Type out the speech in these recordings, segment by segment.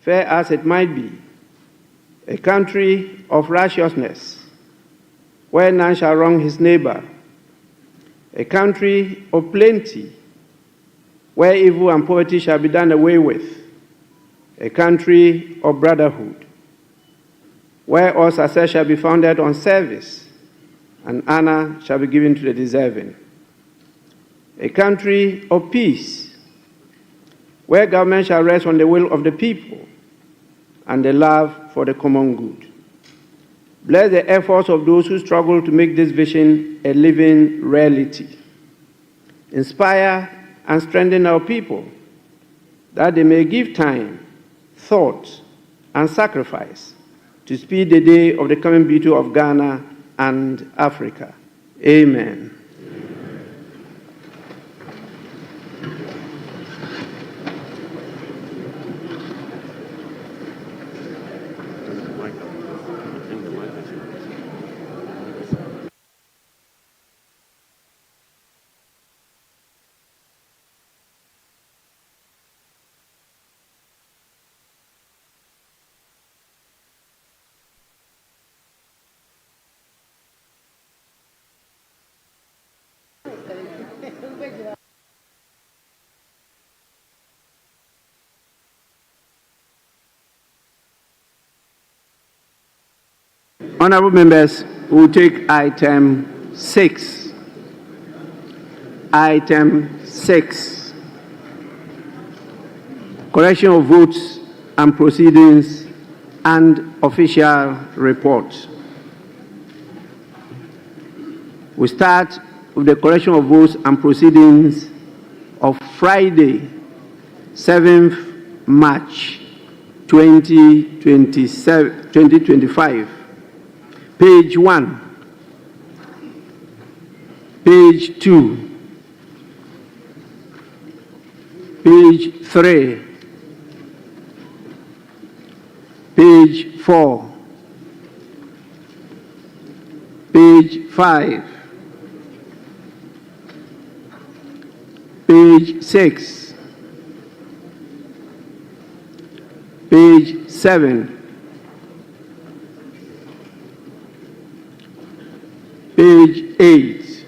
fair as it might be, a country of righteousness, where none shall wrong his neighbor, a country of plenty, where evil and poverty shall be done away with, a country of brotherhood, where all success shall be founded on service, and honor shall be given to the deserving, a country of peace, where government shall rest on the will of the people and the love for the common good. Bless the efforts of those who struggle to make this vision a living reality. Inspire and strengthen our people, that they may give time, thought, and sacrifice to speed the day of the coming beauty of Ghana and Africa. Amen. Honorable members, we will take item 6. Item 6. Correction of votes and proceedings and official report. We start with the correction of votes and proceedings of Friday, 7th March 2025. Page 1, page 2, page 3, page 4, page 5, page 6, page 7, page 8.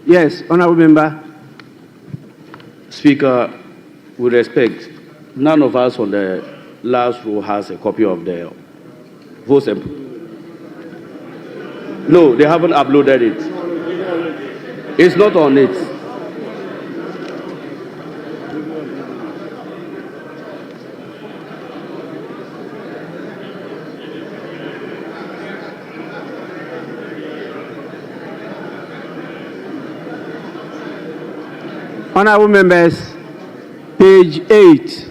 Yes, Honorable Member. Speaker, with respect, none of us on the last row has a copy of the vote sample. No, they haven't uploaded it. It's not on it. Honorable members, page 8.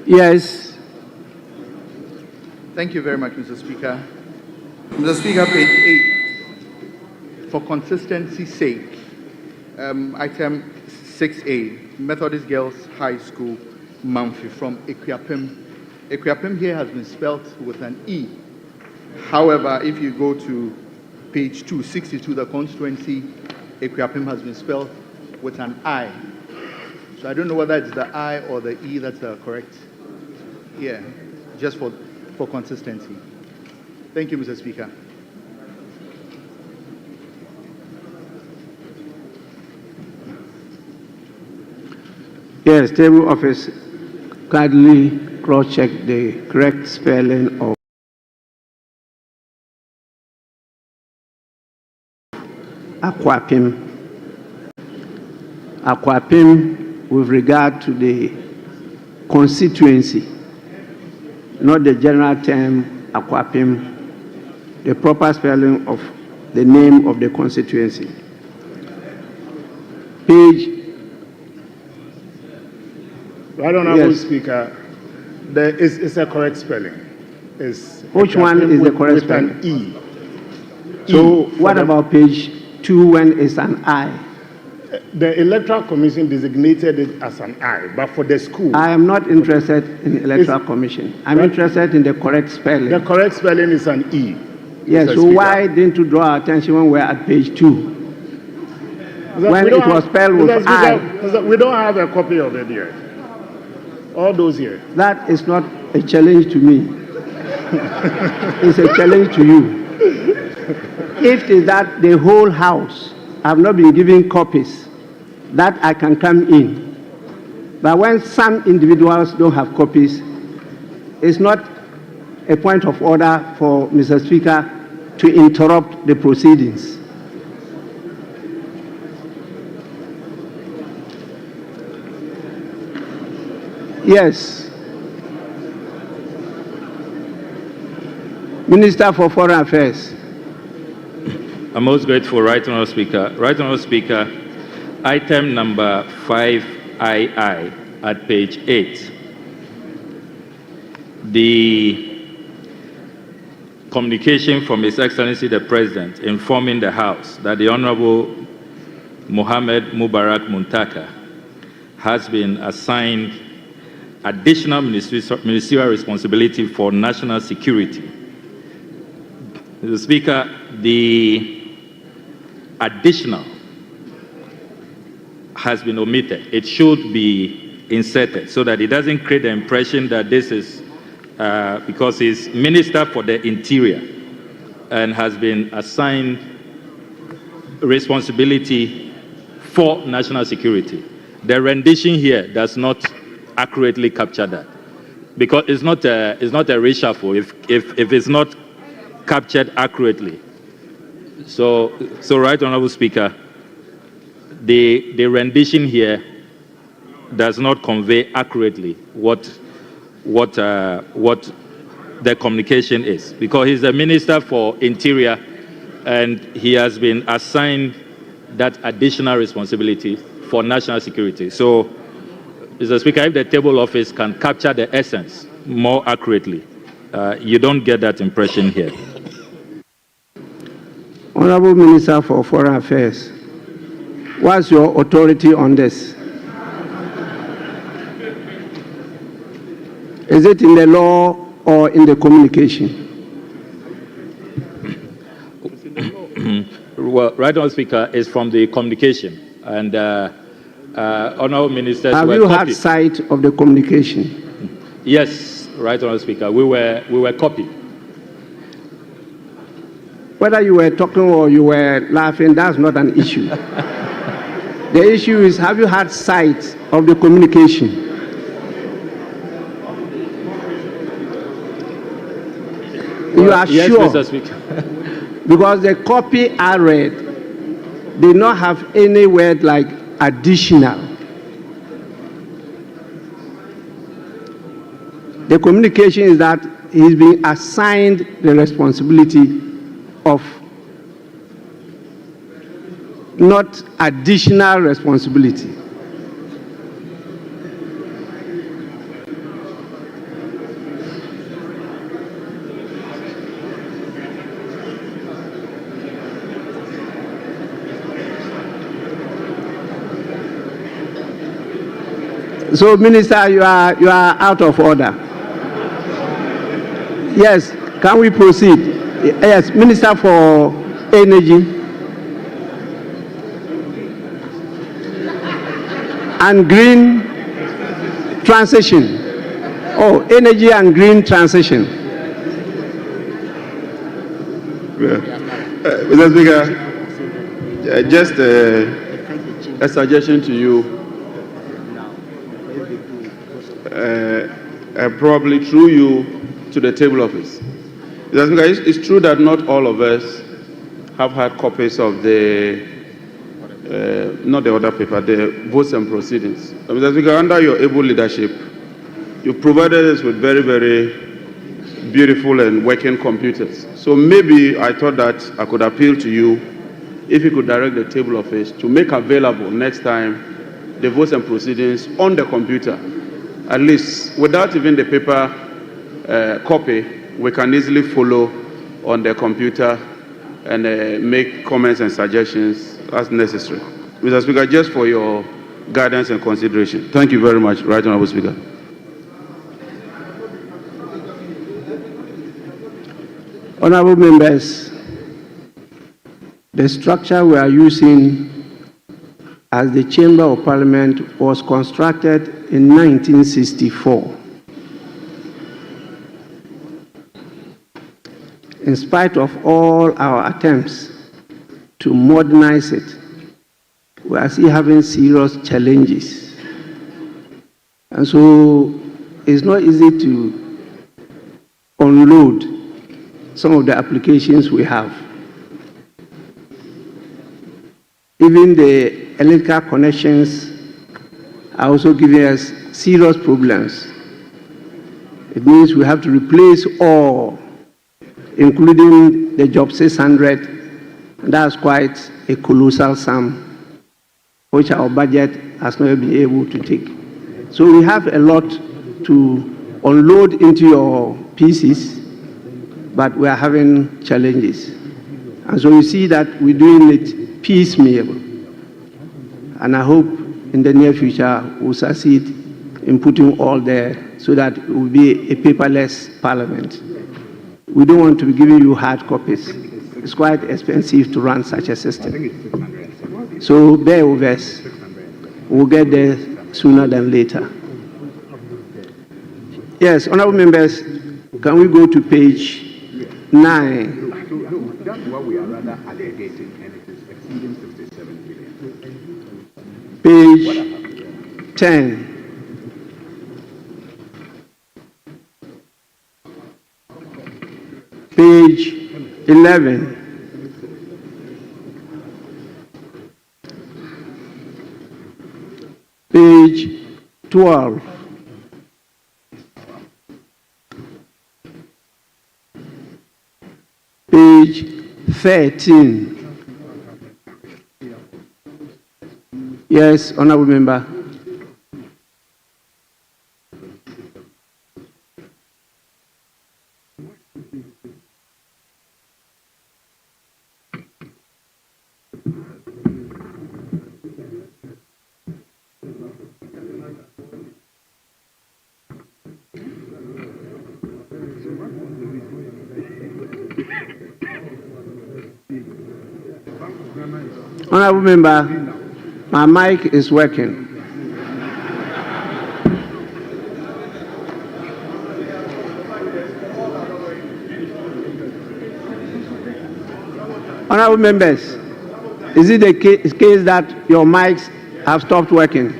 Yes. Thank you very much, Mr. Speaker. Mr. Speaker, page 8. For consistency's sake, item 6A, Methodist Girls High School, Mamfi, from Equiapim. Equiapim here has been spelled with an E. However, if you go to page 262, the constituency, Equiapim has been spelled with an I. So I don't know whether it's the I or the E that's correct. Yeah, just for consistency. Thank you, Mr. Speaker. Yes, table office, kindly cross-check the correct spelling of Aquapim. Aquapim with regard to the constituency, not the general term Aquapim, the proper spelling of the name of the constituency. Page. Right, Honorable Speaker, there is a correct spelling. Which one is the correct spelling? With an E. So what about page 2 when it's an I? The Electoral Commission designated it as an I, but for the school... I am not interested in the Electoral Commission. I'm interested in the correct spelling. The correct spelling is an E. Yes, so why didn't you draw our attention when we're at page 2? when it was spelled with I. We don't have a copy of it yet. All those here. That is not a challenge to me. It's a challenge to you. If it is that the whole house have not been given copies, that I can come in. But when some individuals don't have copies, it's not a point of order for Mr. Speaker to interrupt the proceedings. Yes. Minister for Foreign Affairs. I'm most grateful, Right Honourable Speaker. Right Honourable Speaker, item number 5II at page 8. The communication from His Excellency the President informing the House that the Honourable Mohammed Mubarak Muntaka has been assigned additional ministerial responsibility for national security. Mr. Speaker, the additional has been omitted. It should be inserted so that it doesn't create the impression that this is because he's Minister for the Interior and has been assigned responsibility for national security. The rendition here does not accurately capture that, because it's not a reshuffle if it's not captured accurately. So Right Honourable Speaker, the rendition here does not convey accurately what the communication is, because he's the Minister for Interior and he has been assigned that additional responsibility for national security. So, Mr. Speaker, if the table office can capture the essence more accurately, you don't get that impression here. Honorable Minister for Foreign Affairs, what's your authority on this? Is it in the law or in the communication? Well, Right Honourable Speaker, is from the communication, and Honourable Ministers have were you copied. had sight of the communication? Yes, Right Honourable Speaker, we were copied. Whether you were talking or you were laughing, that's not an issue. The issue is, have you had sight of the communication? You are yes, sure? Mr. Speaker. Because the copy I read did not have any word like additional. The communication is that he's been assigned the responsibility of not additional responsibility. So, Minister, you are out of order. Yes, can we proceed? Yes, Minister for Energy and Green Transition. Oh, Energy and Green Transition. Mr. Speaker, just a suggestion to you. Probably through you to the table office. It's true that not all of us have had copies of the, not the order paper, the votes and proceedings. Mr. Speaker, under your able leadership, you provided us with very, very beautiful and working computers. So maybe I thought that I could appeal to you if you could direct the table office to make available next time the votes and proceedings on the computer. At least, without even the paper copy, we can easily follow on the computer and make comments and suggestions as necessary. Mr. Speaker, just for your guidance and consideration. Thank you very much, Right Honourable Speaker. Honourable members, the structure we are using as the Chamber of Parliament was constructed in 1964. In spite of all our attempts to modernize it, we are still having serious challenges. And so it's not easy to unload some of the applications we have. Even the electrical connections are also giving us serious problems. It means we have to replace all, including the Job 600, and that's quite a colossal sum, which our budget has not been able to take. So we have a lot to unload into your pieces, but we are having challenges. And so you see that we're doing it piecemeal. And I hope in the near future we'll succeed in putting all there so that it will be a paperless parliament. We don't want to be giving you hard copies. It's quite expensive to run such a system. So bear with us. We'll get there sooner than later. Yes, honorable members, can we go to page 9? That's what we are rather allocating, and it is exceeding 67 billion. Page 10. Page 11. Page 12. Page 13. Yes, honorable member. Honorable member, my mic is working. Honorable members, is it the case that your mics have stopped working?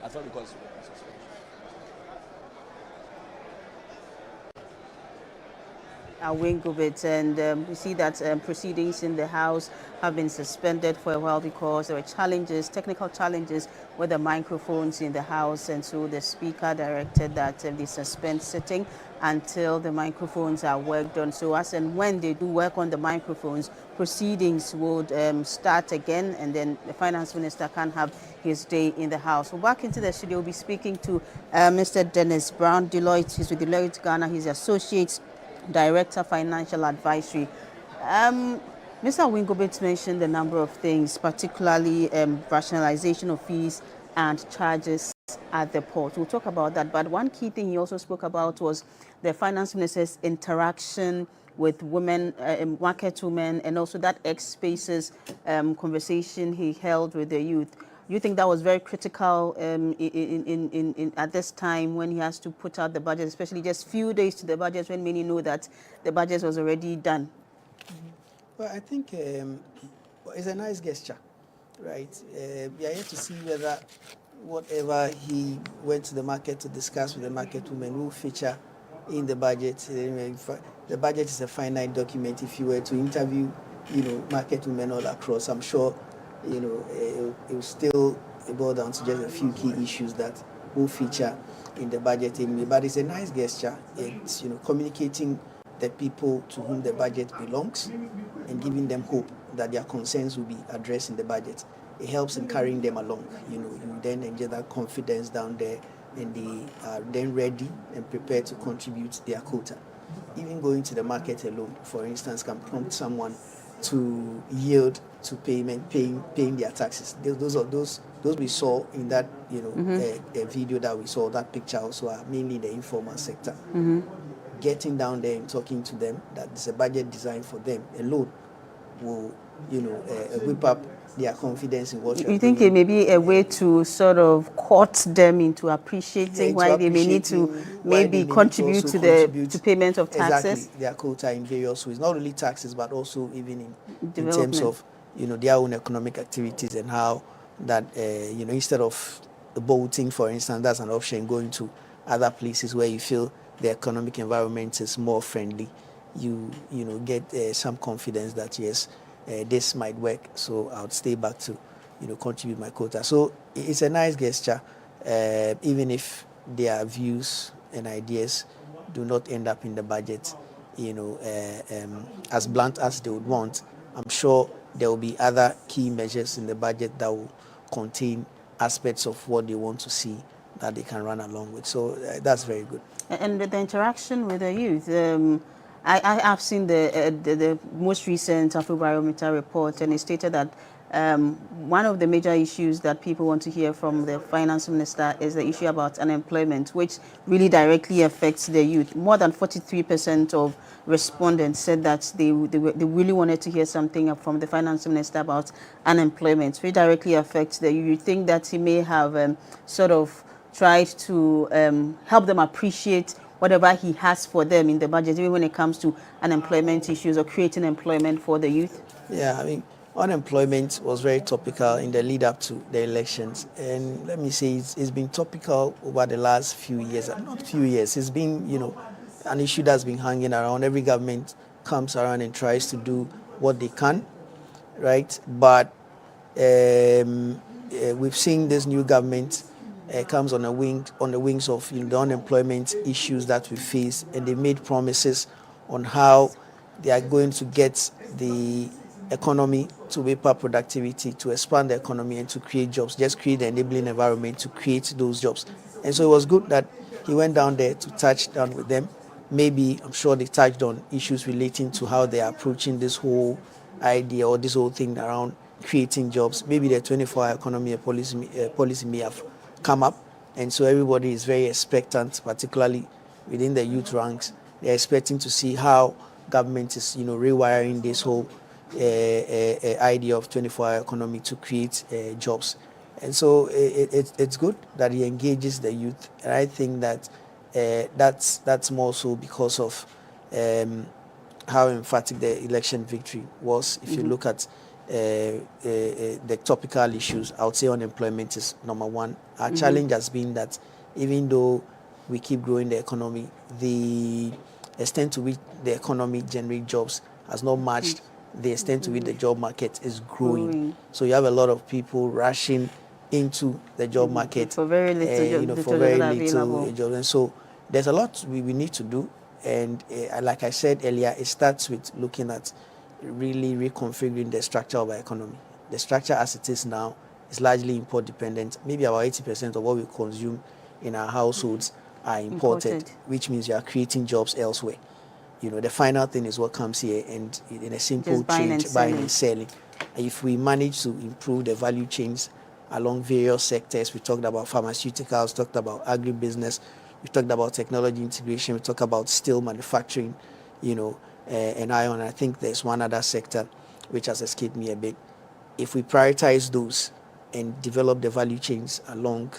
I thought because Wingobit, and we see that proceedings in the House have been suspended for a while because there were challenges, technical challenges with the microphones in the House, and so the Speaker directed that they suspend sitting until the microphones are worked on. So as and when they do work on the microphones, proceedings would start again, and then the Finance Minister can have his day in the House. Well, back into the studio, we'll be speaking to Mr. Dennis Brown, Deloitte. He's with Deloitte Ghana. He's Associate Director, Financial Advisory. Mr. Wingobit mentioned a number of things, particularly rationalization of fees and charges at the port. We'll talk about that. But one key thing he also spoke about was the Finance Minister's interaction with women, market women, and also that X Spaces conversation he held with the youth. You think that was very critical at this time when he has to put out the budget, especially just few days to the budget when many know that the budget was already done? Well, I think it's a nice gesture, right? We are here to see whether whatever he went to the market to discuss with the market women will feature in the budget. The budget is a finite document. If you were to interview, market women all across, I'm sure it will still boil down to just a few key issues that will feature in the budget anyway. But it's a nice gesture. It's communicating the people to whom the budget belongs and giving them hope that their concerns will be addressed in the budget. It helps in carrying them along. You then enjoy that confidence down there, and they are then ready and prepared to contribute their quota. Even going to the market alone, for instance, can prompt someone to yield to paying their taxes. Those we saw in that a video that we saw, that picture also are mainly the informal sector. Getting down there and talking to them that it's a budget designed for them alone will whip up their confidence in what you're doing. You think it may be a way to sort of court them into appreciating why they may need to maybe contribute to the payment of taxes? Exactly, their quota in various ways, not only taxes but also even in terms of their own economic activities, and how that instead of boating, for instance, that's an option, going to other places where you feel the economic environment is more friendly. You get some confidence that yes, this might work, so I would stay back to contribute my quota. So it's a nice gesture, even if their views and ideas do not end up in the budget as blunt as they would want. I'm sure there will be other key measures in the budget that will contain aspects of what they want to see that they can run along with. So that's very good. And the interaction with the youth, I've seen the most recent Afrobarometer report, and it stated that one of the major issues that people want to hear from the Finance Minister is the issue about unemployment, which really directly affects the youth. More than 43% of respondents said that they really wanted to hear something from the Finance Minister about unemployment, which directly affects the youth. You think that he may have sort of tried to help them appreciate whatever he has for them in the budget, even when it comes to unemployment issues or creating employment for the youth? Yeah, I mean, unemployment was very topical in the lead up to the elections. And let me say, it's been topical over the last few years. Not few years, it's been, an issue that's been hanging around. Every government comes around and tries to do what they can, right? But we've seen this new government comes on the wings of the unemployment issues that we face, and they made promises on how they are going to get the economy to whip up productivity, to expand the economy, and to create jobs, just create the enabling environment to create those jobs. And so it was good that he went down there to touch down with them. Maybe, I'm sure they touched on issues relating to how they are approaching this whole idea or this whole thing around creating jobs. Maybe the 24-hour economy policy may have come up, and so everybody is very expectant, particularly within the youth ranks. They're expecting to see how government is rewiring this whole idea of 24-hour economy to create jobs. And so it's good that he engages the youth, and I think that that's more so because of how emphatic the election victory was. If you look at the topical issues, I would say unemployment is number one. Our challenge has been that even though we keep growing the economy, the extent to which the economy generates jobs has not matched the extent to which the job market is growing. So you have a lot of people rushing into the job market for very little, for very little available. jobs. And so there's a lot we need to do. And like I said earlier, it starts with looking at really reconfiguring the structure of our economy. The structure as it is now is largely import dependent. Maybe about 80% of what we consume in our households are imported, which means you are creating jobs elsewhere. The final thing is what comes here, and in a simple change, buying and selling. If we manage to improve the value chains along various sectors, we talked about pharmaceuticals, talked about agribusiness, we talked about technology integration, we talked about steel manufacturing, and iron. I think there's one other sector which has escaped me a bit. If we prioritize those and develop the value chains along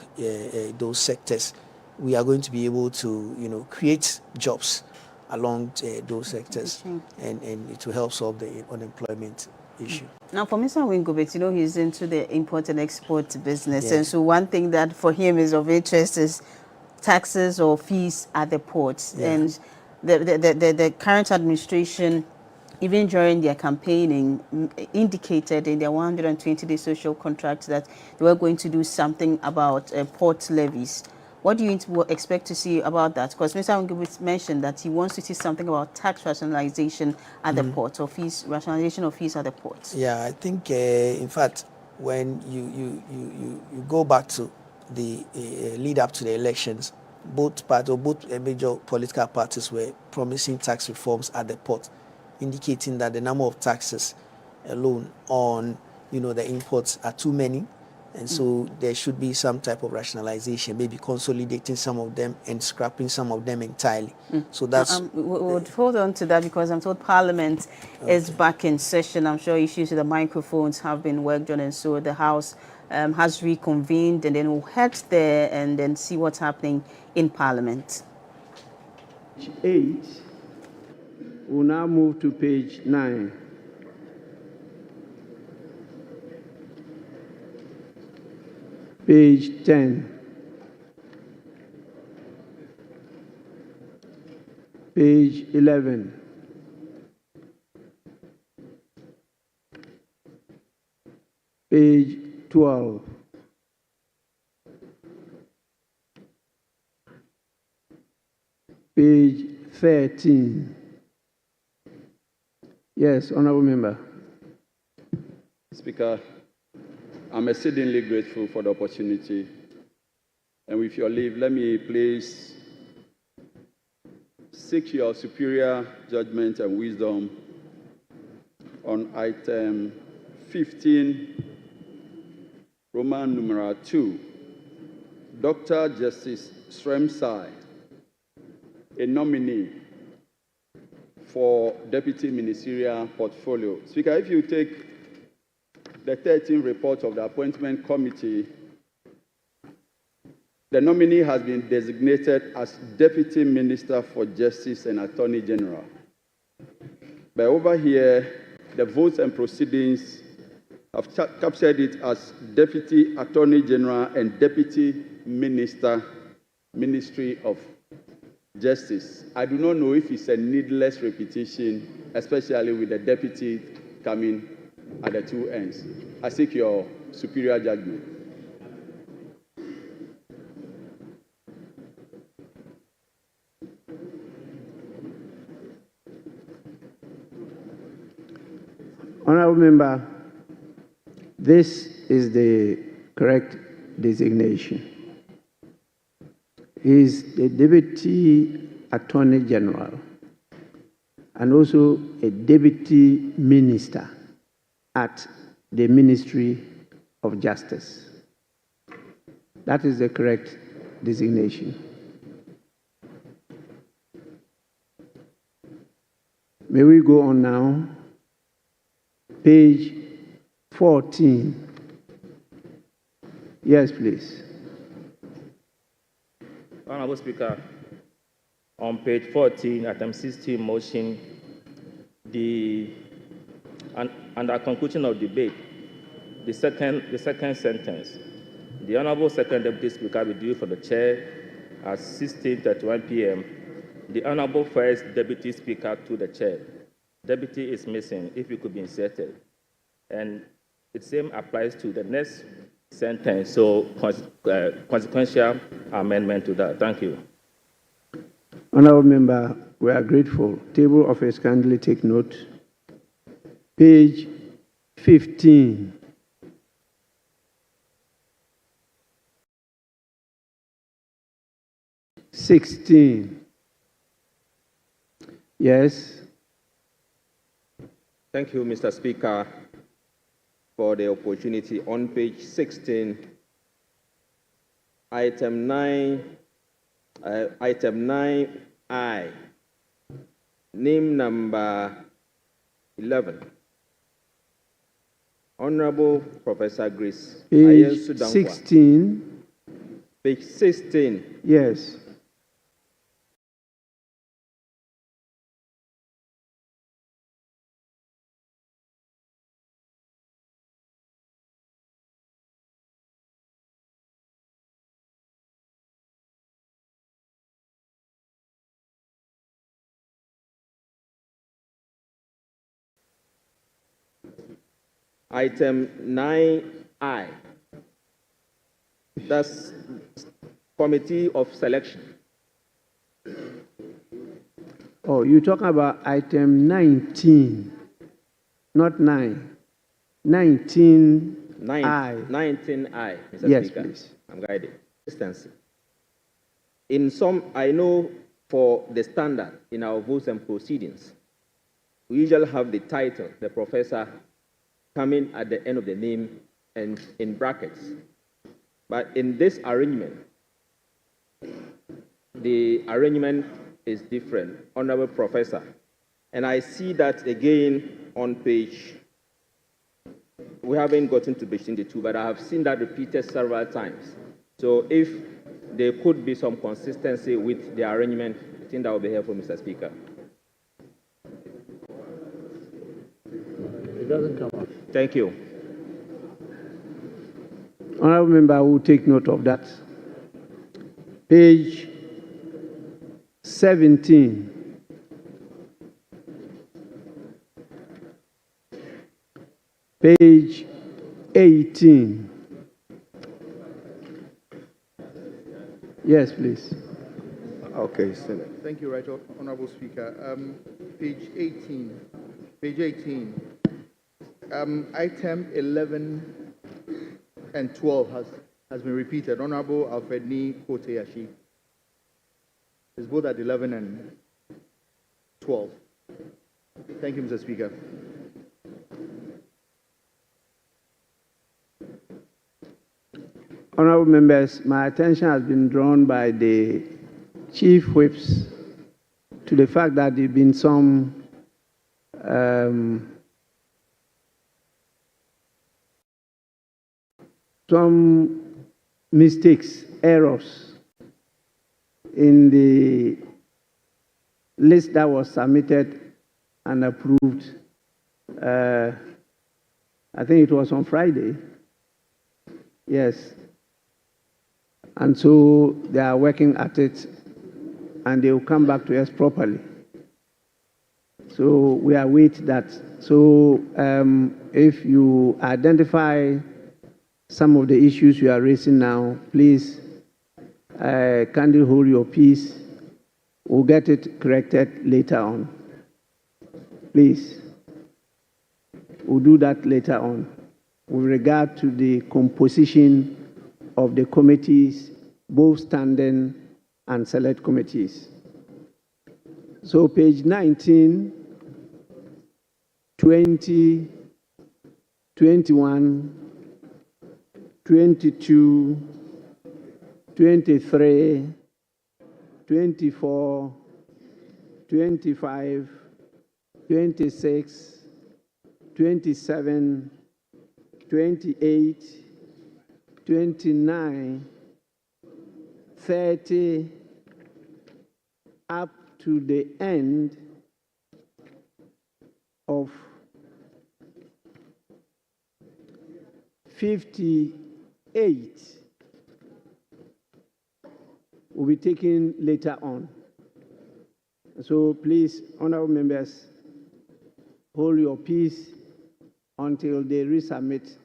those sectors, we are going to be able to, create jobs along those sectors, and it will help solve the unemployment issue. Now, for Mr. Wingobet, he's into the import and export business, and so one thing that for him is of interest is taxes or fees at the ports. And the current administration, even during their campaigning, indicated in their 120-day social contract that they were going to do something about port levies. What do you expect to see about that? Because Mr. Wingobet mentioned that he wants to see something about tax rationalization at the port, or fees, rationalization of fees at the ports. Yeah, I think, in fact, when you go back to the lead up to the elections, both major political parties were promising tax reforms at the port, indicating that the number of taxes alone on the imports are too many, and so there should be some type of rationalization, maybe consolidating some of them and scrapping some of them entirely. So that's we'll hold on to that, because I'm told Parliament is back in session. I'm sure issues with the microphones have been worked on, and so the House has reconvened, and then we'll head there and then see what's happening in Parliament. 8. We'll now move to page 9. Page 10. Page 11. Page 12. Page 13. Yes, Honorable Member. Speaker, I'm exceedingly grateful for the opportunity. And with your leave, let me please seek your superior judgment and wisdom on item 15, Roman numeral 2, Dr. Justice Sremsai, a nominee for Deputy Ministerial Portfolio. Speaker, if you take the 13th report of the Appointment Committee, the nominee has been designated as Deputy Minister for Justice and Attorney General. But over here, the votes and proceedings have captured it as Deputy Attorney General and Deputy Minister, Ministry of Justice. I do not know if it's a needless repetition, especially with the deputy coming at the two ends. I seek your superior judgment. Honorable Member, this is the correct designation. He is the Deputy Attorney General and also a Deputy Minister at the Ministry of Justice. That is the correct designation. May we go on now? Page 14. Yes, please. Honorable Speaker, on page 14, item 16 motion, the And at the conclusion of debate, the second sentence, the Honorable Second Deputy Speaker will do for the Chair at 16:31 p.m. The Honorable First Deputy Speaker to the Chair. Deputy is missing, if you could be inserted. And the same applies to the next sentence, so consequential amendment to that. Thank you. Honorable Member, we are grateful. Table of Office, kindly take note. Page 15. Yes. Thank you, Mr. Speaker, for the opportunity. On page 16, item 9I, name number 11. Honorable Professor Grace. Page 16. Page 16. Yes. Item 9I, that's Committee of Selection. Oh, you're talking about item 19, not 9. 19I. 19I, Mr. Yes, Speaker. please. I'm guided. In some, I know for the standard in our votes and proceedings, we usually have the title, the professor, coming at the end of the name and in brackets. But in this arrangement, the arrangement is different. Honorable Professor. And I see that again on page, we haven't gotten to page 22, but I have seen that repeated several times. So if there could be some consistency with the arrangement, I think that would be helpful, Mr. Speaker. It doesn't come up. Thank you. Honorable Member will take note of that. Page 17. Page 18. Yes, please. Okay, thank you, Right Honorable Speaker. Page 18. Page 18. Item 11 and 12 has been repeated. Honorable Alfred Ni Koteyashi is both at 11 and 12. Thank you, Mr. Speaker. Honorable members, my attention has been drawn by the chief whips to the fact that there have been some mistakes, errors in the list that was submitted and approved. I think it was on Friday. Yes. And so they are working at it and they will come back to us properly. So we await that. So if you identify some of the issues you are raising now, please kindly hold your peace. We'll get it corrected later on. Please. We'll do that later on. With regard to the composition of the committees, both standing and select committees. So page 19, 20, 21, 22, 23, 24, 25, 26, 27, 28, 29, 30, up to the end of 58 will be taken later on. So please, honorable members, hold your peace until they resubmit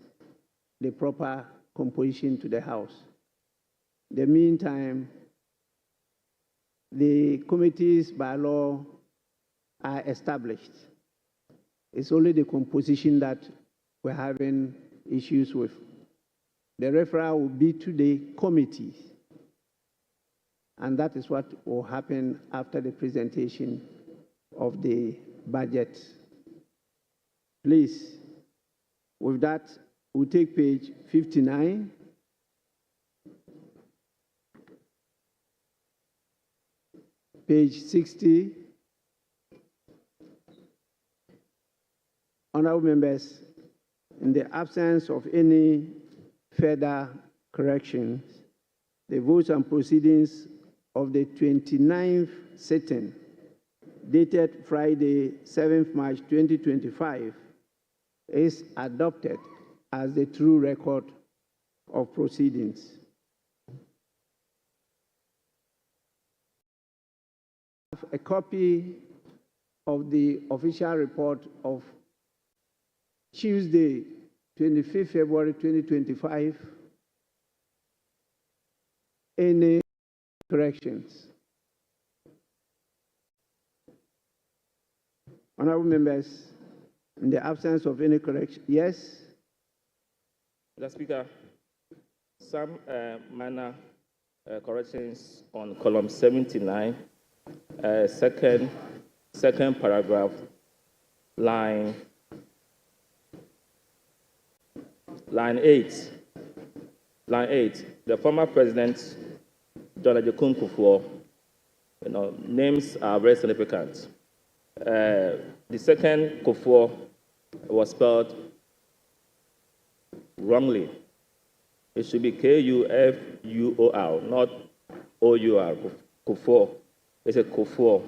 the proper composition to the House. In the meantime, the committees by law are established. It's only the composition that we're having issues with. The referral will be to the committees, and that is what will happen after the presentation of the budget. Please, with that, we'll take page 59. Page 60. Honorable members, in the absence of any further corrections, the votes and proceedings of the 29th sitting, dated Friday, 7th March 2025, is adopted as the true record of proceedings. A copy of the official report of Tuesday, 25th February 2025. Any corrections? Honorable members, in the absence of any correction, yes? Mr. Speaker, some minor corrections on column 79, second paragraph, line 8. Line 8. The former president, John Ajekun Kufuor, names are very significant. The second Kufuor was spelled wrongly. It should be Kufuor, not O-U-R, Kufuor. It's a Kufuor.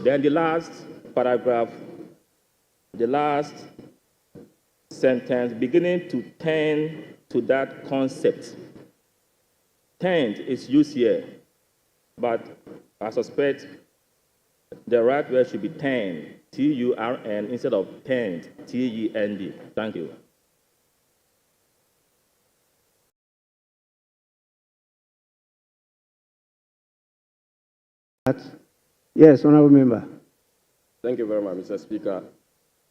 Then the last paragraph, the last sentence, beginning to tend to that concept. Tend is used here, but I suspect the right word should be tend, T-U-R-N, instead of tend, T-E-N-D. Thank you. Yes, honorable member. Thank you very much, Mr. Speaker.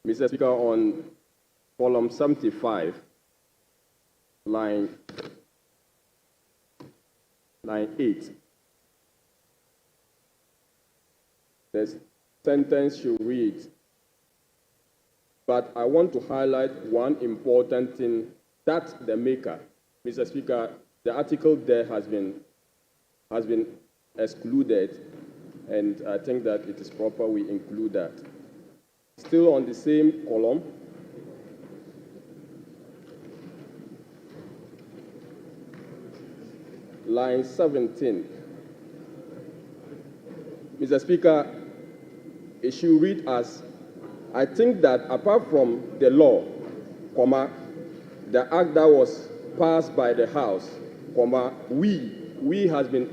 Mr. Speaker, on column 75, line 8, the sentence should read, but I want to highlight one important thing that the maker, Mr. Speaker, the article there has been excluded, and I think that it is proper we include that. Still on the same column, line 17. Mr. Speaker, it should read as, I think that apart from the law, the act that was passed by the House, we has been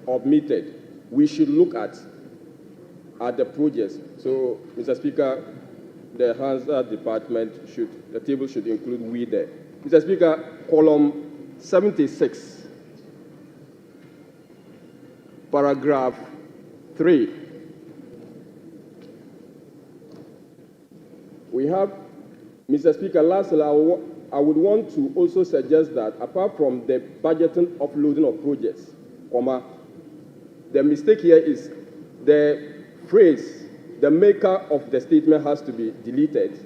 omitted. We should look at the projects. So, Mr. Speaker, the Hazard Department the table should include we there. Mr. Speaker, column 76, paragraph 3. We have, Mr. Speaker, lastly, I would want to also suggest that apart from the budgeting offloading of projects, the mistake here is the phrase, the maker of the statement has to be deleted.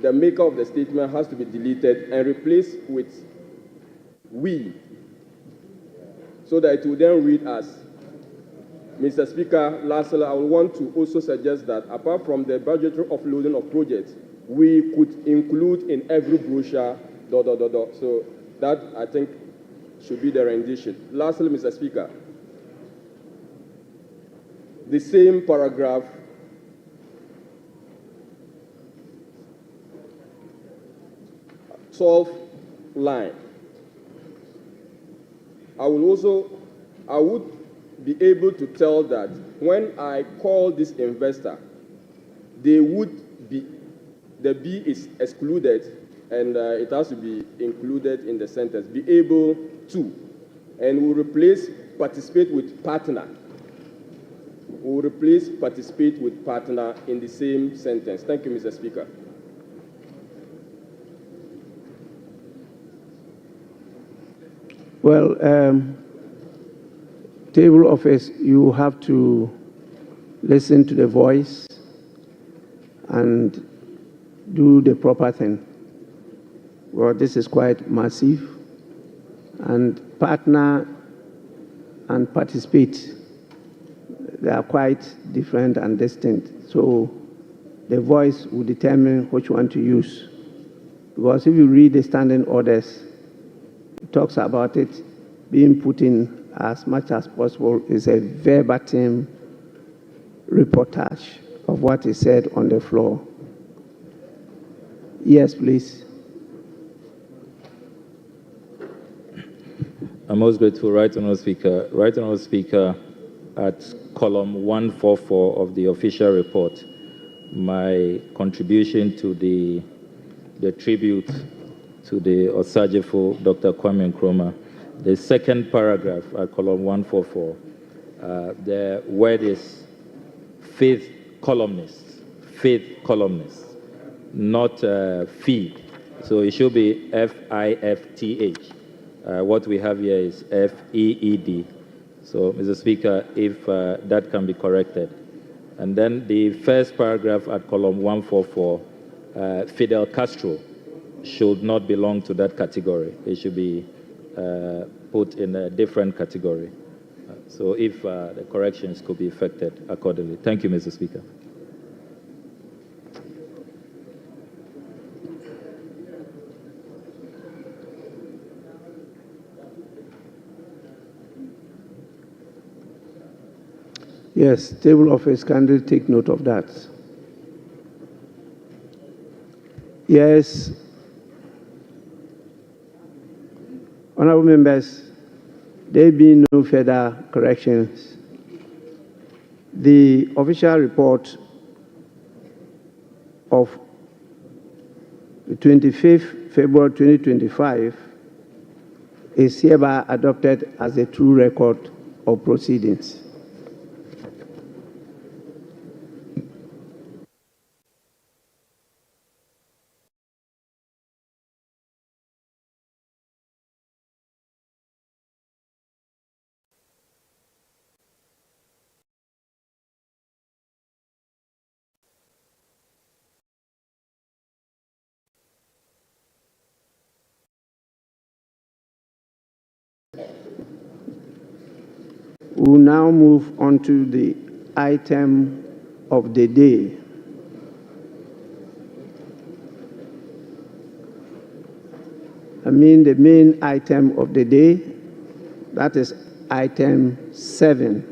The maker of the statement has to be deleted and replaced with we, so that it will then read as, Mr. Speaker, lastly, I would want to also suggest that apart from the budgetary offloading of projects, we could include in every brochure, ... So that, I think, should be the rendition. Lastly, Mr. Speaker, the same paragraph, 12th line. I would be able to tell that when I call this investor, the B is excluded, and it has to be included in the sentence, be able to, and we'll replace participate with partner. We'll replace participate with partner in the same sentence. Thank you, Mr. Speaker. Well, table office, you have to listen to the voice and do the proper thing. Well, this is quite massive, and partner and participate, they are quite different and distinct. So the voice will determine which one to use. Because if you read the standing orders, it talks about it being put in as much as possible. Is a verbatim reportage of what is said on the floor. Yes, please. I'm most grateful, Right Honourable Speaker. Right Honourable Speaker, at column 144 of the official report, my contribution to the tribute to the Osajefo, Dr. Kwame Nkrumah, the second paragraph at column 144, the word is faith columnists, not feed. So it should be FIFTH. What we have here is FEED. So, Mr. Speaker, if that can be corrected. And then the first paragraph at column 144, Fidel Castro should not belong to that category. It should be put in a different category. So if the corrections could be effected accordingly. Thank you, Mr. Speaker. Yes, table office, kindly take note of that. Yes. Honourable members, there being no further corrections, the official report of the 25th February 2025 is hereby adopted as a true record of proceedings. We'll now move on to the item of the day. I mean the main item of the day, that is item 7,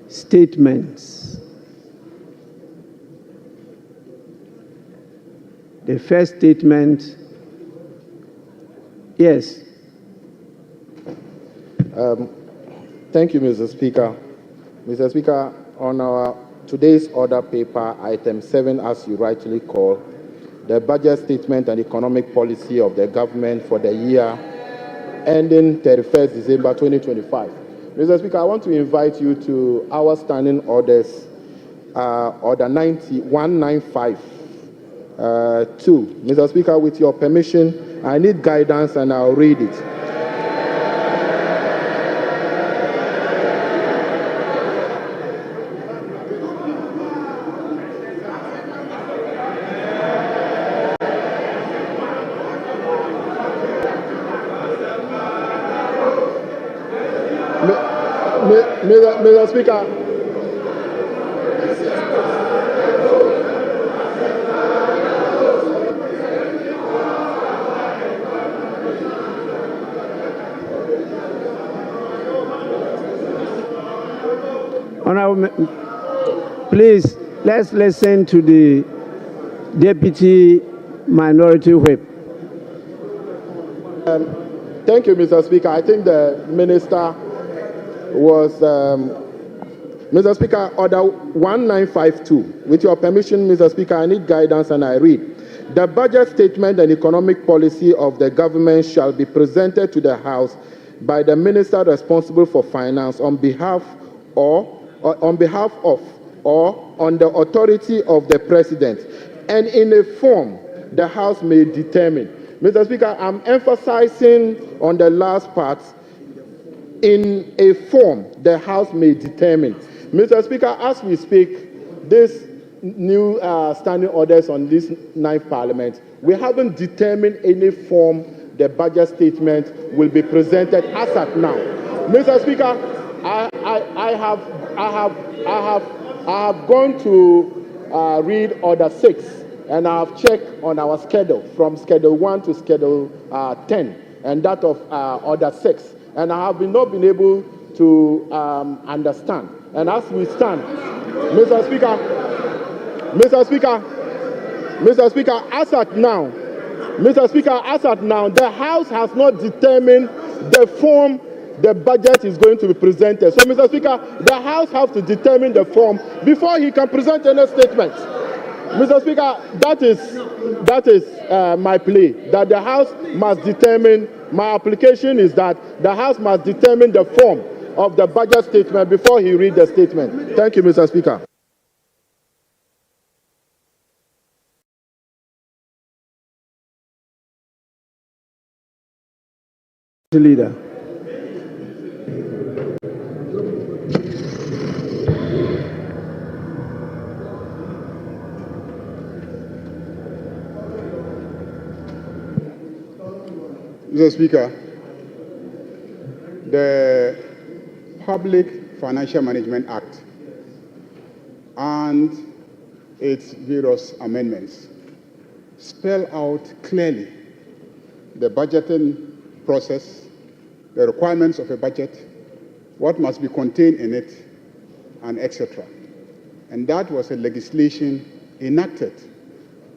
statements. The first statement, yes. Thank you, Mr. Speaker. Mr. Speaker, on our today's order paper, item 7, as you rightly call, the budget statement and economic policy of the government for the year ending 31st December 2025. Mr. Speaker, I want to invite you to our standing orders, order 195. 2. Mr. Speaker, with your permission, I need guidance and I'll read it. Mr. Speaker. Honorable, please, let's listen to the Deputy Minority Whip. Thank you, Mr. Speaker. I think the minister was, Mr. Speaker, Order 1952. With your permission, Mr. Speaker, I need guidance and I read. The budget statement and economic policy of the government shall be presented to the House by the minister responsible for finance on behalf of or on the authority of the president, and in a form the House may determine. Mr. Speaker, I'm emphasizing on the last part, in a form the House may determine. Mr. Speaker, as we speak, this new standing orders on this 9th Parliament, we haven't determined any form the budget statement will be presented as at now. Mr. Speaker, I have gone to read Order 6, and I have checked on our schedule from Schedule 1 to Schedule 10, and that of Order 6, and I have not been able to understand. And as we stand, Mr. Speaker, as at now, the House has not determined the form the budget is going to be presented. So, Mr. Speaker, the House has to determine the form before he can present any statement. Mr. Speaker, that is my plea, that the House must determine, my application is that the House must determine the form of the budget statement before he reads the statement. Thank you, Mr. Speaker. Leader. Mr. Speaker, the Public Financial Management Act and its various amendments spell out clearly the budgeting process, the requirements of a budget, what must be contained in it, and etc. And that was a legislation enacted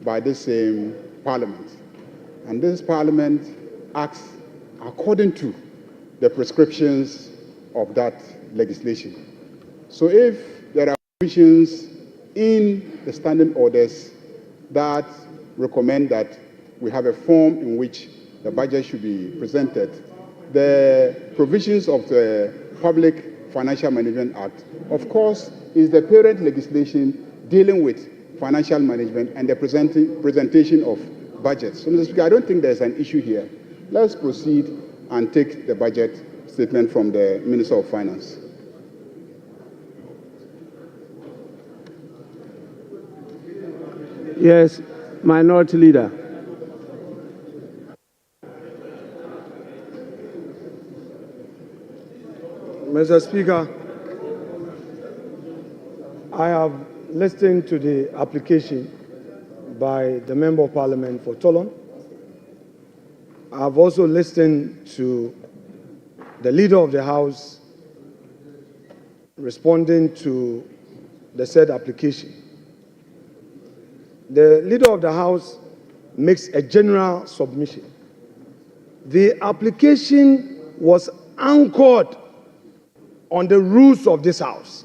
by this same Parliament. And this Parliament acts according to the prescriptions of that legislation. So if there are provisions in the standing orders that recommend that we have a form in which the budget should be presented, the provisions of the Public Financial Management Act, of course, is the parent legislation dealing with financial management and the presentation of budgets. So, Mr. Speaker, I don't think there's an issue here. Let's proceed and take the budget statement from the Minister of Finance. Yes, Minority Leader. Mr. Speaker, I have listened to the application by the Member of Parliament for Tolon. I have also listened to the Leader of the House responding to the said application. The Leader of the House makes a general submission. The application was anchored on the rules of this House.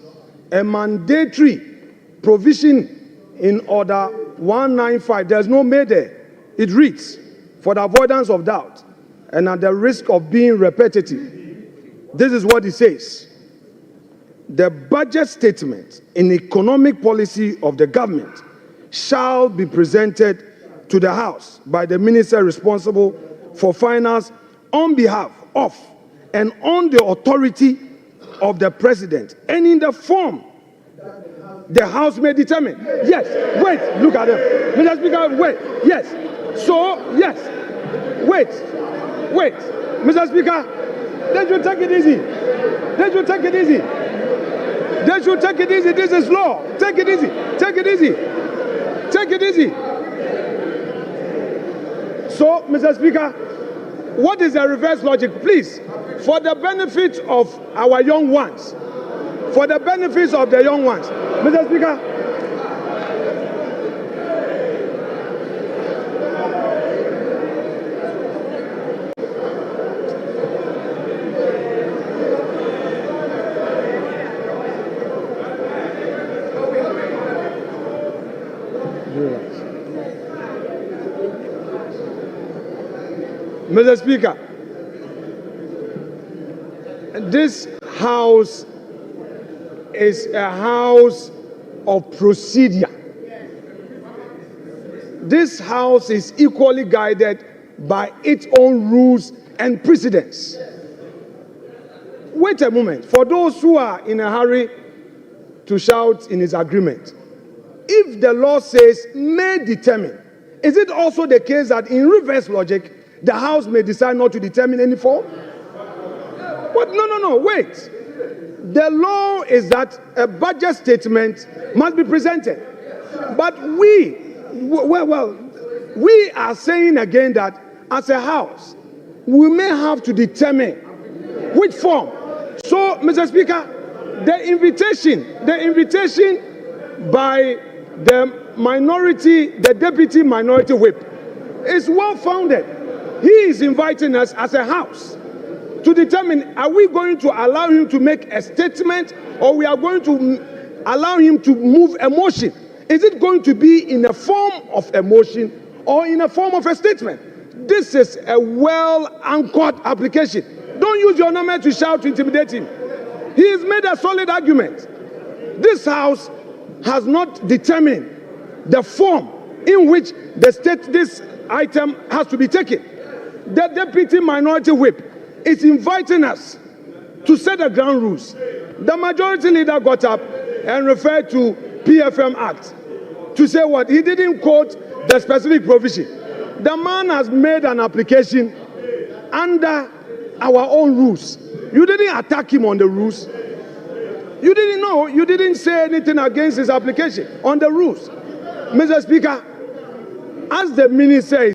A mandatory provision in Order 195, there's no may there. It reads, for the avoidance of doubt and at the risk of being repetitive, this is what it says. The budget statement in economic policy of the government shall be presented to the House by the minister responsible for finance on behalf of and on the authority of the president, and in the form the House may determine. Yes, wait, look at them. Mr. Speaker, wait, yes. So, yes, wait. Mr. Speaker, they should take it easy. They should take it easy. They should take it easy. This is law. Take it easy. Take it easy. Take it easy. So, Mr. Speaker, what is the reverse logic? Please, for the benefit of our young ones, for the benefits of the young ones, Mr. Speaker, Mr. Speaker, this House is a house of procedure. This House is equally guided by its own rules and precedents. Wait a moment. For those who are in a hurry to shout in his agreement, if the law says may determine, is it also the case that in reverse logic, the House may decide not to determine any form? What? No, wait. The law is that a budget statement must be presented. But we are saying again that as a House, we may have to determine which form. So, Mr. Speaker, the invitation by the deputy minority whip is well founded. He is inviting us as a House to determine, are we going to allow him to make a statement, or we are going to allow him to move a motion? Is it going to be in a form of a motion or in a form of a statement? This is a well-anchored application. Don't use your number to shout to intimidate him. He has made a solid argument. This House has not determined the form in which this item has to be taken. The deputy minority whip is inviting us to set the ground rules. The majority leader got up and referred to PFM Act to say what? He didn't quote the specific provision. The man has made an application under our own rules. You didn't attack him on the rules. You didn't know. You didn't say anything against his application on the rules. Mr. Speaker, as the minister is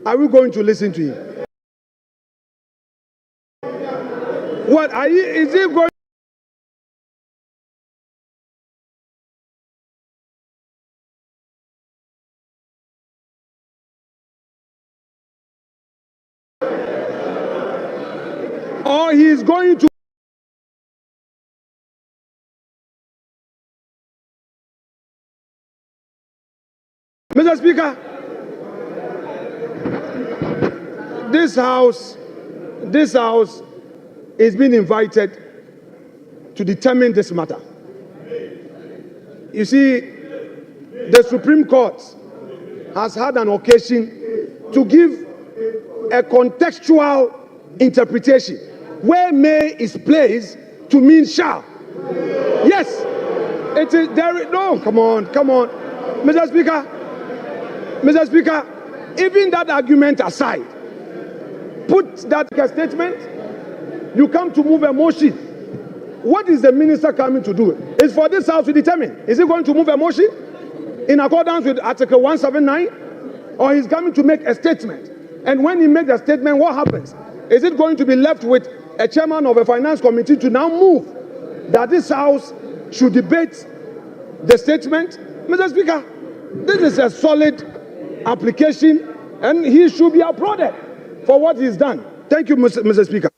are we going to listen to him? What are you? Is he going? Or he is going to? Mr. Speaker, this House is being invited to determine this matter. You see, the Supreme Court has had an occasion to give a contextual interpretation where may is placed to mean shall. Yes, it is there. No, come on, Mr. Speaker, even that argument aside, put that statement. You come to move a motion. What is the minister coming to do? It's for this House to determine. Is he going to move a motion in accordance with Article 179? Or he's coming to make a statement? And when he makes a statement, what happens? Is it going to be left with a chairman of a finance committee to now move that this House should debate the statement? Mr. Speaker, this is a solid application and he should be applauded for what he's done. Thank you, Mr. Speaker.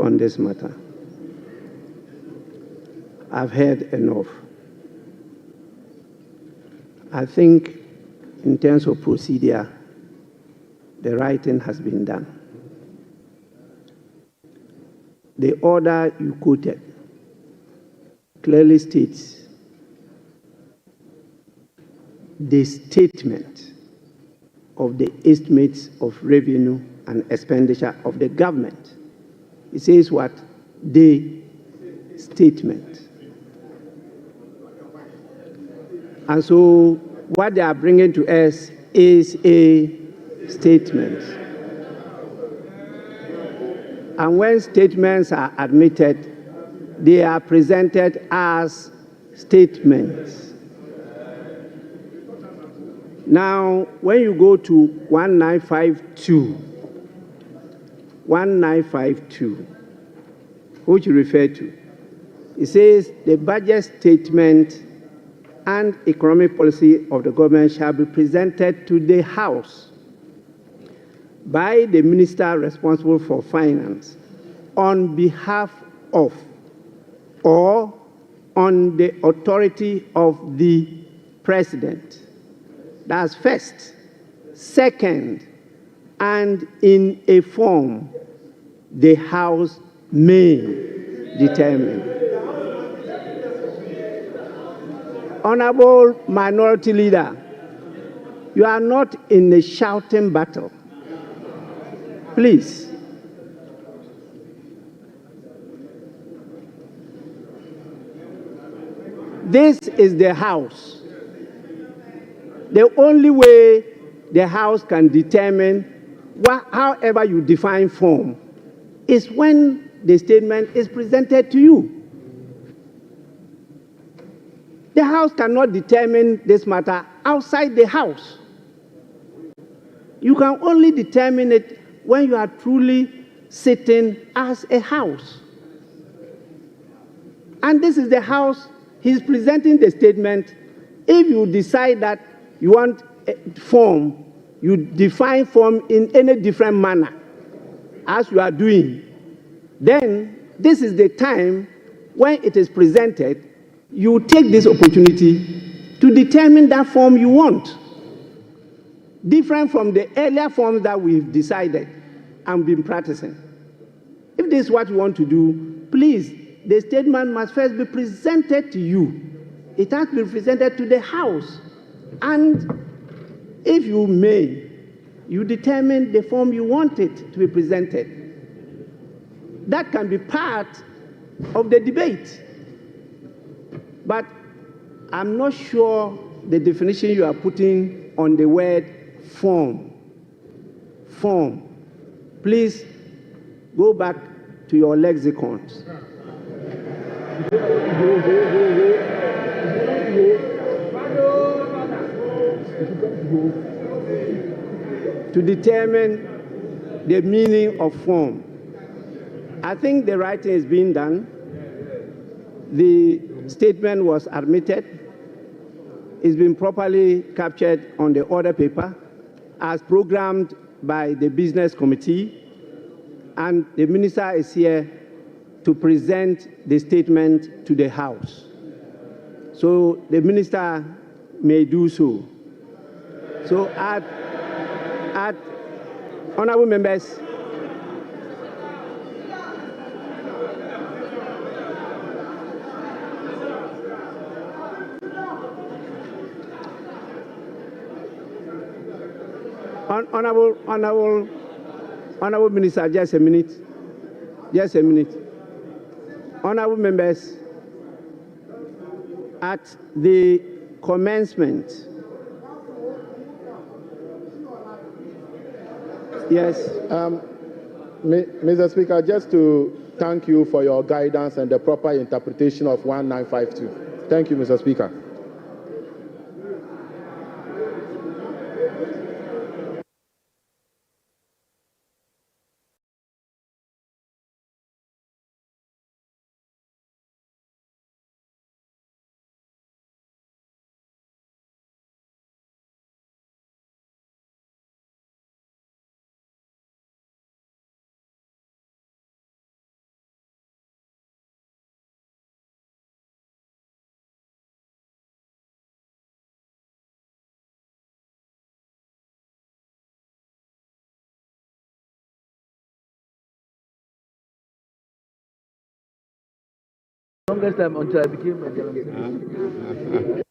On this matter, I've heard enough. I think in terms of procedure, the right thing has been done. The order you quoted clearly states the statement of the estimates of revenue and expenditure of the government. It says what? The statement. And so what they are bringing to us is a statement. And when statements are admitted, they are presented as statements. Now, when you go to 1952, which you refer to, it says the budget statement and economic policy of the government shall be presented to the House by the minister responsible for finance on behalf of or on the authority of the president. That's first. Second, and in a form the House may determine. Honorable Minority Leader, you are not in a shouting battle. Please. This is the House. The only way the House can determine however you define form is when the statement is presented to you. The House cannot determine this matter outside the House. You can only determine it when you are truly sitting as a House. And this is the House. He's presenting the statement. If you decide that you want a form, you define form in any different manner as you are doing, then this is the time when it is presented, you take this opportunity to determine that form you want, different from the earlier forms that we've decided and been practicing. If this is what you want to do, please, the statement must first be presented to you. It has to be presented to the House. And if you may, you determine the form you want it to be presented. That can be part of the debate. But I'm not sure the definition you are putting on the word form. Form. Please go back to your lexicons. To determine the meaning of form. I think the writing is being done. The statement was admitted. It's been properly captured on the order paper as programmed by the business committee, and the minister is here to present the statement to the House. So the minister may do so. So honorable members, honorable minister, just a minute. Just a minute. Honorable members, at the commencement, yes. Mr. Speaker, just to thank you for your guidance and the proper interpretation of 1952. Thank you, Mr. Speaker. Longest time until I became a journalist.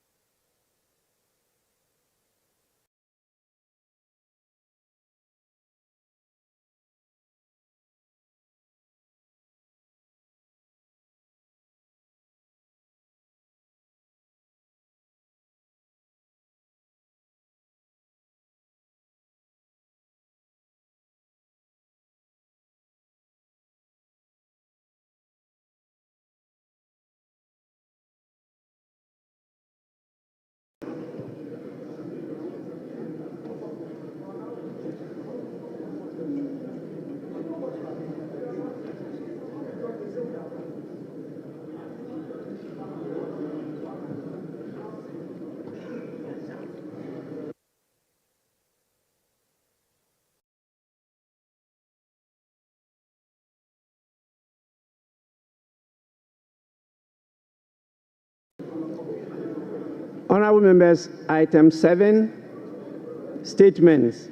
Honorable members, item 7, statements.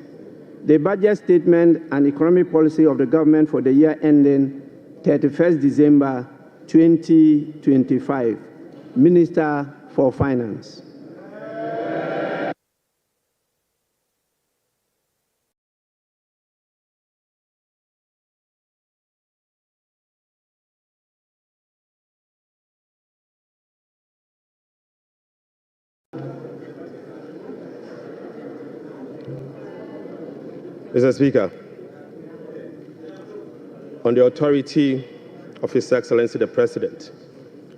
The budget statement and economic policy of the government for the year ending 31st December 2025. Minister for Finance. Mr. Speaker, on the authority of His Excellency the President,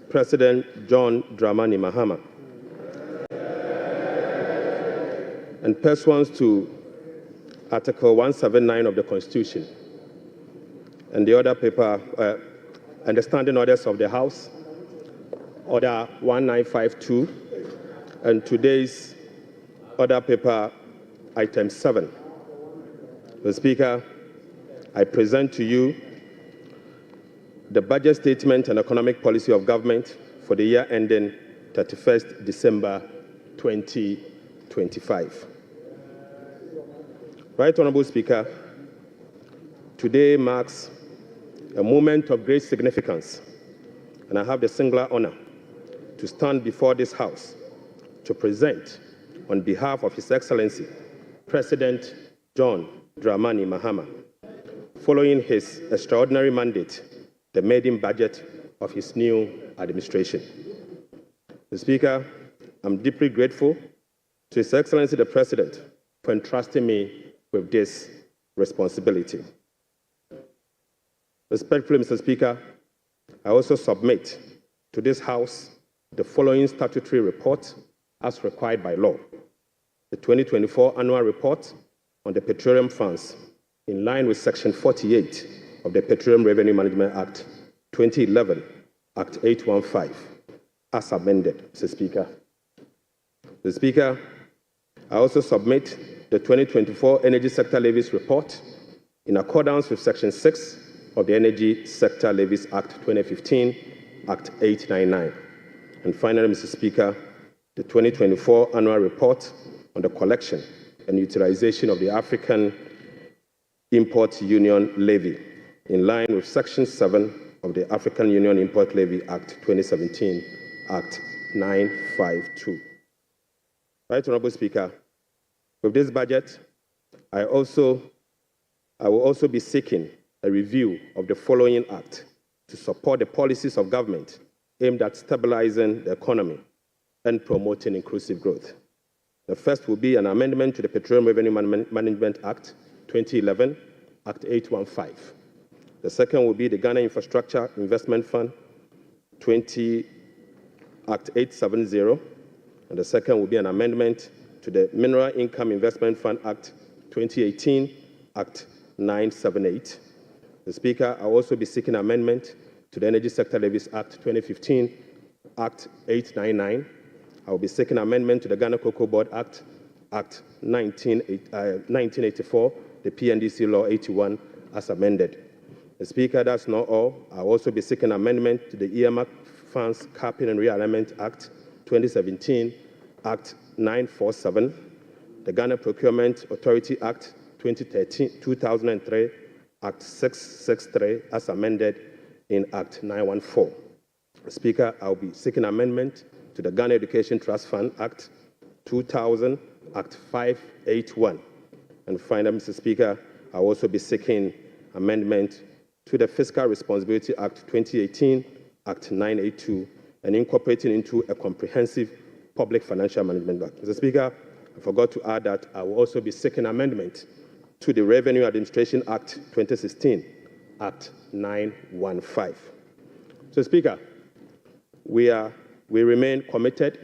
President John Dramani Mahama, and pursuant to Article 179 of the Constitution and the other paper and the standing orders of the House, Order 1952, and today's order paper, item 7. Mr. Speaker, I present to you the budget statement and economic policy of government for the year ending 31st December 2025. Right Honorable Speaker, today marks a moment of great significance, and I have the singular honor to stand before this House to present, on behalf of His Excellency, President John Dramani Mahama, following his extraordinary mandate, the maiden budget of his new administration. Mr. Speaker, I'm deeply grateful to His Excellency the President for entrusting me with this responsibility. Respectfully, Mr. Speaker, I also submit to this House the following statutory report as required by law. The 2024 annual report on the petroleum funds, in line with Section 48 of the Petroleum Revenue Management Act 2011, Act 815, as amended, Mr. Speaker. Mr. Speaker, I also submit the 2024 Energy Sector Levies Report in accordance with Section 6 of the Energy Sector Levies Act 2015, Act 899. And finally, Mr. Speaker, the 2024 Annual Report on the collection and utilization of the African Import Union Levy, in line with Section 7 of the African Union Import Levy Act 2017, Act 952. Right Honorable Speaker, with this budget, I will also be seeking a review of the following act to support the policies of government aimed at stabilizing the economy and promoting inclusive growth. The first will be an amendment to the Petroleum Revenue Management Act 2011, Act 815. The second will be the Ghana Infrastructure Investment Fund Act 870. And the second will be an amendment to the Mineral Income Investment Fund Act 2018, Act 978. The Speaker, I will also be seeking amendment to the Energy Sector Levies Act 2015, Act 899. I will be seeking amendment to the Ghana Cocoa Board Act, Act 1984, the PNDC Law 81, as amended. The Speaker, that's not all. I will also be seeking amendment to the Earmark Funds Capping and Realignment Act 2017, Act 947, the Ghana Procurement Authority Act 2003, Act 663, as amended in Act 914. Speaker, I will be seeking amendment to the Ghana Education Trust Fund Act 2000, Act 581. And finally, Mr. Speaker, I will also be seeking amendment to the Fiscal Responsibility Act 2018, Act 982, and incorporating into a comprehensive public financial management act. Mr. Speaker, I forgot to add that I will also be seeking amendment to the Revenue Administration Act 2016, Act 915. So, Speaker, we remain committed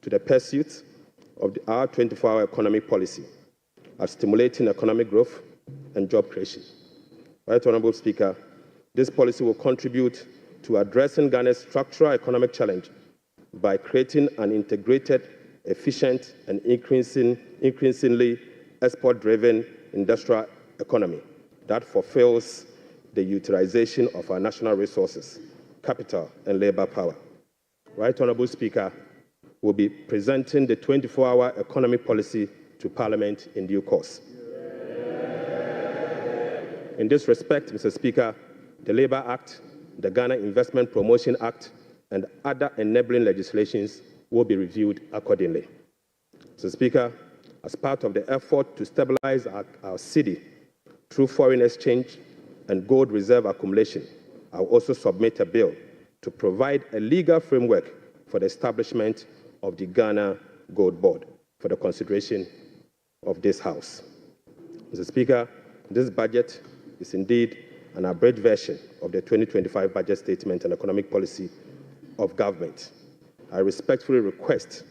to the pursuit of our 24-hour economic policy of stimulating economic growth and job creation. Right Honorable Speaker, this policy will contribute to addressing Ghana's structural economic challenge by creating an integrated, efficient, and increasingly export-driven industrial economy that fulfills the utilization of our national resources, capital, and labor power. Right Honorable Speaker, will be presenting the 24-hour economic policy to Parliament in due course. In this respect, Mr. Speaker, the Labour Act, the Ghana Investment Promotion Act, and other enabling legislations will be reviewed accordingly. Mr. Speaker, as part of the effort to stabilize our city through foreign exchange and gold reserve accumulation, I will also submit a bill to provide a legal framework for the establishment of the Ghana Gold Board for the consideration of this House. Mr. Speaker, this budget is indeed an abridged version of the 2025 budget statement and economic policy of government. I respectfully request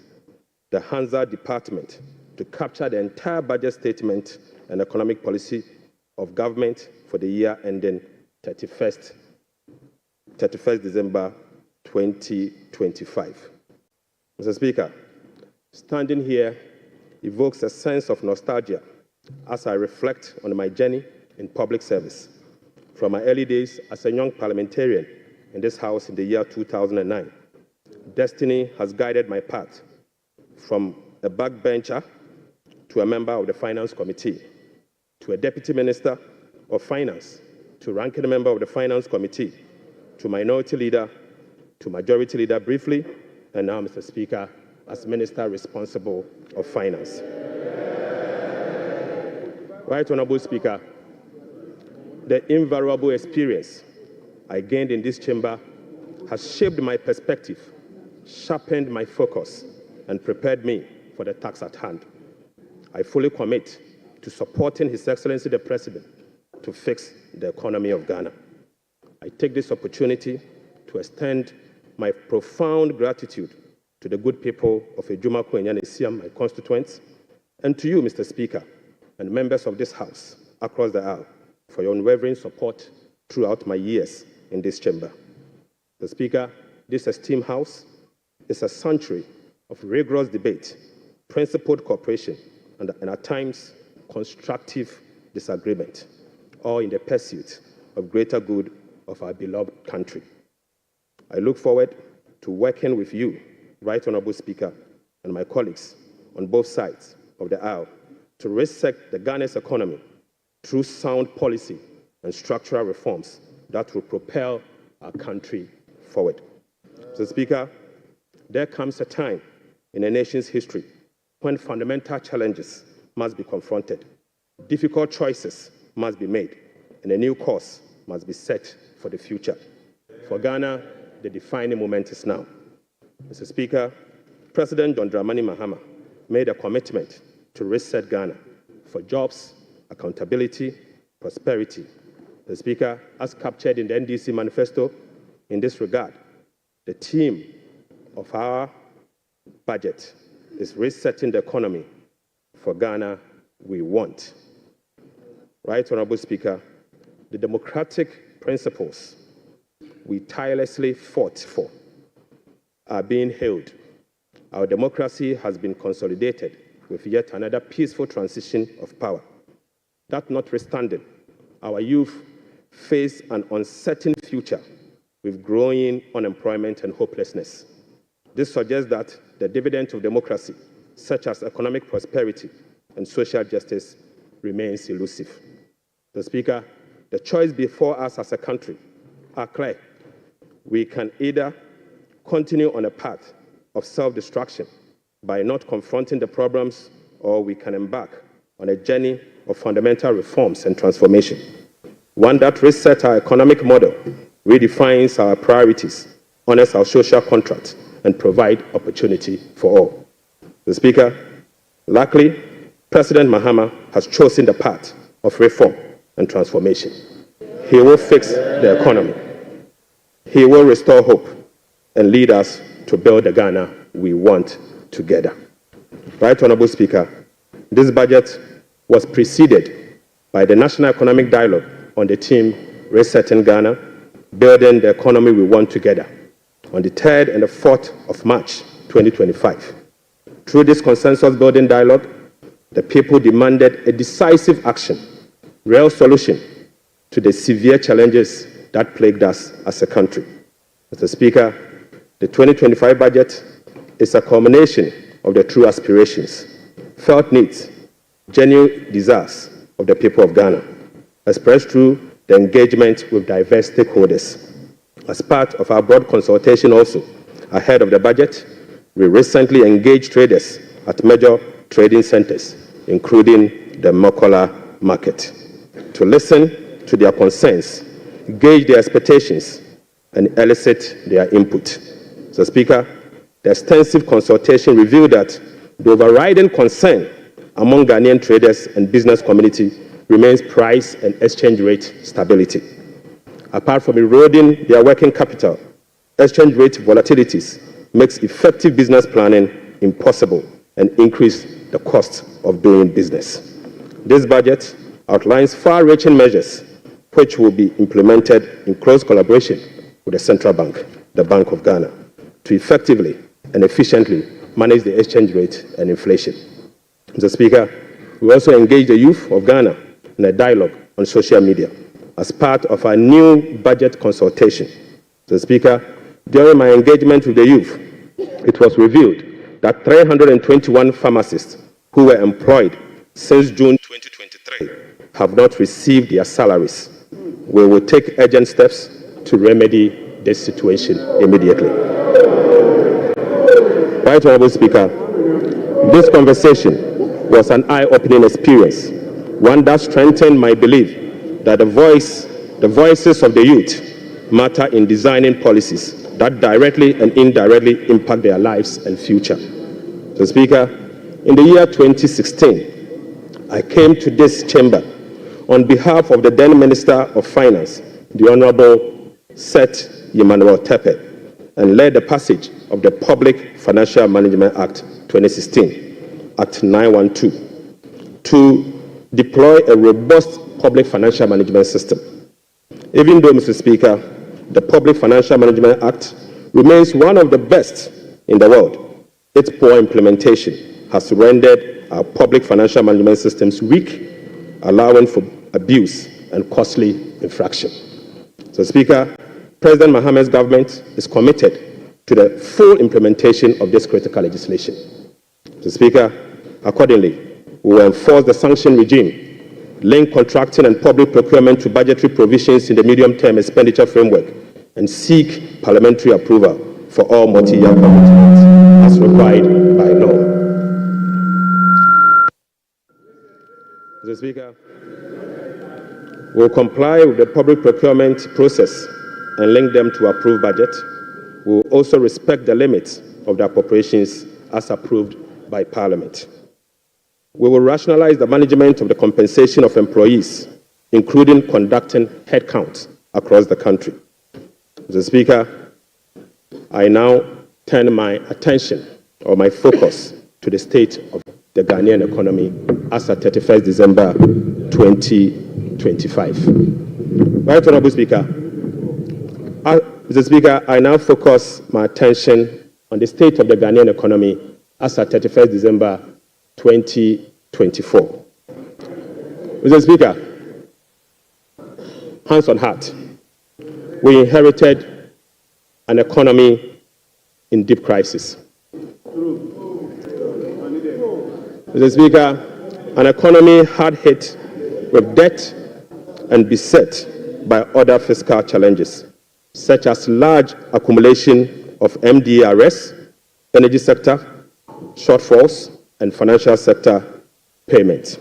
the Hansa Department to capture the entire budget statement and economic policy of government for the year ending 31st December 2025. Mr. Speaker, standing here evokes a sense of nostalgia as I reflect on my journey in public service. From my early days as a young parliamentarian in this House in the year 2009, destiny has guided my path from a backbencher to a member of the Finance Committee, to a Deputy Minister of Finance, to ranking member of the Finance Committee, to Minority Leader, to Majority Leader briefly, and now, Mr. Speaker, as Minister responsible of Finance. Right Honourable Speaker, the invaluable experience I gained in this chamber has shaped my perspective, sharpened my focus, and prepared me for the task at hand. I fully commit to supporting His Excellency the President to fix the economy of Ghana. I take this opportunity to extend my profound gratitude to the good people of Ejuma Kwenyane Siam, my constituents, and to you, Mr. Speaker, and members of this House across the aisle for your unwavering support throughout my years in this chamber. Mr. Speaker, this esteemed House is a sanctuary of rigorous debate, principled cooperation, and at times constructive disagreement, all in the pursuit of greater good of our beloved country. I look forward to working with you, Right Honourable Speaker, and my colleagues on both sides of the aisle to reset the Ghana's economy through sound policy and structural reforms that will propel our country forward. Mr. Speaker, there comes a time in a nation's history when fundamental challenges must be confronted, difficult choices must be made, and a new course must be set for the future. For Ghana, the defining moment is now. Mr. Speaker, President John Dramani Mahama made a commitment to reset Ghana for jobs, accountability, prosperity. The Speaker, as captured in the NDC manifesto, in this regard, the theme of our budget is resetting the economy for Ghana we want. Right Honourable Speaker, the democratic principles we tirelessly fought for are being held. Our democracy has been consolidated with yet another peaceful transition of power. That notwithstanding, our youth face an uncertain future with growing unemployment and hopelessness. This suggests that the dividends of democracy, such as economic prosperity and social justice, remains elusive. Mr. Speaker, the choice before us as a country are clear. We can either continue on a path of self-destruction by not confronting the problems, or we can embark on a journey of fundamental reforms and transformation, one that resets our economic model, redefines our priorities, honors our social contract, and provides opportunity for all. Mr. Speaker, luckily, President Mahama has chosen the path of reform and transformation. He will fix the economy. He will restore hope and lead us to build the Ghana we want together. Right Honourable Speaker, this budget was preceded by the National Economic Dialogue on the theme Resetting Ghana, Building the Economy We Want Together, on the 3rd and the 4th of March 2025. Through this consensus-building dialogue, the people demanded a decisive action, real solution to the severe challenges that plagued us as a country. Mr. Speaker, the 2025 budget is a culmination of the true aspirations, felt needs, genuine desires of the people of Ghana, expressed through the engagement with diverse stakeholders. As part of our broad consultation also, ahead of the budget, we recently engaged traders at major trading centers, including the Mokola market, to listen to their concerns, gauge their expectations, and elicit their input. So, Speaker, the extensive consultation revealed that the overriding concern among Ghanaian traders and business community remains price and exchange rate stability. Apart from eroding their working capital, exchange rate volatilities makes effective business planning impossible and increase the cost of doing business. This budget outlines far-reaching measures which will be implemented in close collaboration with the Central Bank, the Bank of Ghana, to effectively and efficiently manage the exchange rate and inflation. Mr. Speaker, we also engage the youth of Ghana in a dialogue on social media as part of our new budget consultation. Mr. Speaker, during my engagement with the youth, it was revealed that 321 pharmacists who were employed since June 2023 have not received their salaries. We will take urgent steps to remedy this situation immediately. Right Honourable Speaker, this conversation was an eye-opening experience, one that strengthened my belief that the voices of the youth matter in designing policies that directly and indirectly impact their lives and future. So, Speaker, in the year 2016, I came to this chamber on behalf of the then Minister of Finance, the Honourable Seth Emmanuel Tepe, and led the passage of the Public Financial Management Act 2016, Act 912, to deploy a robust public financial management system. Even though, Mr. Speaker, the Public Financial Management Act remains one of the best in the world, its poor implementation has rendered our public financial management systems weak, allowing for abuse and costly infraction. So, Speaker, President Mohammed's government is committed to the full implementation of this critical legislation. So, Speaker, accordingly, we will enforce the sanction regime, link contracting and public procurement to budgetary provisions in the medium-term expenditure framework, and seek parliamentary approval for all multi-year commitments as required by law. Mr. Speaker, we will comply with the public procurement process and link them to approved budget. We will also respect the limits of the appropriations as approved by Parliament. We will rationalize the management of the compensation of employees, including conducting headcounts across the country. Mr. Speaker, I now turn my attention or my focus to the state of the Ghanaian economy as at 31st December 2025. Right Honourable Speaker, Mr. Speaker, I now focus my attention on the state of the Ghanaian economy as at 31st December 2024. Mr. Speaker, hands on heart, we inherited an economy in deep crisis. Mr. Speaker, an economy hard hit with debt and beset by other fiscal challenges, such as large accumulation of MDRs, energy sector shortfalls, and financial sector payments.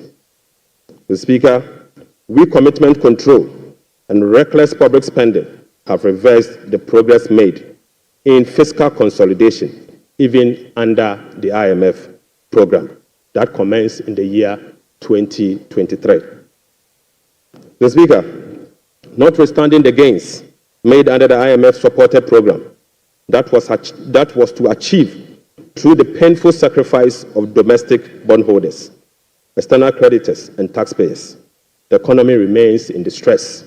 Mr. Speaker, weak commitment control and reckless public spending have reversed the progress made in fiscal consolidation, even under the IMF program that commenced in the year 2023. Mr. Speaker, notwithstanding the gains made under the IMF-supported program that was to achieve through the painful sacrifice of domestic bondholders, external creditors, and taxpayers, the economy remains in distress.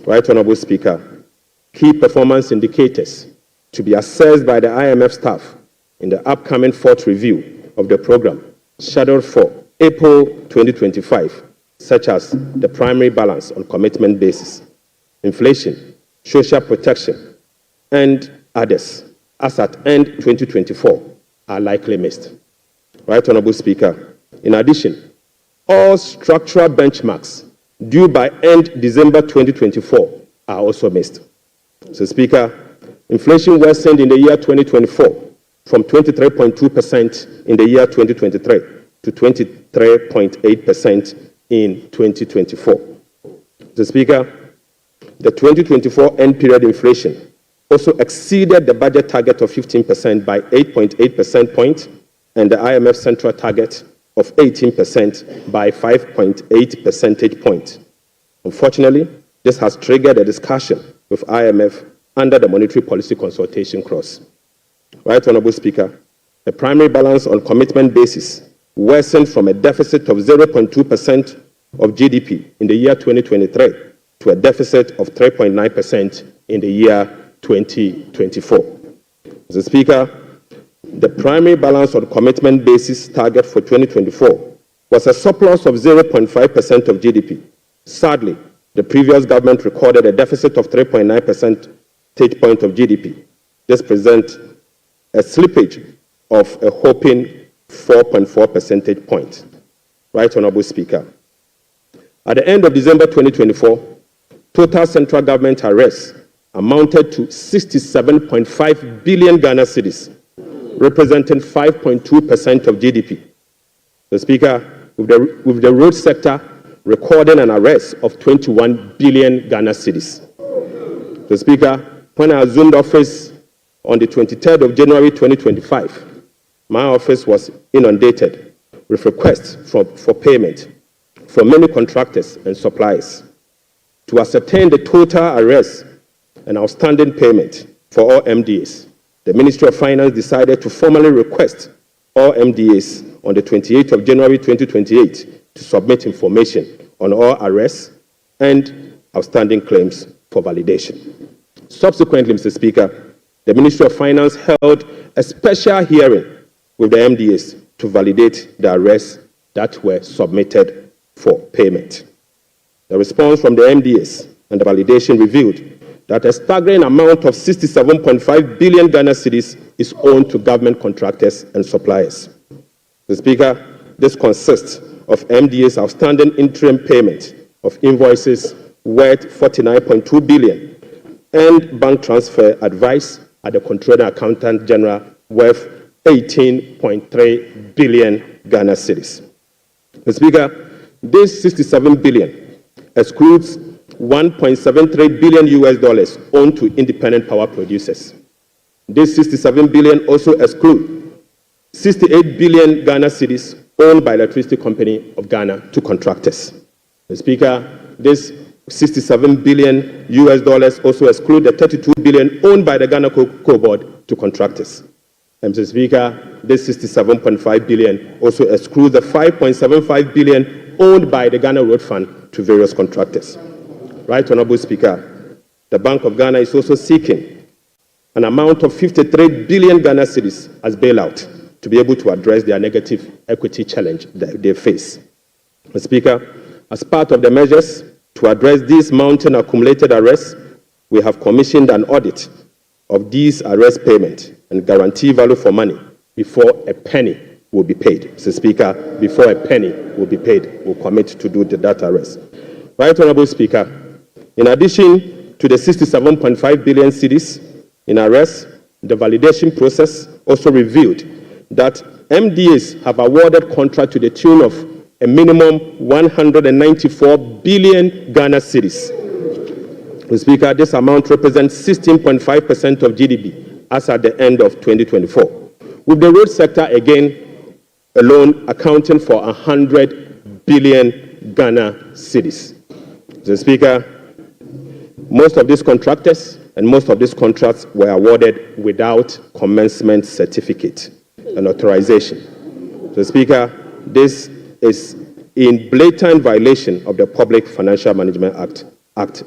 Right Honourable Speaker, key performance indicators to be assessed by the IMF staff in the upcoming fourth review of the program, scheduled for April 2025, such as the primary balance on commitment basis, inflation, social protection, and others, as at end 2024, are likely missed. Right Honourable Speaker. In addition, all structural benchmarks due by end December 2024 are also missed. So, Speaker, inflation worsened in the year 2024 from 23.2% in the year 2023 to 23.8% in 2024. So, Speaker, the 2024 end period inflation also exceeded the budget target of 15% by 8.8 percentage points and the IMF central target of 18% by 5.8 percentage points. Unfortunately, this has triggered a discussion with IMF under the Monetary Policy Consultation Clause. Right Honourable Speaker, the primary balance on commitment basis worsened from a deficit of 0.2% of GDP in the year 2023 to a deficit of 3.9% in the year 2024. Mr. Speaker, the primary balance on commitment basis target for 2024 was a surplus of 0.5% of GDP. Sadly, the previous government recorded a deficit of 3.9 percentage point of GDP. This presents a slippage of a whopping 4.4 percentage point. Right Honourable Speaker. At the end of December 2024, total central government arrests amounted to 67.5 billion Ghana cedis, representing 5.2% of GDP. The Speaker, with the road sector recording an arrest of 21 billion Ghana cedis. The Speaker, when I assumed office on the 23rd of January 2025, my office was inundated with requests for payment from many contractors and suppliers. To ascertain the total arrests and outstanding payment for all MDAs, the Ministry of Finance decided to formally request all MDAs on the 28th of January 2028 to submit information on all arrests and outstanding claims for validation. Subsequently, Mr. Speaker, the Ministry of Finance held a special hearing with the MDAs to validate the arrests that were submitted for payment. The response from the MDAs and the validation revealed that a staggering amount of 67.5 billion Ghana cedis is owed to government contractors and suppliers. Mr. Speaker, this consists of MDA's outstanding interim payment of invoices worth 49.2 billion and bank transfer advice at the Controller Accountant General worth 18.3 billion Ghana cedis. Mr. Speaker, this 67 billion excludes 1.73 billion US dollars owed to independent power producers. This 67 billion also excludes 68 billion Ghana cedis owned by Electricity Company of Ghana to contractors. Mr. Speaker, this 67 billion US dollars also exclude the 32 billion owned by the Ghana Cocoa Board to contractors. And Mr. Speaker, this 67.5 billion also excludes the 5.75 billion owned by the Ghana Road Fund to various contractors. Right Honourable Speaker, the Bank of Ghana is also seeking an amount of 53 billion Ghana cedis as bailout to be able to address their negative equity challenge that they face. Mr. Speaker, as part of the measures to address these mounting accumulated arrests, we have commissioned an audit of these arrest payments and guarantee value for money before a penny will be paid. Mr. Speaker, before a penny will be paid, we'll commit to do that arrest. Right Honourable Speaker, in addition to the 67.5 billion cedis in arrests, the validation process also revealed that MDAs have awarded contract to the tune of a minimum 194 billion Ghana cedis. Mr. Speaker, this amount represents 16.5% of GDP as at the end of 2024, with the road sector again alone accounting for 100 billion Ghana cedis. Mr. Speaker, most of these contractors and most of these contracts were awarded without commencement certificate and authorization. Mr. Speaker, this is in blatant violation of the Public Financial Management Act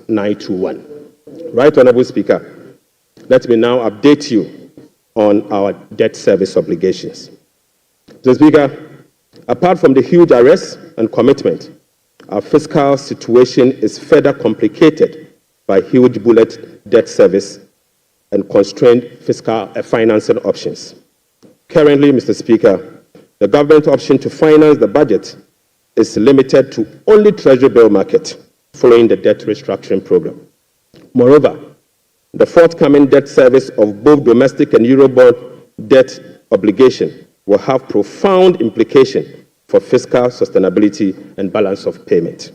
921. Right Honourable Speaker, let me now update you on our debt service obligations. Mr. Speaker, apart from the huge arrests and commitment, our fiscal situation is further complicated by huge bullet debt service and constrained fiscal financing options. Currently, Mr. Speaker, the government option to finance the budget is limited to only Treasury bill market following the debt restructuring program. Moreover, the forthcoming debt service of both domestic and Eurobond debt obligation will have profound implications for fiscal sustainability and balance of payment.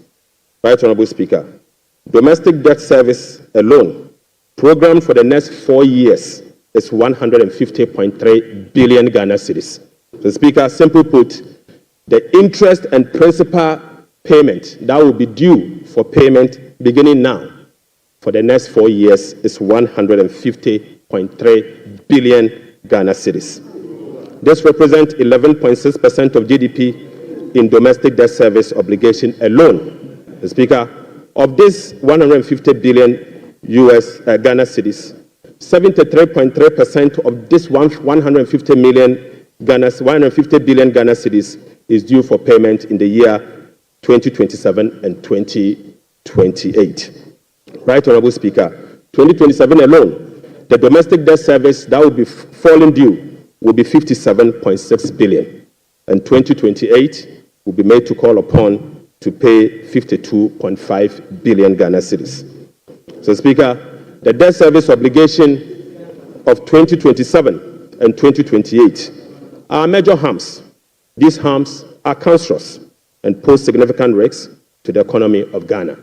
Right Honorable Speaker, domestic debt service alone, programmed for the next 4 years, is 150.3 billion Ghana cedis. So, Speaker, simply put, the interest and principal payment that will be due for payment beginning now for the next 4 years is 150.3 billion Ghana cedis. This represents 11.6% of GDP in domestic debt service obligation alone. The Speaker, of this 150 billion Ghana cedis, 73.3% of this 150 billion Ghana cedis is due for payment in the year 2027 and 2028. Right Honorable Speaker, 2027 alone, the domestic debt service that will be falling due will be 57.6 billion, and 2028 will be made to call upon to pay 52.5 billion Ghana cedis. So, Speaker, the debt service obligation of 2027 and 2028 are major harms. These harms are cancerous and pose significant risks to the economy of Ghana.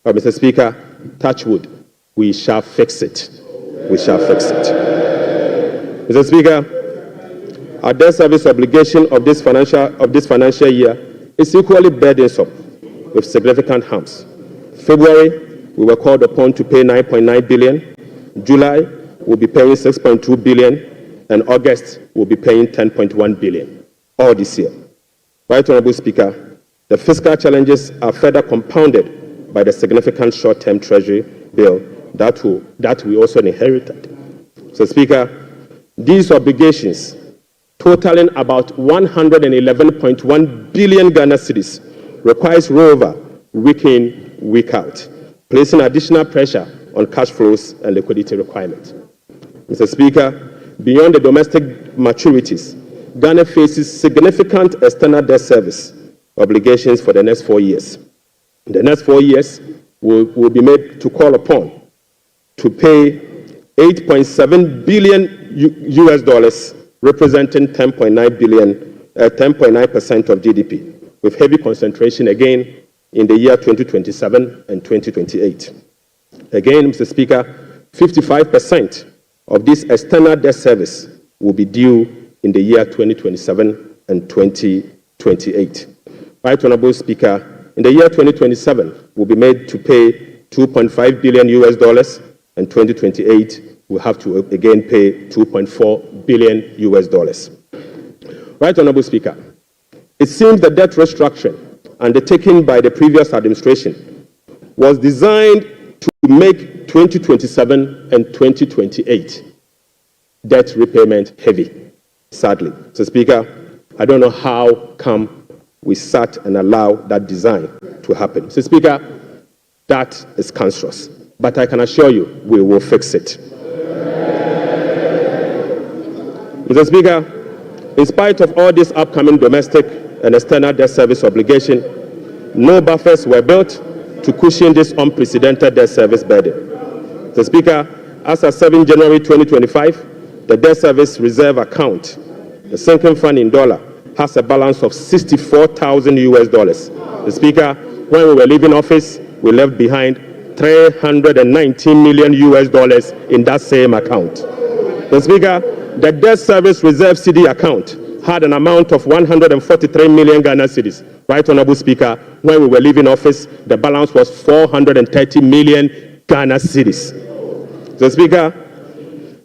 But, Mr. Speaker, touch wood, we shall fix it. We shall fix it. Mr. Speaker, our debt service obligation of this financial year is equally burdensome with significant harms. February, we were called upon to pay 9.9 billion. July, we'll be paying 6.2 billion, and August, we'll be paying 10.1 billion, all this year. Right Honorable Speaker, the fiscal challenges are further compounded by the significant short-term Treasury bill that we also inherited. So, Speaker, these obligations, totaling about 111.1 billion Ghana cedis, requires rollover week in, week out, placing additional pressure on cash flows and liquidity requirements. Mr. Speaker, beyond the domestic maturities, Ghana faces significant external debt service obligations for the next 4 years. The next 4 years will be made to call upon to pay $8.7 billion US dollars, representing 10.9% of GDP, with heavy concentration again in the year 2027 and 2028. Again, Mr. Speaker, 55% of this external debt service will be due in the year 2027 and 2028. Right Honorable Speaker, in the year 2027, we'll be made to pay $2.5 billion US dollars, and 2028, we'll have to again pay $2.4 billion US dollars. Right Honorable Speaker, it seems the debt restructuring undertaken by the previous administration was designed to make 2027 and 2028 debt repayment heavy, sadly. So, Speaker, I don't know how come we sat and allowed that design to happen. So, Speaker, that is cancerous. But I can assure you, we will fix it. Mr. Speaker, in spite of all this upcoming domestic and external debt service obligation, no buffers were built to cushion this unprecedented debt service burden. Mr. Speaker, as of 7 January 2025, the debt service reserve account, the sinking fund in dollar, has a balance of $64,000 US dollars. Mr. Speaker, when we were leaving office, we left behind $319 million US dollars in that same account. Mr. Speaker, the debt service reserve CD account had an amount of 143 million Ghana cedis. Right Honorable Speaker, when we were leaving office, the balance was 430 million Ghana cedis. Mr. Speaker,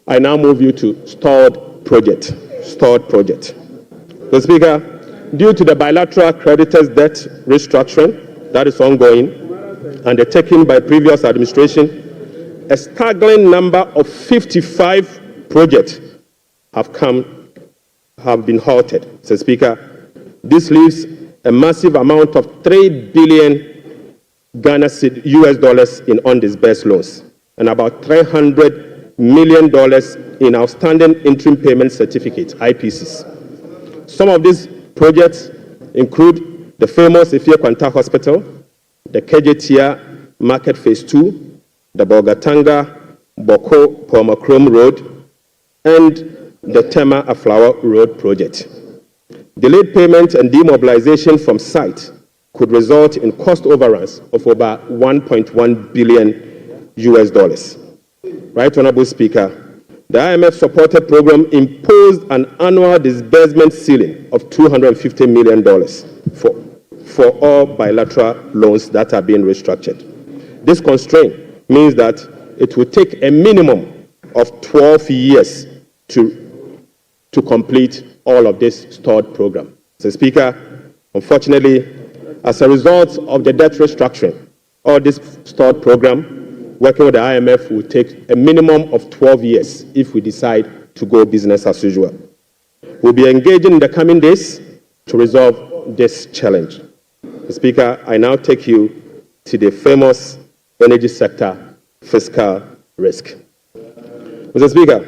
I now move you to stalled project. Mr. Speaker, due to the bilateral creditors' debt restructuring that is ongoing, undertaken by previous administration, a staggering number of 55 projects have been halted. Mr. Speaker, this leaves a massive amount of 3 billion Ghana US dollars in undisbursed loans and about 300 million in outstanding interim payment certificates, IPCs. Some of these projects include the famous Efie Hospital, the KJTIA Market Phase 2, the Bolgatanga Boko Pomacrom Road, and the Tema Aflawa Road project. Delayed payment and demobilization from site could result in cost overruns of over $1.1 billion US. Right, Honorable Speaker, the IMF supported program imposed an annual disbursement ceiling of $250 million for all bilateral loans that are being restructured. This constraint means that it will take a minimum of 12 years to complete all of this stalled program. So, Speaker, unfortunately, as a result of the debt restructuring, all this stalled program, working with the IMF will take a minimum of 12 years if we decide to go business as usual. We'll be engaging in the coming days to resolve this challenge. Speaker, I now take you to the famous energy sector fiscal risk. Mr. Speaker,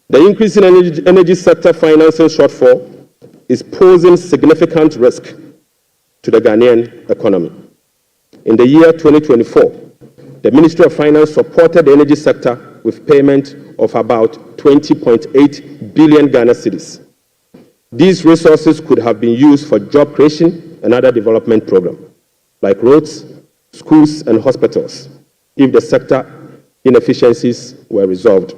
the increase in energy sector financing shortfall is posing significant risk to the Ghanaian economy. In the year 2024, the Ministry of Finance supported the energy sector with payment of about 20.8 billion Ghana cedis. These resources could have been used for job creation and other development programs, like roads, schools, and hospitals, if the sector inefficiencies were resolved.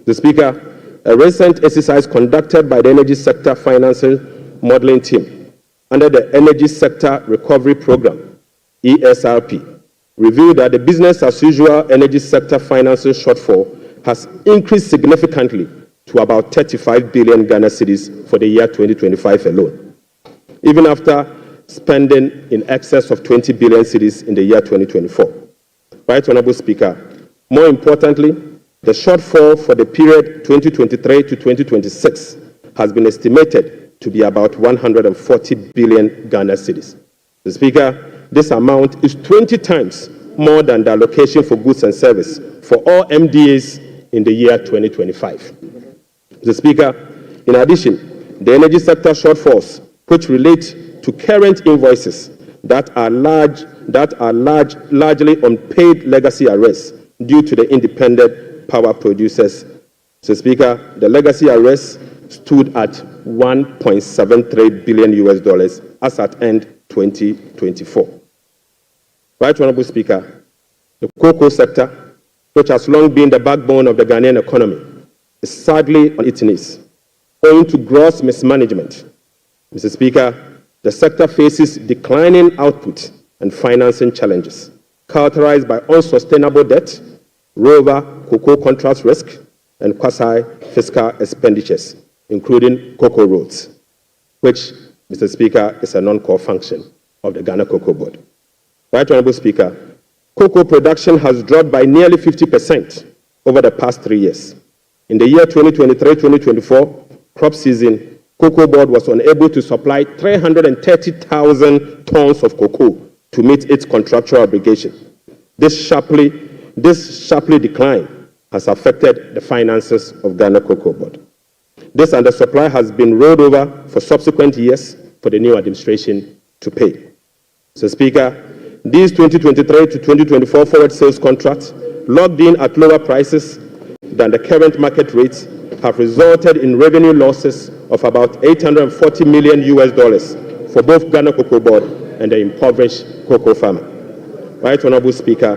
The Speaker, a recent exercise conducted by the Energy Sector Financing Modeling Team under the Energy Sector Recovery Program, ESRP, revealed that the business-as-usual energy sector financing shortfall has increased significantly to about 35 billion Ghana cedis for the year 2025 alone, even after spending in excess of 20 billion cedis in the year 2024. Right, Honorable Speaker, more importantly, the shortfall for the period 2023 to 2026 has been estimated to be about 140 billion Ghana cedis. The Speaker, this amount is 20 times more than the allocation for goods and service for all MDAs in the year 2025. The Speaker, in addition, the energy sector shortfalls, which relate to current invoices that are largely unpaid legacy arrests due to the independent power producers. So, Speaker, the legacy arrests stood at $1.73 billion as at end 2024. Right, Honorable Speaker, the cocoa sector, which has long been the backbone of the Ghanaian economy, is sadly on its knees, owing to gross mismanagement. Mr. Speaker, the sector faces declining output and financing challenges, characterized by unsustainable debt, rover cocoa contract risk, and quasi-fiscal expenditures, including cocoa roads, which, Mr. Speaker, is a non-core function of the Ghana Cocoa Board. Right, Honorable Speaker, cocoa production has dropped by nearly 50% over the past 3 years. In the year 2023-2024 crop season, Cocoa Board was unable to supply 330,000 tons of cocoa to meet its contractual obligation. This sharply decline has affected the finances of Ghana Cocoa Board. This undersupply has been rolled over for subsequent years for the new administration to pay. So, Speaker, these 2023 to 2024 forward sales contracts, locked in at lower prices than the current market rates, have resulted in revenue losses of about $840 million for both Ghana Cocoa Board and the impoverished cocoa farmer. Right, Honorable Speaker,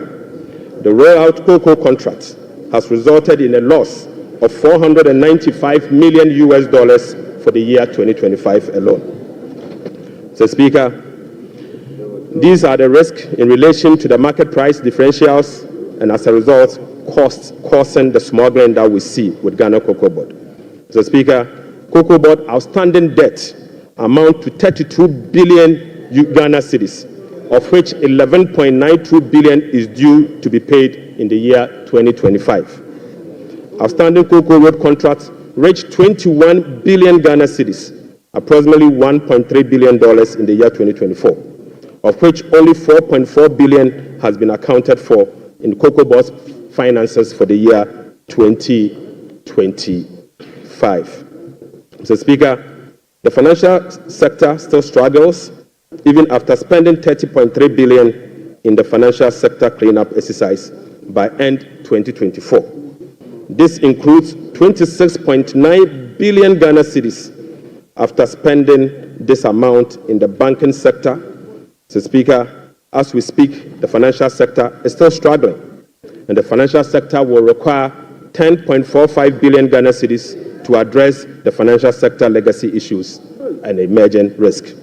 the rollout cocoa contract has resulted in a loss of $495 million for the year 2025 alone. So, Speaker, these are the risks in relation to the market price differentials and, as a result, costs causing the smuggling that we see with Ghana Cocoa Board. So, Speaker, Cocoa Board outstanding debt amount to 32 billion Ghana cedis, of which 11.92 billion is due to be paid in the year 2025. Outstanding cocoa road contracts reached 21 billion Ghana cedis, approximately $1.3 billion in the year 2024, of which only 4.4 billion has been accounted for in Cocoa Board's finances for the year 2025. Mr. Speaker, the financial sector still struggles even after spending 30.3 billion in the financial sector cleanup exercise by end 2024. This includes 26.9 billion Ghana cedis after spending this amount in the banking sector. Mr. Speaker, as we speak, the financial sector is still struggling, and the financial sector will require 10.45 billion Ghana cedis to address the financial sector legacy issues and emerging risk.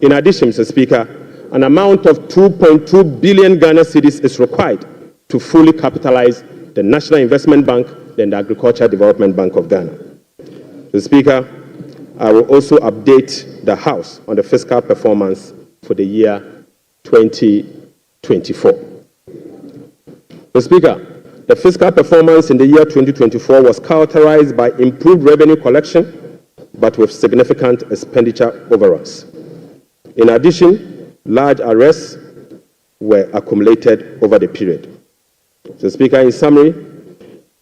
In addition, Mr. Speaker, an amount of 2.2 billion Ghana cedis is required to fully capitalize the National Investment Bank and the Agricultural Development Bank of Ghana. Mr. Speaker, I will also update the House on the fiscal performance for the year 2024. Mr. Speaker, the fiscal performance in the year 2024 was characterized by improved revenue collection, but with significant expenditure overruns. In addition, large arrests were accumulated over the period. Mr. Speaker, in summary,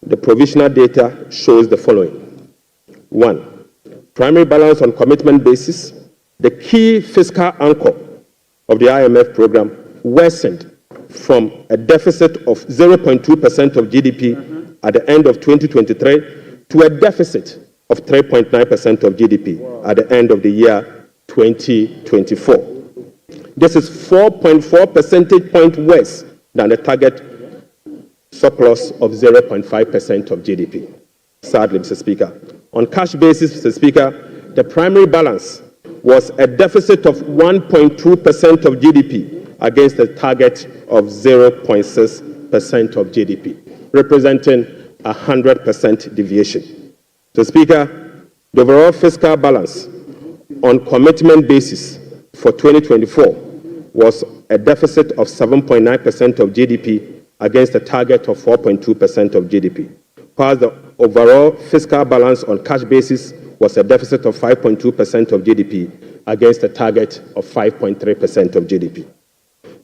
the provisional data shows the following. 1. Primary balance on commitment basis, the key fiscal anchor of the IMF program, worsened from a deficit of 0.2% of GDP at the end of 2023 to a deficit of 3.9% of GDP at the end of the year 2024. This is 4.4 percentage points worse than the target surplus of 0.5% of GDP. Sadly, Mr. Speaker, on cash basis, Mr. Speaker, the primary balance was a deficit of 1.2% of GDP against a target of 0.6% of GDP, representing a 100% deviation. Mr. Speaker, the overall fiscal balance on commitment basis for 2024 was a deficit of 7.9% of GDP against a target of 4.2% of GDP, while the overall fiscal balance on cash basis was a deficit of 5.2% of GDP against a target of 5.3% of GDP.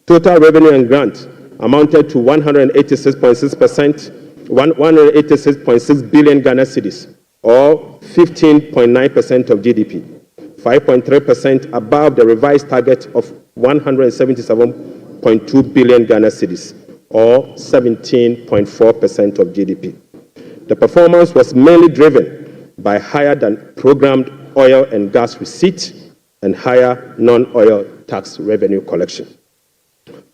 Total revenue and grant amounted to 186.6 billion Ghana cedis, or 15.9% of GDP, 5.3% above the revised target of 177.2 billion Ghana cedis, or 17.4% of GDP. The performance was mainly driven by higher than programmed oil and gas receipt and higher non-oil tax revenue collection.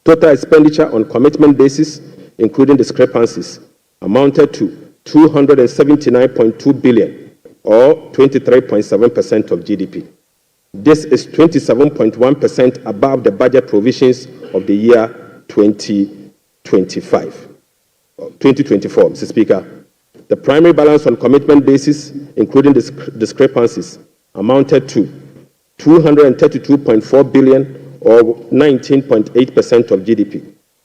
Total expenditure on commitment basis, including discrepancies, amounted to 279.2 billion, or 23.7% of GDP. This is 27.1% above the budget provisions of the year 2024, Mr. Speaker. The primary balance on commitment basis, including discrepancies, amounted to 232.4 billion, or 19.8% of GDP.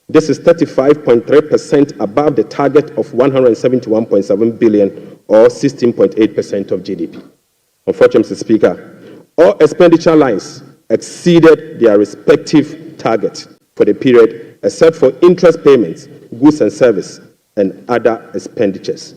This is 35.3% above the target of 171.7 billion, or 16.8% of GDP. Unfortunately, Mr. Speaker, all expenditure lines exceeded their respective targets for the period, except for interest payments, goods and service, and other expenditures.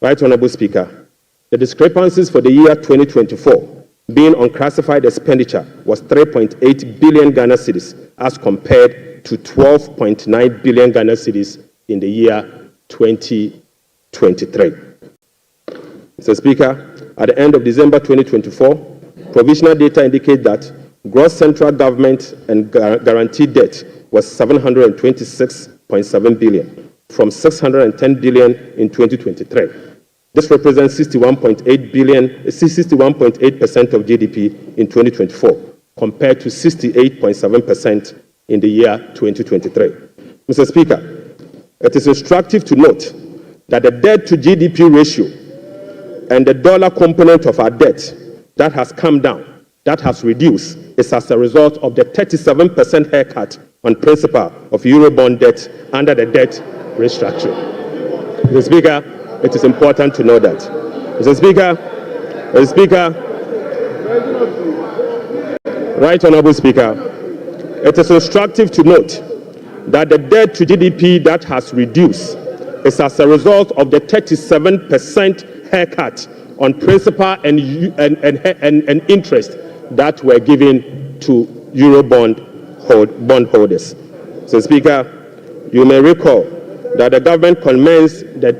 Right Honourable Speaker, the discrepancies for the year 2024 being unclassified expenditure was 3.8 billion Ghana cedis as compared to 12.9 billion Ghana cedis in the year 2023. Mr. Speaker, at the end of December 2024, provisional data indicate that gross central government and guaranteed debt was 726.7 billion from 610 billion in 2023. This represents 61.8% of GDP in 2024, compared to 68.7% in the year 2023. Mr. Speaker, it is instructive to note that the debt to GDP ratio and the dollar component of our debt that has come down, that has reduced, is as a result of the 37% haircut on principal of Eurobond debt under the debt restructuring. Mr. Speaker, it is important to know that. Mr. Speaker, Right Honourable Speaker, it is instructive to note that the debt to GDP that has reduced is as a result of the 37% haircut on principal and interest that were given to Eurobond bondholders. So, Speaker, you may recall that the government commenced the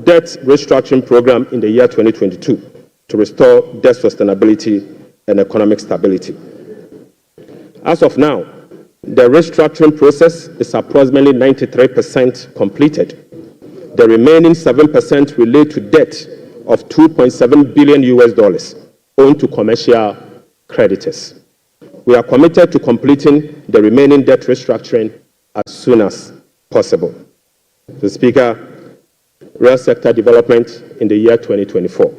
debt restructuring program in the year 2022 to restore debt sustainability and economic stability. As of now, the restructuring process is approximately 93% completed. The remaining 7% relate to debt of $2.7 billion owing to commercial creditors. We are committed to completing the remaining debt restructuring as soon as possible. So, Speaker, real sector development in the year 2024.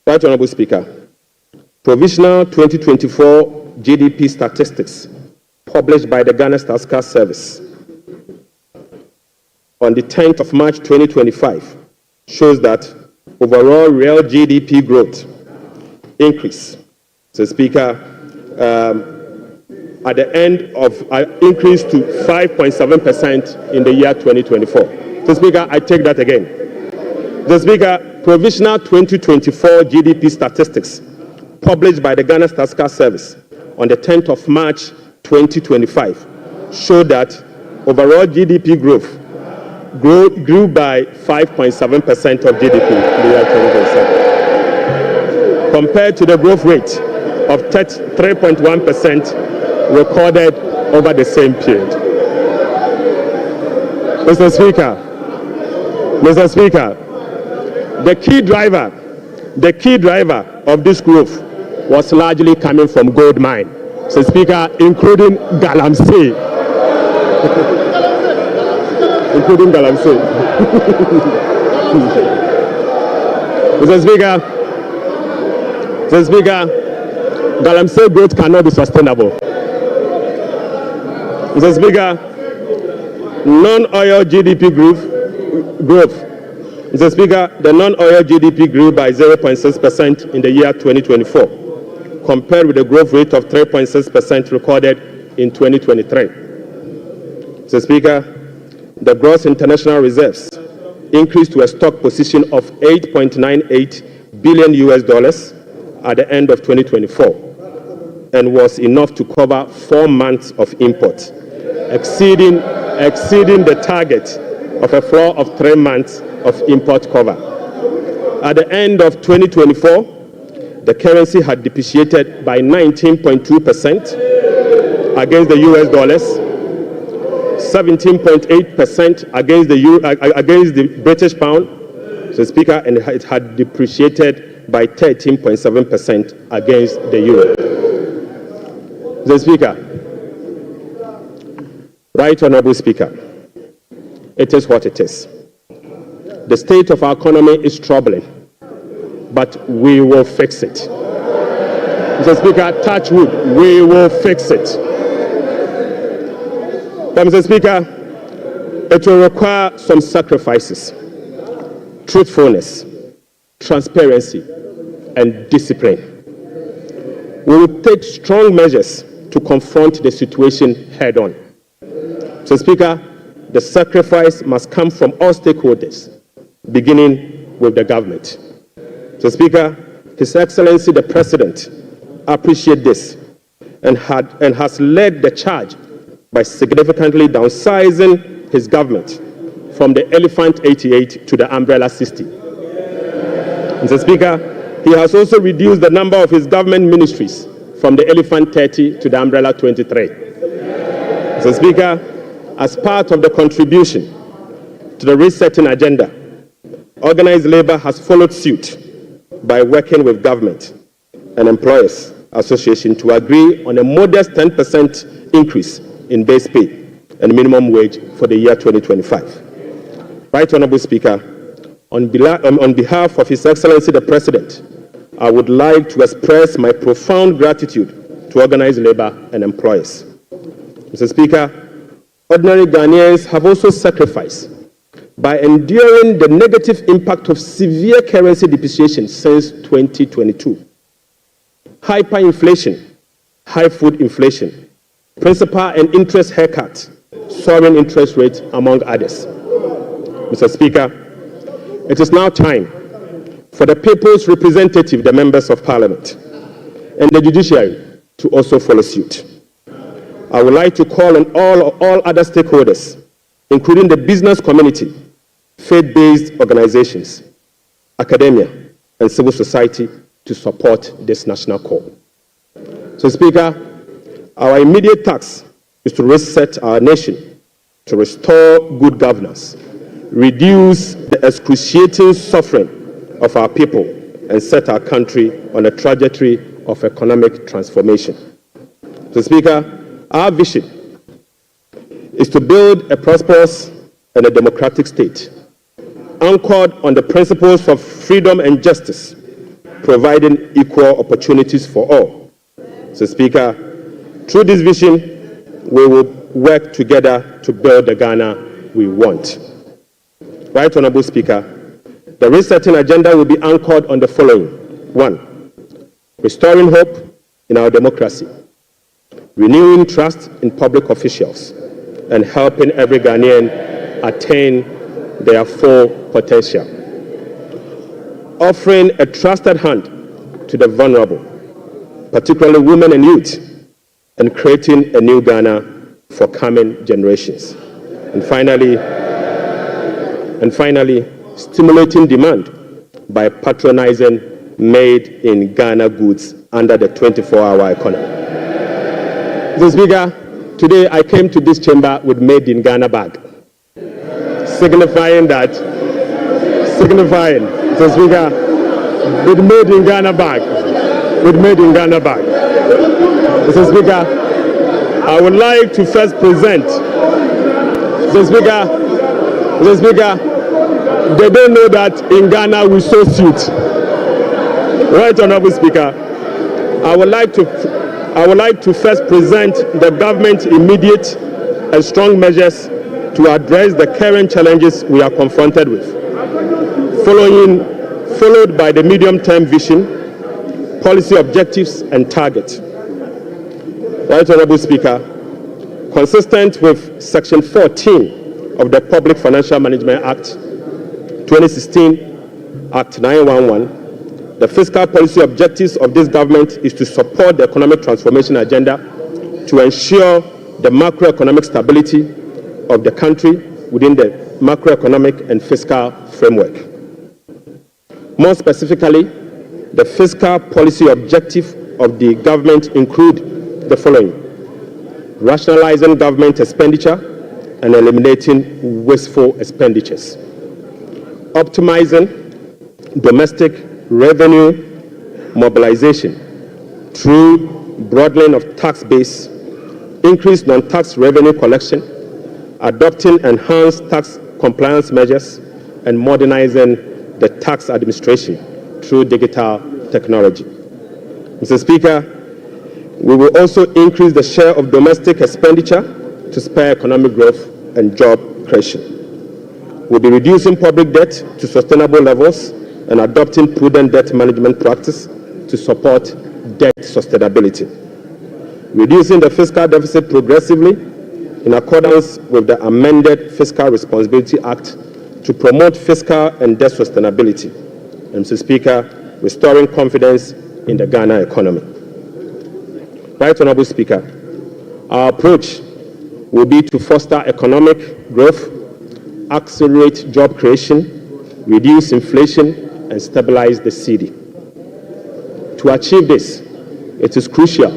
Right Honourable Speaker, provisional 2024 GDP statistics published by the Ghana Statistical Service on the 10th of March 2025 shows that overall real GDP growth increase. So, Speaker, at the end of increased to 5.7% in the year 2024. So, Speaker, I take that again. The Speaker, provisional 2024 GDP statistics published by the Ghana Statistical Service on the 10th of March 2025 show that overall GDP growth grew by 5.7% of GDP in the year 2027, compared to the growth rate of 3.1% recorded over the same period. Mr. Speaker, the key driver of this growth was largely coming from gold mine. So, Speaker, including Galamsey. Including Galamsey. Mr. Speaker, Galamsey growth cannot be sustainable. Mr. Speaker, non-oil GDP growth. Mr. Speaker, the non-oil GDP grew by 0.6% in the year 2024, compared with the growth rate of 3.6% recorded in 2023. Mr. Speaker, the gross international reserves increased to a stock position of $8.98 billion at the end of 2024, and was enough to cover 4 months of imports, exceeding the target of a floor of 3 months of import cover. At the end of 2024, the currency had depreciated by 19.2% against the US dollars, 17.8% against the British pound, so, Speaker, and it had depreciated by 13.7% against the euro. The Speaker, Right Honourable Speaker, it is what it is. The state of our economy is troubling, but we will fix it. Mr. Speaker, touch wood, we will fix it. But, Mr. Speaker, it will require some sacrifices, truthfulness, transparency, and discipline. We will take strong measures to confront the situation head on. So, Speaker, the sacrifice must come from all stakeholders, beginning with the government. So, Speaker, His Excellency the President appreciates this and has led the charge by significantly downsizing his government from the Elephant 88 to the Umbrella 60. Mr. Speaker, he has also reduced the number of his government ministries from the Elephant 30 to the Umbrella 23. Mr. Speaker, as part of the contribution to the resetting agenda, organized labor has followed suit by working with government and employers association to agree on a modest 10% increase in base pay and minimum wage for the year 2025. Right Honourable Speaker, on behalf of His Excellency the President, I would like to express my profound gratitude to organized labor and employers. Mr. Speaker, ordinary Ghanaians have also sacrificed by enduring the negative impact of severe currency depreciation since 2022. Hyperinflation, high food inflation, principal and interest haircut, soaring interest rates, among others. Mr. Speaker, it is now time for the people's representative, the members of Parliament, and the judiciary to also follow suit. I would like to call on all other stakeholders, including the business community, faith-based organizations, academia, and civil society to support this national call. So, Speaker, our immediate task is to reset our nation, to restore good governance, reduce the excruciating suffering of our people, and set our country on a trajectory of economic transformation. So, Speaker, our vision is to build a prosperous and a democratic state, anchored on the principles of freedom and justice, providing equal opportunities for all. So, Speaker, through this vision, we will work together to build the Ghana we want. Right Honorable Speaker, the resetting agenda will be anchored on the following. 1. Restoring hope in our democracy, renewing trust in public officials, and helping every Ghanaian attain their full potential. Offering a trusted hand to the vulnerable, particularly women and youth, and creating a new Ghana for coming generations. And finally, stimulating demand by patronizing made-in-Ghana goods under the 24-hour economy. Mr. Speaker, today I came to this chamber with made-in-Ghana bag, signifying, Mr. Speaker, with made-in-Ghana bag, Mr. Speaker, I would like to first present, Mr. Speaker, they don't know that in Ghana we sew suit. Right, Honorable Speaker, I would like to first present the government's immediate and strong measures to address the current challenges we are confronted with, followed by the medium-term vision, policy objectives, and targets. Right, Honorable Speaker, consistent with Section 14 of the Public Financial Management Act 2016, Act 911, the fiscal policy objectives of this government is to support the economic transformation agenda to ensure the macroeconomic stability of the country within the macroeconomic and fiscal framework. More specifically, the fiscal policy objective of the government include the following: rationalizing government expenditure and eliminating wasteful expenditures, optimizing domestic revenue mobilization through broadening of tax base, increased non-tax revenue collection, adopting enhanced tax compliance measures, and modernizing the tax administration through digital technology. Mr. Speaker, we will also increase the share of domestic expenditure to spur economic growth and job creation. We'll be reducing public debt to sustainable levels and adopting prudent debt management practice to support debt sustainability. Reducing the fiscal deficit progressively in accordance with the amended Fiscal Responsibility Act to promote fiscal and debt sustainability. And Mr. Speaker, restoring confidence in the Ghana economy. Right Honorable Speaker, our approach will be to foster economic growth, accelerate job creation, reduce inflation, and stabilize the cedi. To achieve this, it is crucial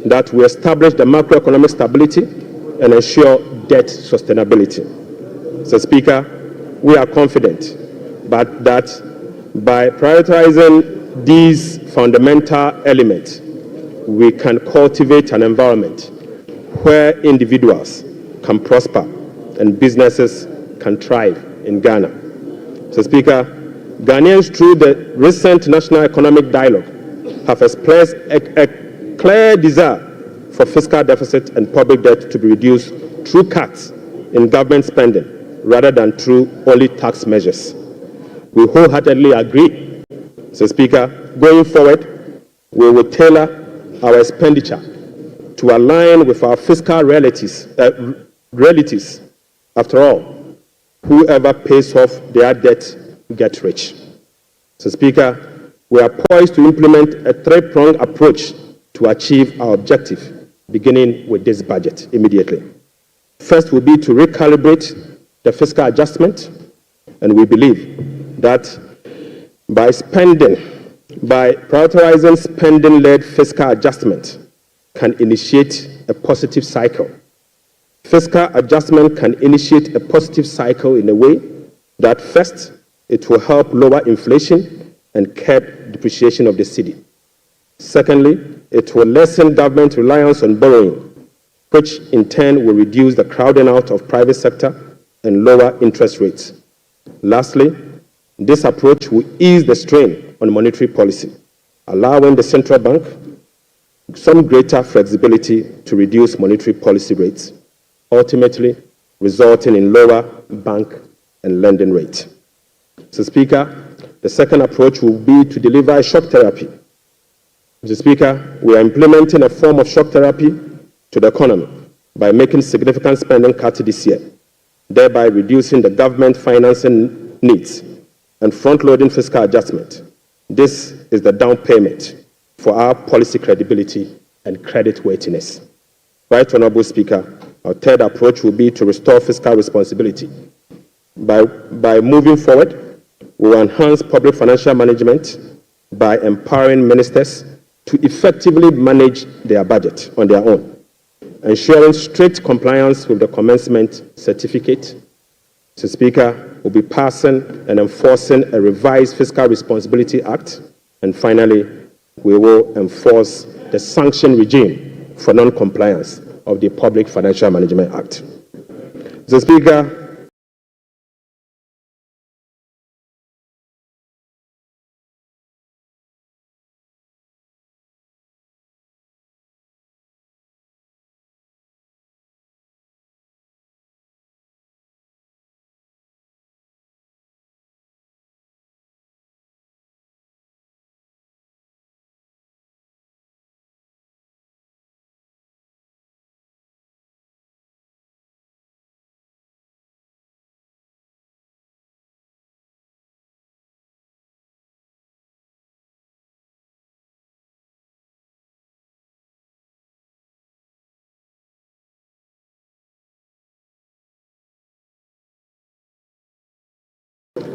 that we establish the macroeconomic stability and ensure debt sustainability. Mr. Speaker, we are confident that by prioritizing these fundamental elements, we can cultivate an environment where individuals can prosper and businesses can thrive in Ghana. Mr. Speaker, Ghanaians through the recent National Economic Dialogue have expressed a clear desire for fiscal deficit and public debt to be reduced through cuts in government spending rather than through only tax measures. We wholeheartedly agree. Mr. Speaker, going forward, we will tailor our expenditure to align with our fiscal realities. After all, whoever pays off their debt gets rich. So, Speaker, we are poised to implement a three-pronged approach to achieve our objective, beginning with this budget immediately. First will be to recalibrate the fiscal adjustment, and we believe that by prioritizing spending-led fiscal adjustment can initiate a positive cycle. Fiscal adjustment can initiate a positive cycle in a way that first, it will help lower inflation and curb depreciation of the cedi. Secondly, it will lessen government reliance on borrowing, which in turn will reduce the crowding out of private sector and lower interest rates. Lastly, this approach will ease the strain on monetary policy, allowing the central bank some greater flexibility to reduce monetary policy rates, ultimately resulting in lower bank and lending rates. Mr. Speaker, the second approach will be to deliver shock therapy. Mr. Speaker, we are implementing a form of shock therapy to the economy by making significant spending cuts this year, thereby reducing the government financing needs and front-loading fiscal adjustment. This is the down payment for our policy credibility and credit worthiness. Right Honourable Speaker, our third approach will be to restore fiscal responsibility. By moving forward, we will enhance public financial management by empowering ministers to effectively manage their budget on their own, ensuring strict compliance with the commencement certificate. Mr. Speaker, we'll be passing and enforcing a revised Fiscal Responsibility Act, and finally, we will enforce the sanction regime for non-compliance of the Public Financial Management Act. Mr. Speaker,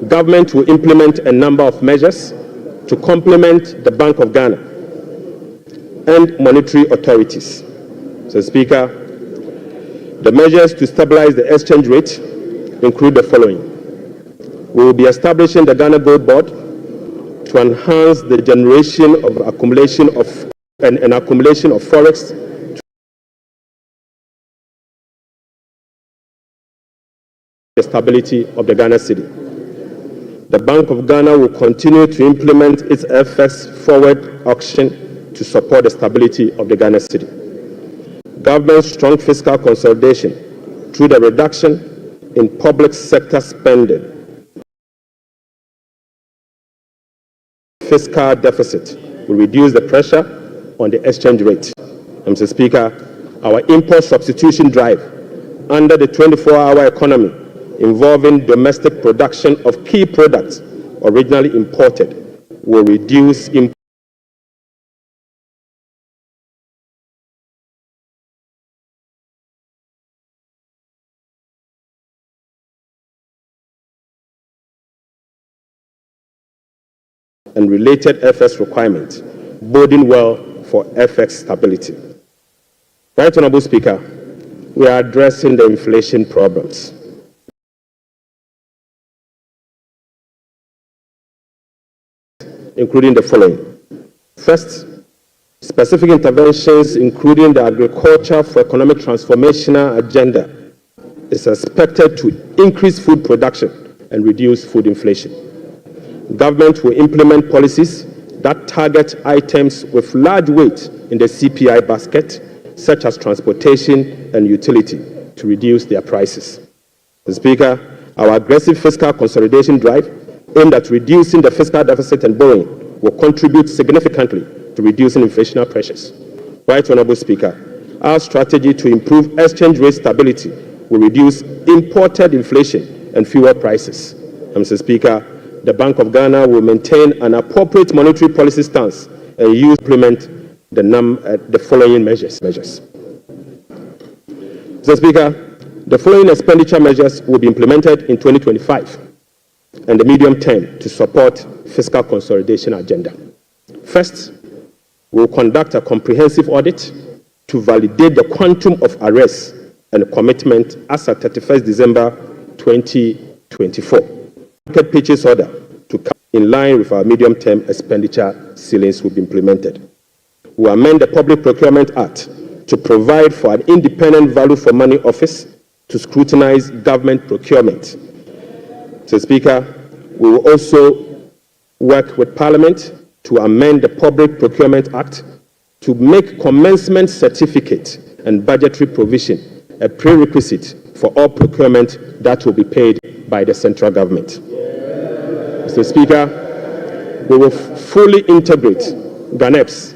government will implement a number of measures to complement the Bank of Ghana and monetary authorities. So, Speaker, the measures to stabilize the exchange rate include the following. We will be establishing the Ghana Gold Board to enhance the generation of accumulation of forex the stability of the Ghana cedi. The Bank of Ghana will continue to implement its FX forward auction to support the stability of the Ghana cedi. Government's strong fiscal consolidation through the reduction in public sector spending, fiscal deficit will reduce the pressure on the exchange rate. Mr. Speaker, our import substitution drive under the 24-hour economy involving domestic production of key products originally imported will reduce import and related FX requirements, boding well for FX stability. Right Honourable Speaker, we are addressing the inflation problems. Including the following. First, specific interventions including the Agriculture for Economic Transformational Agenda is expected to increase food production and reduce food inflation. Government will implement policies that target items with large weight in the CPI basket, such as transportation and utility, to reduce their prices. Mr. Speaker, our aggressive fiscal consolidation drive aimed at reducing the fiscal deficit and borrowing will contribute significantly to reducing inflationary pressures. Right Honourable Speaker, our strategy to improve exchange rate stability will reduce imported inflation and fuel prices. Mr. Speaker, the Bank of Ghana will maintain an appropriate monetary policy stance and implement the following measures. Mr. Speaker, the following expenditure measures will be implemented in 2025 and the medium term to support fiscal consolidation agenda. First, we will conduct a comprehensive audit to validate the quantum of arrests and commitment as at 31st December 2024. Market purchase order to come in line with our medium-term expenditure ceilings will be implemented. We will amend the Public Procurement Act to provide for an independent value for money office to scrutinize government procurement. Mr. Speaker, we will also work with Parliament to amend the Public Procurement Act to make commencement certificate and budgetary provision a prerequisite for all procurement that will be paid by the central government. Mr. Speaker, we will fully integrate GANEPS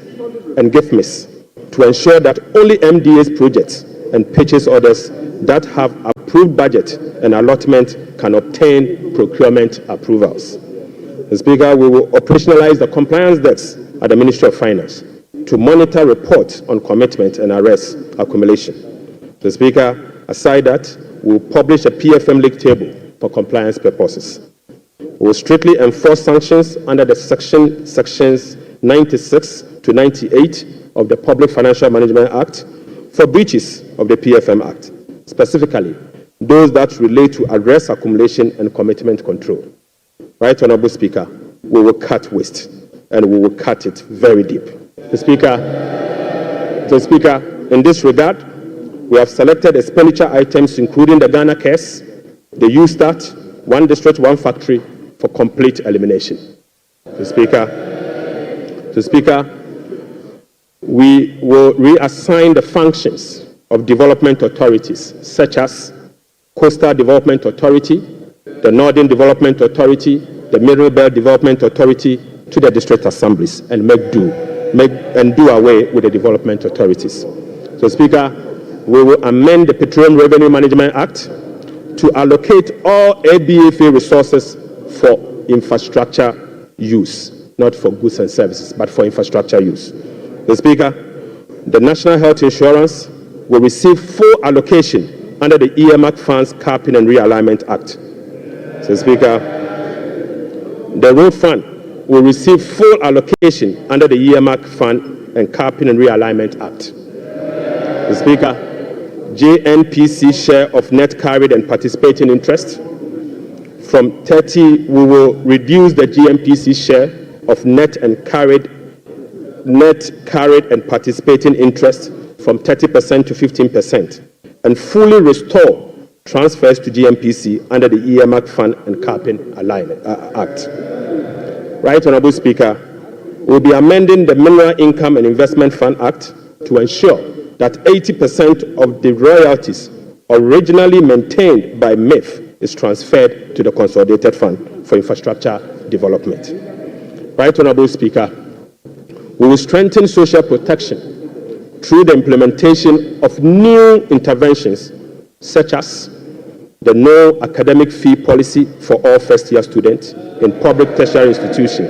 and GIFMIS to ensure that only MDA's projects and purchase orders that have approved budget and allotment can obtain procurement approvals. Mr. Speaker, we will operationalize the compliance desks at the Ministry of Finance to monitor reports on commitment and arrest accumulation. Mr. Speaker, aside that, we will publish a PFM league table for compliance purposes. We will strictly enforce sanctions under the sections 96 to 98 of the Public Financial Management Act for breaches of the PFM Act, specifically those that relate to arrest accumulation and commitment control. Right, Honorable Speaker, we will cut waste, and we will cut it very deep. Mr. Speaker, in this regard, we have selected expenditure items including the Ghana Cares, the U-Start, One District, One Factory for complete elimination. Mr. Speaker, we will reassign the functions of development authorities such as Coastal Development Authority, the Northern Development Authority, the Middle Belt Development Authority to the district assemblies and do away with the development authorities. So, Speaker, we will amend the Petroleum Revenue Management Act to allocate all ABFA resources for infrastructure use, not for goods and services, but for infrastructure use. The Speaker, the National Health Insurance will receive full allocation under the earmark funds capping and realignment act. So, Speaker, the road fund will receive full allocation under the earmark fund and capping and realignment act. The Speaker, JNPC share of net carried and participating interest from 30, we will reduce the GNPC share of net carried and participating interest from 30% to 15% and fully restore transfers to GNPC under the earmark fund and capping alignment act. Right, Honorable Speaker, we'll be amending the Mineral Income and Investment Fund Act to ensure that 80% of the royalties originally maintained by MIF is transferred to the Consolidated Fund for Infrastructure Development. Right, Honorable Speaker, we will strengthen social protection through the implementation of new interventions such as the no academic fee policy for all first-year students in public tertiary institutions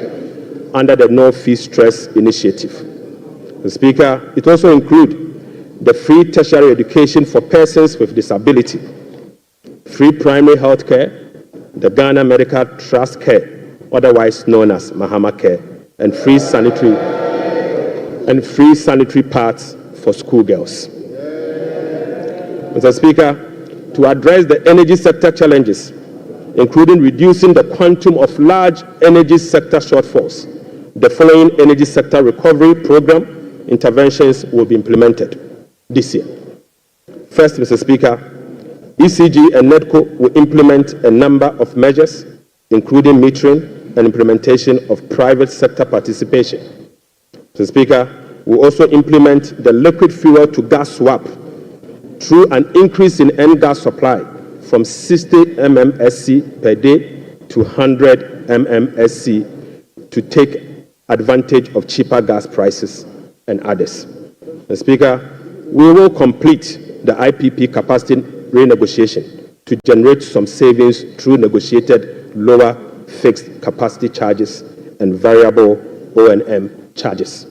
under the No Fee Stress Initiative. The Speaker, it also includes the free tertiary education for persons with disability, free primary health care, the Ghana Medical Trust Care, otherwise known as Mahama Care, and free sanitary pads for schoolgirls. Mr. Speaker, to address the energy sector challenges, including reducing the quantum of large energy sector shortfalls, the following energy sector recovery program interventions will be implemented this year. First, Mr. Speaker, ECG and NEDCO will implement a number of measures, including metering and implementation of private sector participation. Mr. Speaker, we will also implement the liquid fuel to gas swap through an increase in N-gas supply from 60 MMSC per day to 100 MMSC to take advantage of cheaper gas prices and others. Mr. Speaker, we will complete the IPP capacity renegotiation to generate some savings through negotiated lower fixed capacity charges and variable O&M charges.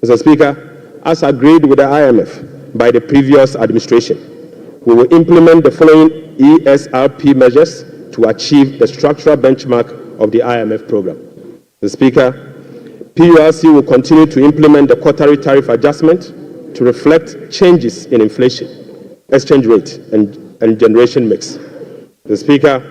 Mr. Speaker, as agreed with the IMF by the previous administration, we will implement the following ESRP measures to achieve the structural benchmark of the IMF program. Mr. Speaker, PURC will continue to implement the quarterly tariff adjustment to reflect changes in inflation, exchange rate, and generation mix. The Speaker,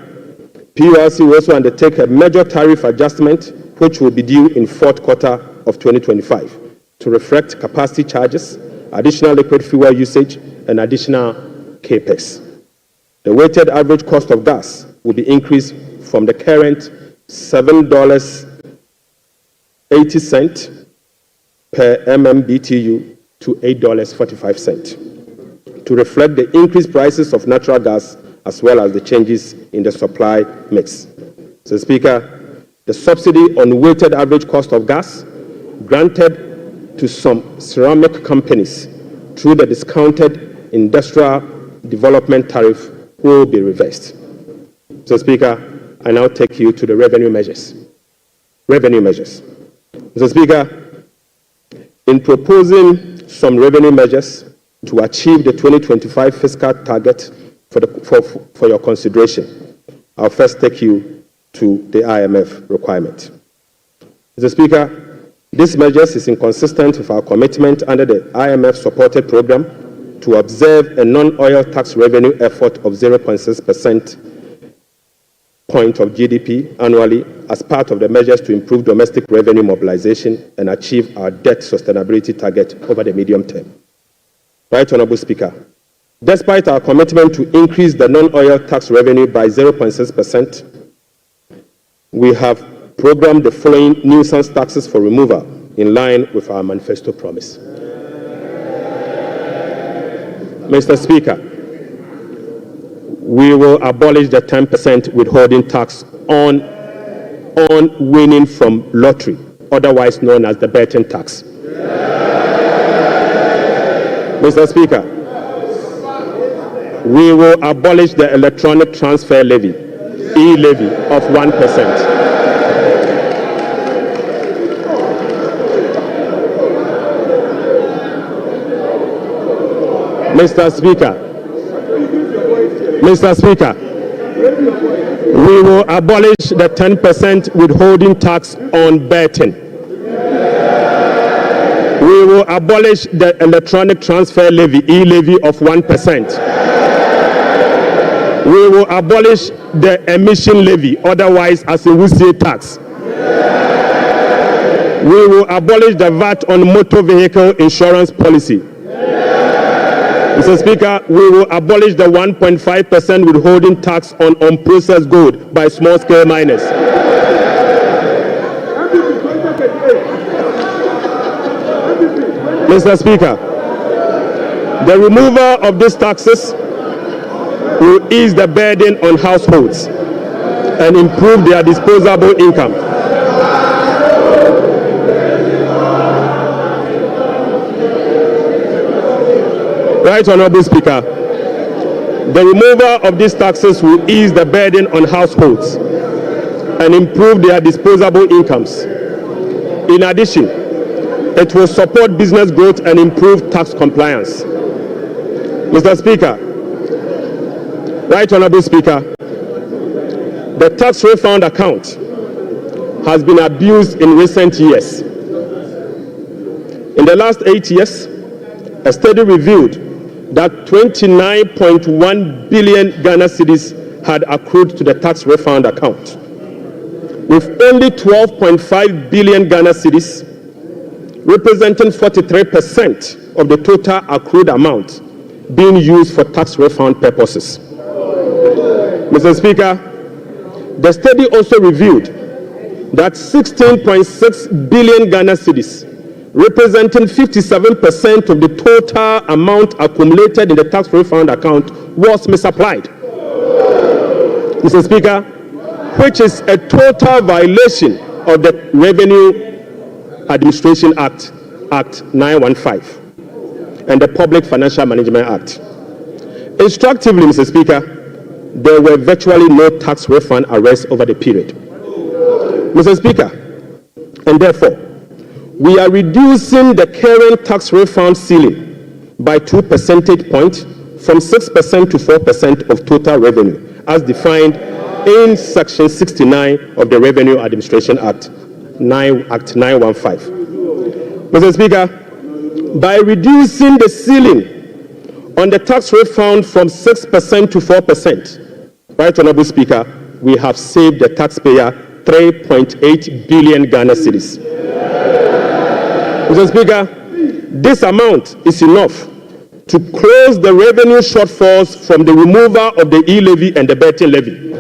PURC will also undertake a major tariff adjustment which will be due in fourth quarter of 2025 to reflect capacity charges, additional liquid fuel usage, and additional capex. The weighted average cost of gas will be increased from the current $7.80 per MMBTU to $8.45 to reflect the increased prices of natural gas as well as the changes in the supply mix. So, Speaker, the subsidy on weighted average cost of gas granted to some ceramic companies through the discounted industrial development tariff will be reversed. So, Speaker, I now take you to the revenue measures. Mr. Speaker, in proposing some revenue measures to achieve the 2025 fiscal target for your consideration, I'll first take you to the IMF requirement. Mr. Speaker, this measures is inconsistent with our commitment under the IMF-supported program to observe a non-oil tax revenue effort of 0.6% point of GDP annually as part of the measures to improve domestic revenue mobilization and achieve our debt sustainability target over the medium term. Right Honorable Speaker, despite our commitment to increase the non-oil tax revenue by 0.6%, we have programmed the following nuisance taxes for removal in line with our manifesto promise. Mr. Speaker, we will abolish the 10% withholding tax on winning from lottery, otherwise known as the betting tax. Mr. Speaker, we will abolish the electronic transfer levy, e-levy of 1%. Mr. Speaker, we will abolish the 10% withholding tax on betting. We will abolish the electronic transfer levy, e-levy of 1%. We will abolish the emission levy, otherwise as a Wusie tax. We will abolish the VAT on motor vehicle insurance policy. Mr. Speaker, we will abolish the 1.5% withholding tax on unprocessed gold by small-scale miners. Mr. Speaker, the removal of these taxes will ease the burden on households and improve their disposable income. Right Honorable Speaker, the removal of these taxes will ease the burden on households and improve their disposable incomes. In addition, it will support business growth and improve tax compliance. Mr. Speaker, Right Honorable Speaker, the tax refund account has been abused in recent years. In the last 8 years, a study revealed that 29.1 billion Ghana cedis had accrued to the tax refund account, with only 12.5 billion Ghana cedis, representing 43% of the total accrued amount, being used for tax refund purposes. Mr. Speaker, the study also revealed that 16.6 billion Ghana cedis, representing 57% of the total amount accumulated in the tax refund account, was misapplied. Mr. Speaker, which is a total violation of the Revenue Administration Act, Act 915, and the Public Financial Management Act. Instructively, Mr. Speaker, there were virtually no tax refund arrests over the period. Mr. Speaker, and therefore, we are reducing the current tax refund ceiling by 2 percentage points from 6% to 4% of total revenue, as defined in Section 69 of the Revenue Administration Act 915. Mr. Speaker, by reducing the ceiling on the tax refund from 6% to 4%, Right Honorable Speaker, we have saved the taxpayer 3.8 billion Ghana cedis. Mr. Speaker, this amount is enough to close the revenue shortfalls from the removal of the e-levy and the betting levy.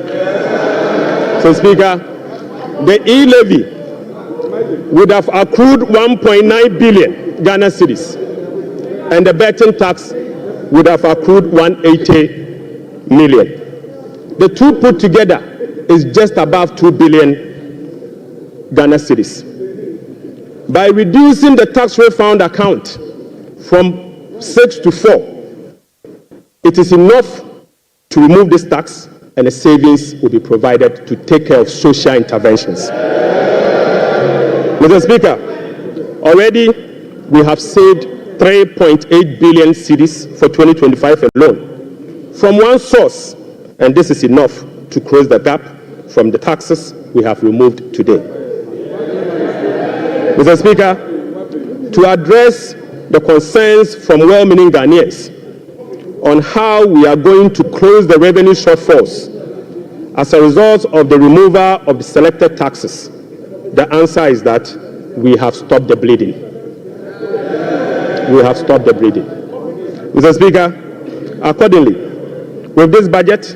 So, Speaker, the e-levy would have accrued 1.9 billion Ghana cedis, and the betting tax would have accrued 180 million. The two put together is just above 2 billion Ghana cedis. By reducing the tax refund account from 6 to 4, it is enough to remove this tax, and a savings will be provided to take care of social interventions. Mr. Speaker, already we have saved 3.8 billion cedis for 2025 alone from one source, and this is enough to close the gap from the taxes we have removed today. Mr. Speaker, to address the concerns from well-meaning Ghanaians on how we are going to close the revenue shortfalls as a result of the removal of the selected taxes, the answer is that we have stopped the bleeding. We have stopped the bleeding. Mr. Speaker, accordingly, with this budget,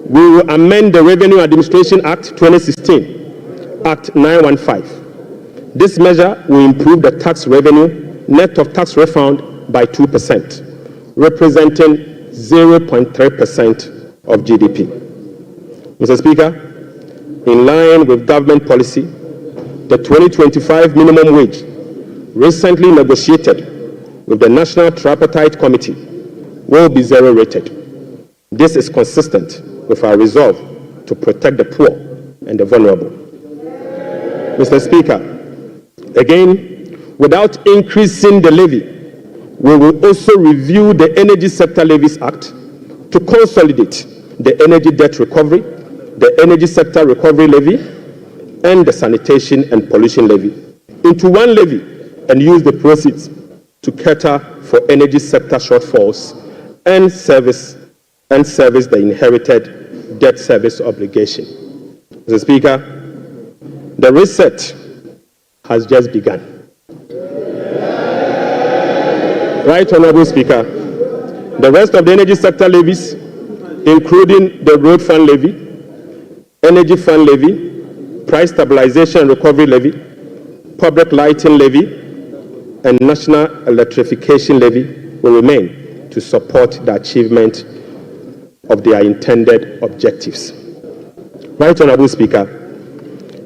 we will amend the Revenue Administration Act 2016, Act 915. This measure will improve the tax revenue net of tax refund by 2%, representing 0.3% of GDP. Mr. Speaker, in line with government policy, the 2025 minimum wage recently negotiated with the National Tripartite Committee will be zero rated. This is consistent with our resolve to protect the poor and the vulnerable. Mr. Speaker, again, without increasing the levy, we will also review the Energy Sector Levies Act to consolidate the energy debt recovery, the Energy Sector Recovery Levy, and the Sanitation and Pollution Levy into one levy and use the proceeds to cater for energy sector shortfalls and service the inherited debt service obligation. Mr. Speaker, the reset has just begun. Right Honorable Speaker, the rest of the energy sector levies, including the Road Fund Levy, Energy Fund Levy, Price Stabilization and Recovery Levy, Public Lighting Levy, and National Electrification Levy will remain to support the achievement of their intended objectives. Right Honorable Speaker,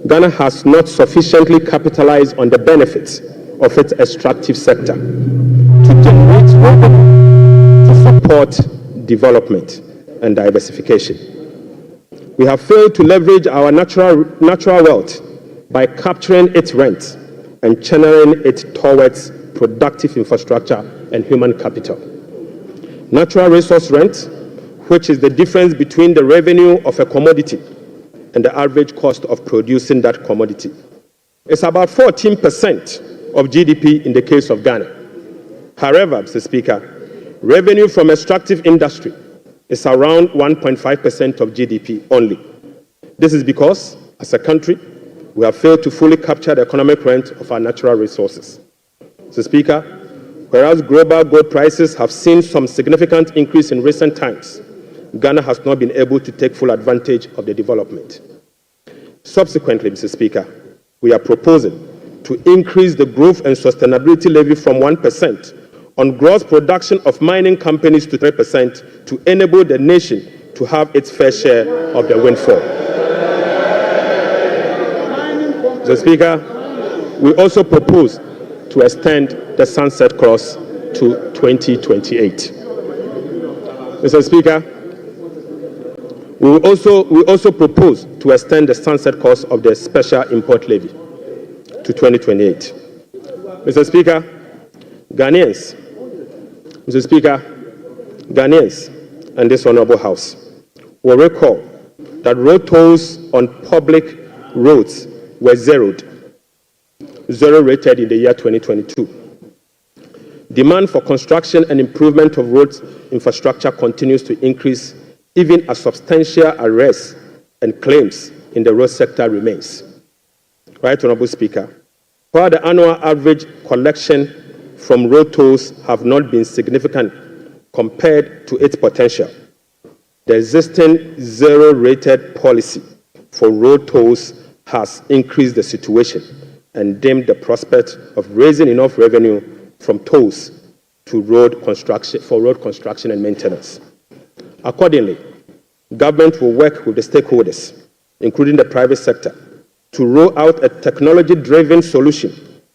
Ghana has not sufficiently capitalized on the benefits of its extractive sector to generate revenue to support development and diversification. We have failed to leverage our natural wealth by capturing its rent and channeling it towards productive infrastructure and human capital. Natural resource rent, which is the difference between the revenue of a commodity and the average cost of producing that commodity, is about 14% of GDP in the case of Ghana. However, Mr. Speaker, revenue from extractive industry is around 1.5% of GDP only. This is because, as a country, we have failed to fully capture the economic rent of our natural resources. Mr. Speaker, whereas global gold prices have seen some significant increase in recent times, Ghana has not been able to take full advantage of the development. Subsequently, Mr. Speaker, we are proposing to increase the Growth and Sustainability Levy from 1% on gross production of mining companies to 3% to enable the nation to have its fair share of the windfall. Mr. Speaker, we also propose to extend the sunset clause to 2028. Mr. Speaker, We also propose to extend the sunset cost of the special import levy to 2028. Mr. Speaker, Ghanaians and this Honorable House will recall that road tolls on public roads were zero rated in the year 2022. Demand for construction and improvement of road infrastructure continues to increase, even as substantial arrests and claims in the road sector remains. Right, Honorable Speaker, while the annual average collection from road tolls have not been significant compared to its potential, the existing zero-rated policy for road tolls has increased the situation and dimmed the prospect of raising enough revenue from tolls to road construction and maintenance. Accordingly, government will work with the stakeholders, including the private sector, to roll out a technology-driven solution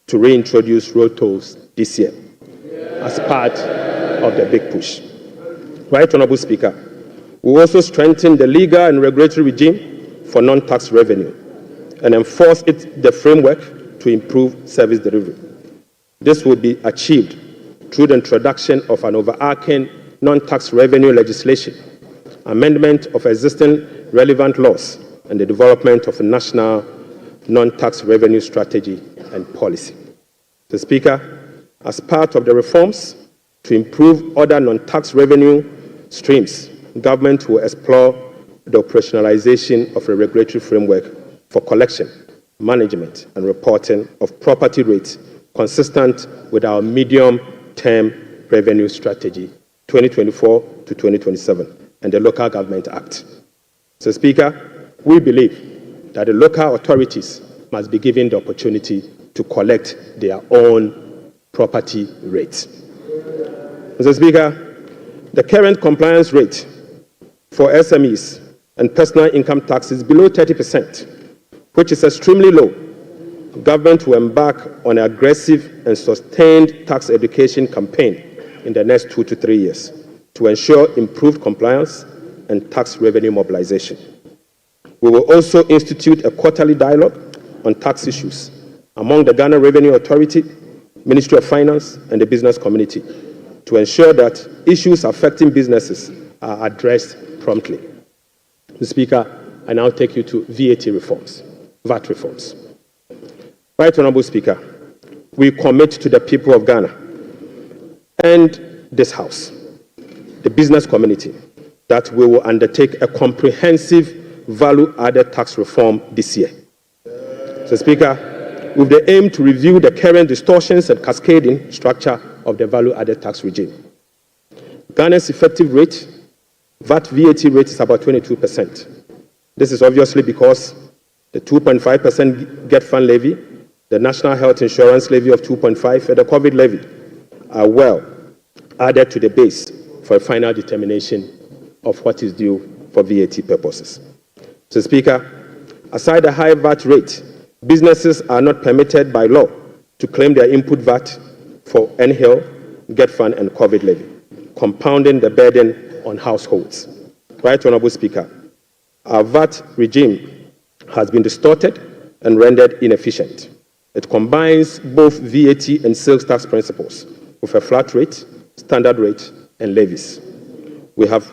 to reintroduce road tolls this year as part of the big push. Right, Honorable Speaker, we will also strengthen the legal and regulatory regime for non-tax revenue and enforce the framework to improve service delivery. This will be achieved through the introduction of an overarching non-tax revenue legislation, amendment of existing relevant laws, and the development of a national non-tax revenue strategy and policy. Mr. Speaker, as part of the reforms to improve other non-tax revenue streams, government will explore the operationalization of a regulatory framework for collection, management, and reporting of property rates consistent with our medium-term revenue strategy 2024 to 2027 and the Local Government Act. Mr. Speaker, we believe that the local authorities must be given the opportunity to collect their own property rates. Mr. Speaker, the current compliance rate for SMEs and personal income tax is below 30%, which is extremely low. Government will embark on an aggressive and sustained tax education campaign in the next 2 to 3 years to ensure improved compliance and tax revenue mobilization. We will also institute a quarterly dialogue on tax issues among the Ghana Revenue Authority, Ministry of Finance, and the business community to ensure that issues affecting businesses are addressed promptly. Mr. Speaker, I now take you to VAT reforms. Right, Honorable Speaker, we commit to the people of Ghana and this House, the business community, that we will undertake a comprehensive value-added tax reform this year. Mr. Speaker, with the aim to review the current distortions and cascading structure of the value-added tax regime. Ghana's effective rate, VAT rate is about 22%. This is obviously because the 2.5% Get Fund levy, the National Health Insurance levy of 2.5%, and the COVID levy are well added to the base for a final determination of what is due for VAT purposes. Mr. Speaker, aside the high VAT rate, businesses are not permitted by law to claim their input VAT for NHIL, Get Fund, and COVID levy, compounding the burden on households. Right, Honorable Speaker, our VAT regime has been distorted and rendered inefficient. It combines both VAT and sales tax principles with a flat rate, standard rate, and levies. We have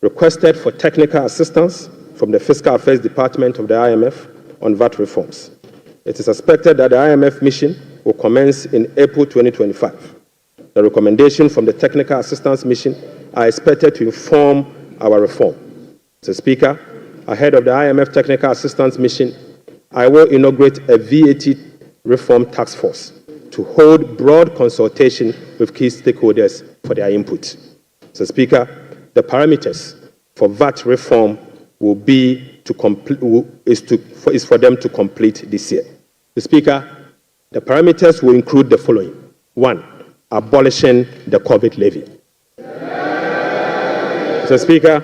requested for technical assistance from the Fiscal Affairs Department of the IMF on VAT reforms. It is expected that the IMF mission will commence in April 2025. The recommendations from the Technical Assistance Mission are expected to inform our reform. Mr. Speaker, ahead of the IMF Technical Assistance Mission, I will inaugurate a VAT reform task force to hold broad consultation with key stakeholders for their input. Mr. Speaker, the parameters for VAT reform will be is for them to complete this year. Mr. Speaker, the parameters will include the following. 1, abolishing the COVID levy. Mr. Speaker,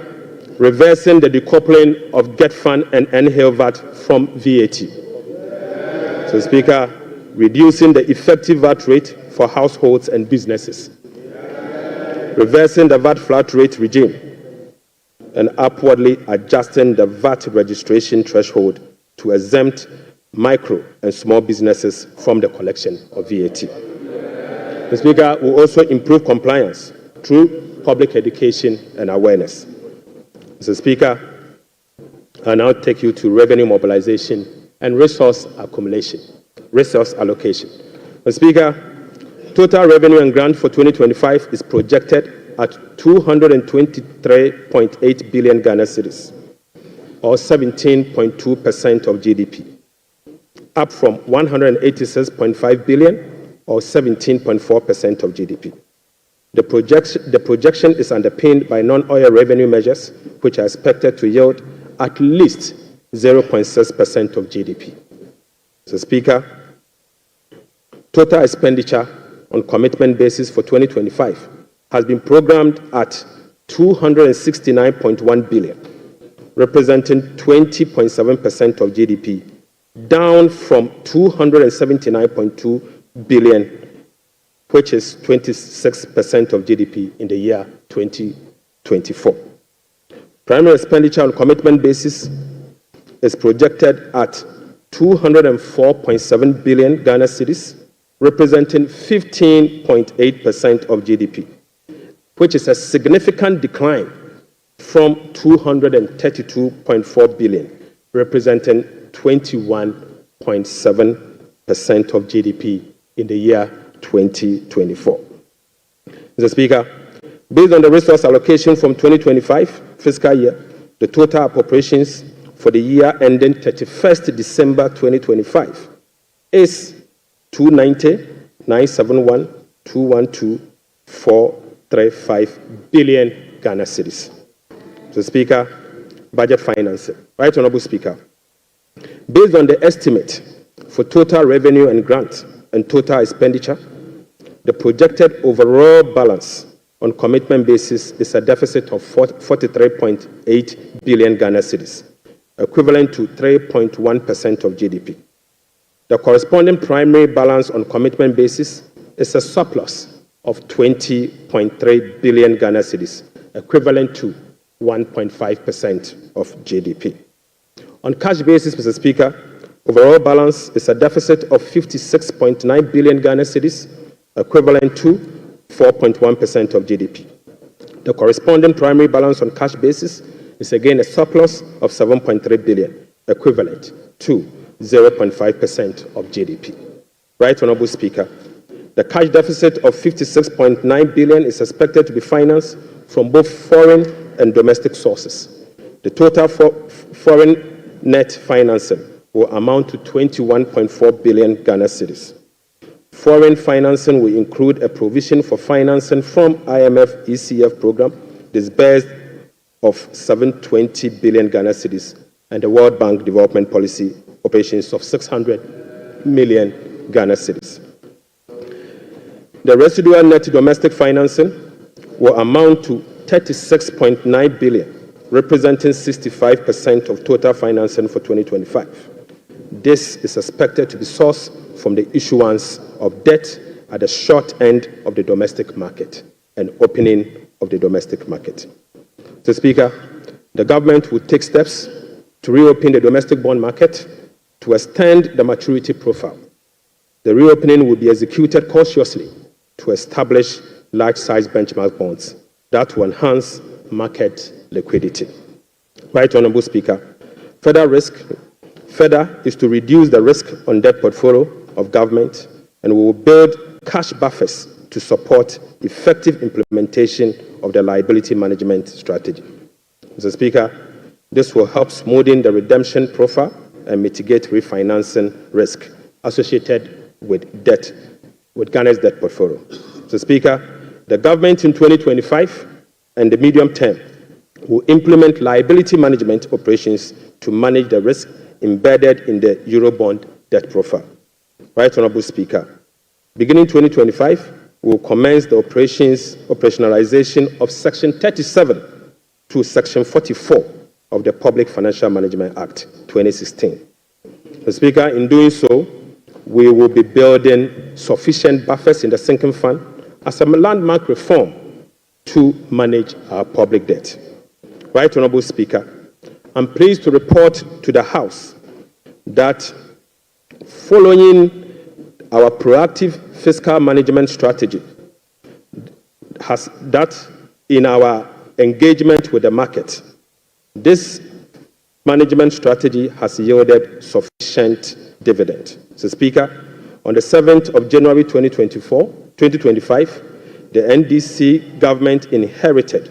reversing the decoupling of Get Fund and NHIL VAT from VAT. Mr. Speaker, reducing the effective VAT rate for households and businesses. Reversing the VAT flat rate regime. and upwardly adjusting the VAT registration threshold to exempt micro and small businesses from the collection of VAT. The Speaker will also improve compliance through public education and awareness. Mr. Speaker, I now take you to revenue mobilization and resource allocation. Mr. Speaker, total revenue and grant for 2025 is projected at 223.8 billion Ghana cedis, or 17.2% of GDP, up from 186.5 billion, or 17.4% of GDP. The projection is underpinned by non-oil revenue measures, which are expected to yield at least 0.6% of GDP. Mr. Speaker, total expenditure on commitment basis for 2025 has been programmed at 269.1 billion, representing 20.7% of GDP, down from 279.2 billion, which is 26% of GDP in the year 2024. Primary expenditure on commitment basis is projected at 204.7 billion Ghana cedis, representing 15.8% of GDP, which is a significant decline from 232.4 billion, representing 21.7% of GDP in the year 2024. Mr. Speaker, based on the resource allocation from 2025 fiscal year, the total appropriations for the year ending 31st December 2025 is 290,971,212,435 billion Ghana cedis. Mr. Speaker, budget financing. Right Honorable Speaker, based on the estimate for total revenue and grant and total expenditure, the projected overall balance on commitment basis is a deficit of 43.8 billion Ghana cedis, equivalent to 3.1% of GDP. The corresponding primary balance on commitment basis is a surplus of 20.3 billion Ghana cedis, equivalent to 1.5% of GDP. On cash basis, Mr. Speaker, overall balance is a deficit of 56.9 billion Ghana cedis, equivalent to 4.1% of GDP. The corresponding primary balance on cash basis is again a surplus of 7.3 billion, equivalent to 0.5% of GDP. Right Honorable Speaker, the cash deficit of 56.9 billion is expected to be financed from both foreign and domestic sources. The total foreign net financing will amount to 21.4 billion Ghana cedis. Foreign financing will include a provision for financing from IMF ECF program disbursed of 720 billion Ghana cedis and the World Bank Development Policy operations of 600 million Ghana cedis. The residual net domestic financing will amount to 36.9 billion, representing 65% of total financing for 2025. This is expected to be sourced from the issuance of debt at the short end of the domestic market and opening of the domestic market. Mr. Speaker, the government will take steps to reopen the domestic bond market to extend the maturity profile. The reopening will be executed cautiously to establish large-size benchmark bonds that will enhance market liquidity. Right Honorable Speaker, further is to reduce the risk on debt portfolio of government, and we will build cash buffers to support effective implementation of the liability management strategy. Mr. Speaker, this will help smoothing the redemption profile and mitigate refinancing risk associated with Ghana's debt portfolio. Mr. Speaker, the government in 2025 and the medium term will implement liability management operations to manage the risk embedded in the Eurobond debt profile. Right Honorable Speaker, beginning 2025, we will commence the operationalization of Section 37 to Section 44 of the Public Financial Management Act 2016. Mr. Speaker, in doing so, we will be building sufficient buffers in the sinking fund as a landmark reform to manage our public debt. Right Honourable Speaker, I'm pleased to report to the House that following our proactive fiscal management strategy, in our engagement with the market, this management strategy has yielded sufficient dividend. Mr. Speaker, on the 7th of January 2025, the NDC government inherited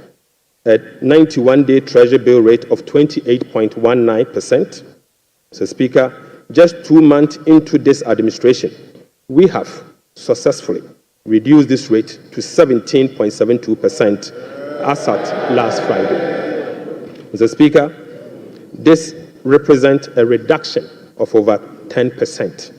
a 91-day Treasury bill rate of 28.19%. Mr. Speaker, just 2 months into this administration, we have successfully reduced this rate to 17.72% as at last Friday. Mr. Speaker, this represents a reduction of over 10%.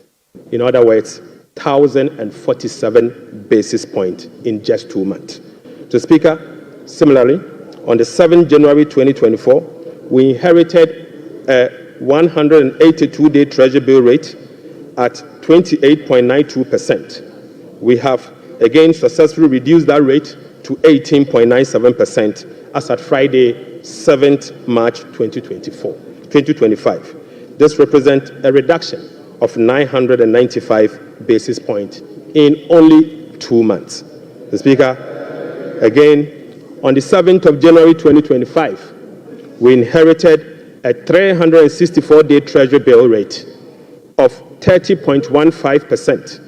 In other words, 1,047 basis points in just 2 months. Mr. Speaker, similarly, on the 7th January 2024, we inherited a 182-day Treasury bill rate at 28.92%. We have again successfully reduced that rate to 18.97% as at Friday, 7th March 2025. This represents a reduction of 995 basis points in only 2 months. The Speaker, again, on the 7th of January 2025, we inherited a 364-day Treasury bill rate of 30.15%.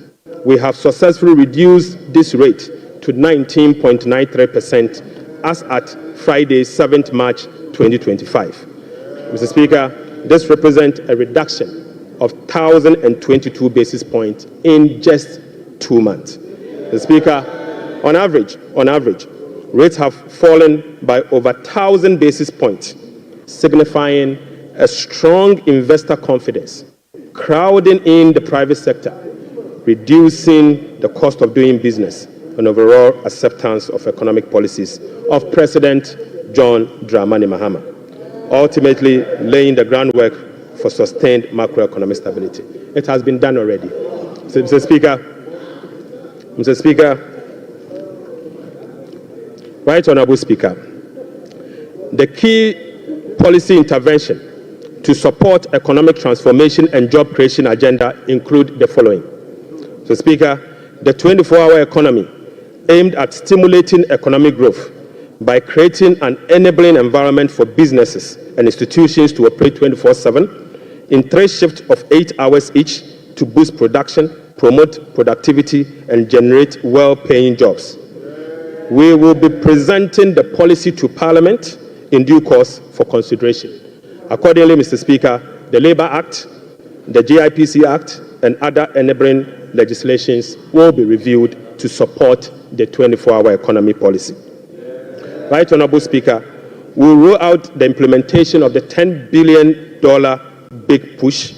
We have successfully reduced this rate to 19.93% as at Friday, 7th March 2025. Mr. Speaker, this represents a reduction of 1,022 basis points in just 2 months. Mr. Speaker, on average, rates have fallen by over 1,000 basis points, signifying a strong investor confidence, crowding in the private sector, reducing the cost of doing business, and overall acceptance of economic policies of President John Dramani Mahama, ultimatultimately laying the groundwork for sustained macroeconomic stability. It has been done already. So, Mr. Speaker, Right Honourable Speaker, the key policy intervention to support economic transformation and job creation agenda include the following. So, Speaker, the 24-hour economy aimed at stimulating economic growth by creating an enabling environment for businesses and institutions to operate 24/7 in 3 shifts of 8 hours each to boost production, promote productivity, and generate well-paying jobs. We will be presenting the policy to Parliament in due course for consideration. Accordingly, Mr. Speaker, the Labour Act, the GIPC Act, and other enabling legislations will be reviewed to support the 24-hour economy policy. Right Honourable Speaker, we will roll out the implementation of the $10 billion Big Push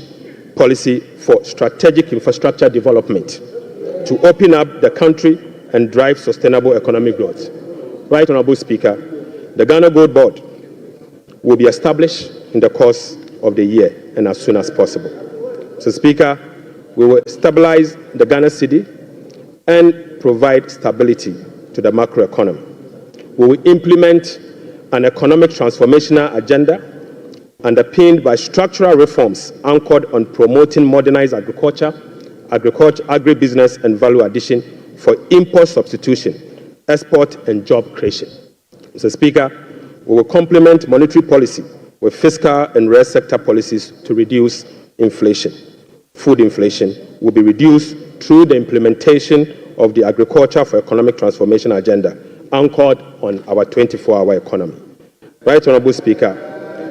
policy for strategic infrastructure development to open up the country and drive sustainable economic growth. Right Honourable Speaker, the Ghana Gold Board will be established in the course of the year and as soon as possible. So, Speaker, we will stabilize the Ghana cedi and provide stability to the macroeconomy. We will implement an economic transformational agenda underpinned by structural reforms anchored on promoting modernized agriculture, agribusiness, and value addition for import substitution, export, and job creation. Mr. Speaker, we will complement monetary policy with fiscal and rare sector policies to reduce inflation. Food inflation will be reduced through the implementation of the Agriculture for Economic Transformation agenda anchored on our 24-hour economy. Right Honourable Speaker,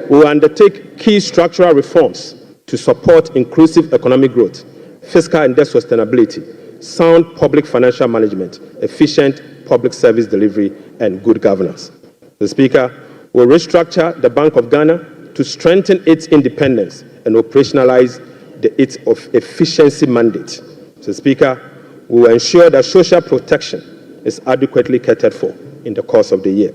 we will undertake key structural reforms to support inclusive economic growth, fiscal and debt sustainability, sound public financial management, efficient public service delivery, and good governance. The Speaker will restructure the Bank of Ghana to strengthen its independence and operationalize its efficiency mandate. So, Speaker, we will ensure that social protection is adequately catered for in the course of the year.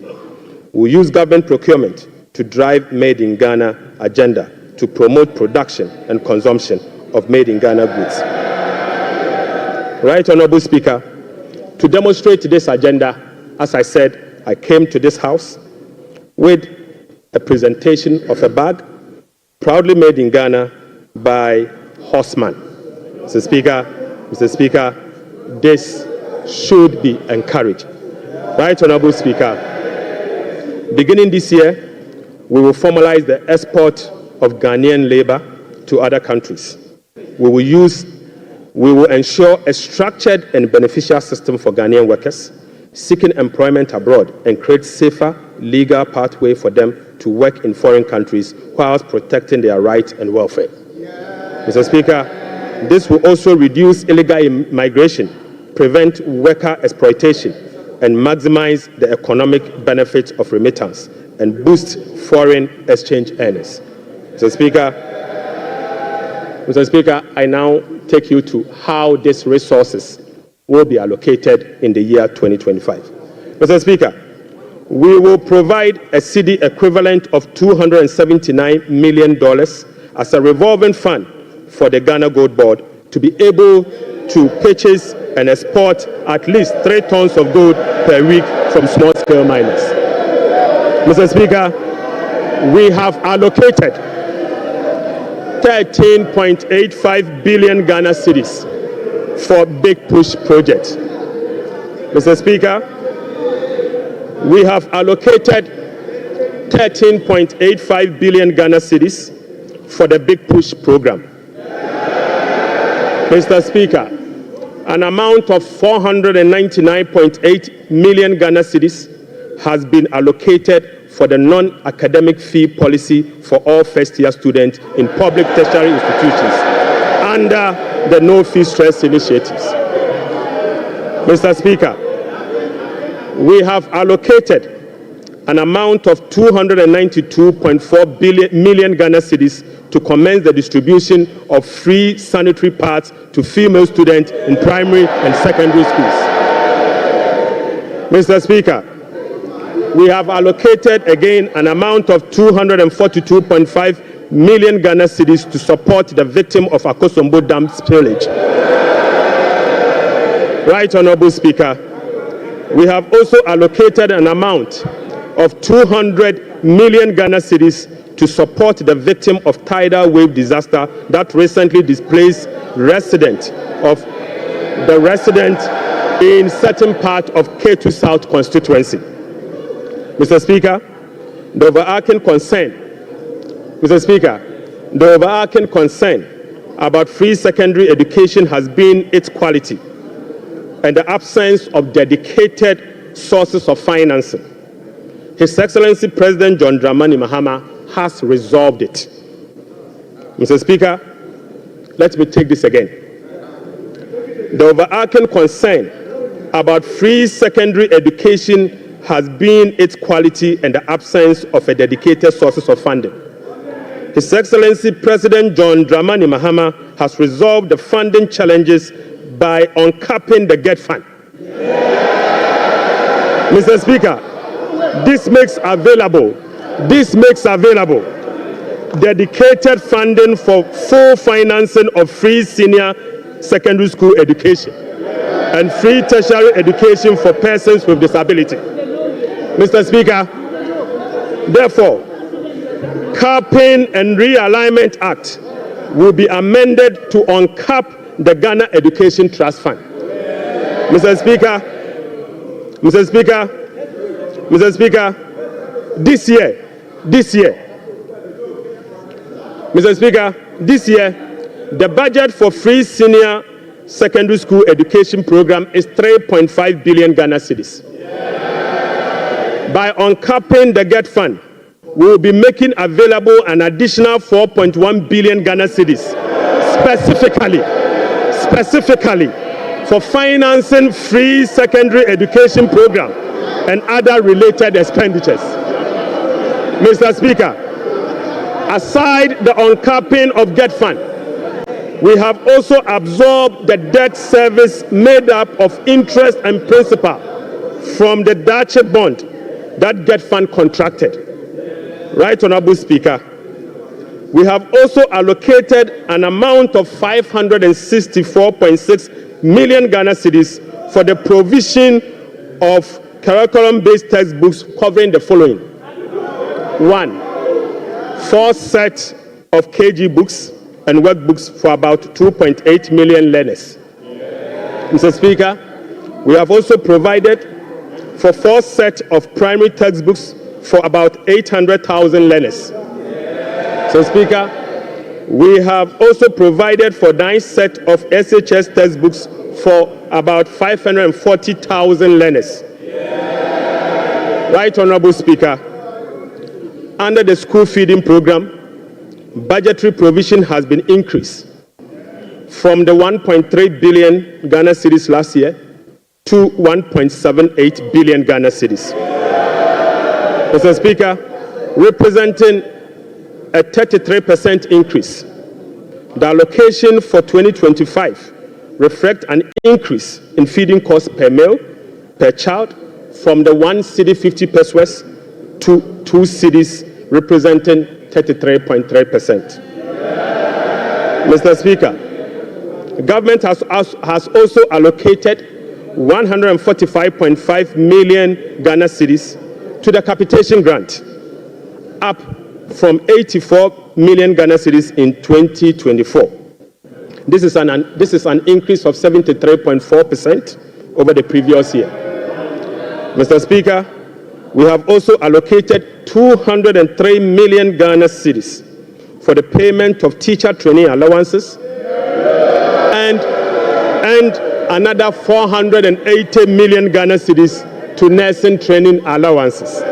We will use government procurement to drive Made in Ghana agenda to promote production and consumption of Made in Ghana goods. Right Honourable Speaker, to demonstrate this agenda, as I said, I came to this House with a presentation of a bag proudly made in Ghana by Horseman. Mr. Speaker, this should be encouraged. Right, Honorable Speaker, beginning this year, we will formalize the export of Ghanaian labor to other countries. We will ensure a structured and beneficial system for Ghanaian workers seeking employment abroad and create safer legal pathway for them to work in foreign countries whilst protecting their rights and welfare. Mr. Speaker, this will also reduce illegal migration, prevent worker exploitation, and maximize the economic benefits of remittance and boost foreign exchange earnings. Mr. Speaker, I now take you to how these resources will be allocated in the year 2025. Mr. Speaker, we will provide a cedi equivalent of $279 million as a revolving fund for the Ghana Gold Board to be able to purchase and export at least 3 tons of gold per week from small-scale miners. Mr. Speaker, we have allocated 13.85 billion Ghana cedis for Big Push project. Mr. Speaker, we have allocated 13.85 billion Ghana cedis for the Big Push program. Mr. Speaker, an amount of 499.8 million Ghana cedis has been allocated for the non-academic fee policy for all first-year students in public tertiary institutions under the No Fee Stress initiatives. Mr. Speaker, we have allocated an amount of 292.4 million Ghana cedis to commence the distribution of free sanitary pads to female students in primary and secondary schools. Mr. Speaker, we have allocated again an amount of 242.5 million Ghana cedis to support the victim of Akosombo Dam spillage. Right, Honorable Speaker, we have also allocated an amount of 200 million Ghana cedis to support the victim of tidal wave disaster that recently displaced resident in certain part of K2 South constituency. Mr. Speaker, the overarching concern about free secondary education has been its quality and the absence of dedicated sources of financing. His Excellency President John Dramani Mahama has resolved it. Mr. Speaker, let me take this again. The overarching concern about free secondary education has been its quality and the absence of a dedicated sources of funding. His Excellency President John Dramani Mahama has resolved the funding challenges by uncapping the GET fund. Mr. Speaker, this makes available dedicated funding for full financing of free senior secondary school education and free tertiary education for persons with disability. Mr. Speaker, therefore, Capping and Realignment Act will be amended to uncap the Ghana Education Trust Fund. Mr. Speaker, this year, the budget for free senior secondary school education program is 3.5 billion Ghana cedis. By uncapping the GET fund, we will be making available an additional 4.1 billion Ghana cedis specifically for financing free secondary education program and other related expenditures. Mr. Speaker, aside the uncapping of GET fund, we have also absorbed the debt service made up of interest and principal from the Dutch bond that GET fund contracted. Right, Honorable Speaker, we have also allocated an amount of 564.6 million Ghana cedis for the provision of curriculum-based textbooks covering the following: 1, 4 sets of KG books and workbooks for about 2.8 million learners. Mr. Speaker, we have also provided for 4 sets of primary textbooks for about 800,000 learners. Mr. Speaker, we have also provided for 9 sets of SHS textbooks for about 540,000 learners. Right Honorable Speaker, under the school feeding program, budgetary provision has been increased from the 1.3 billion Ghana cedis last year to 1.78 billion Ghana cedis. Mr. Speaker, representing a 33% increase. The allocation for 2025 reflects an increase in feeding costs per meal, per child, from the 1 cedi 50 pesos to 2 cedis, representing 33.3%. Mr. Speaker, the government has also allocated 145.5 million Ghana cedis to the capitation grant, up from 84 million Ghana cedis in 2024. This is an increase of 73.4% over the previous year. Mr. Speaker, we have also allocated 203 million Ghana cedis for the payment of teacher training allowances and another 480 million Ghana cedis to nursing training allowances.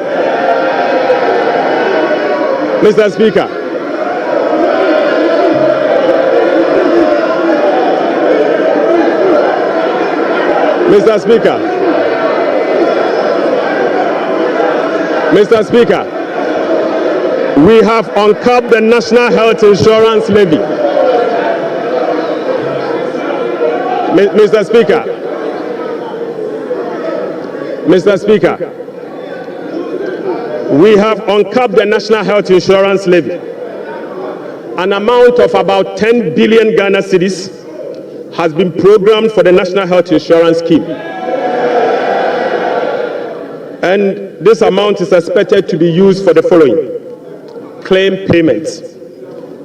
Mr. Speaker, Mr. Speaker, we have uncapped the National Health Insurance Levy. Mr. Speaker, we have uncapped the National Health Insurance Levy. An amount of about 10 billion Ghana cedis has been programmed for the National Health Insurance Scheme. And this amount is expected to be used for the following: claim payments,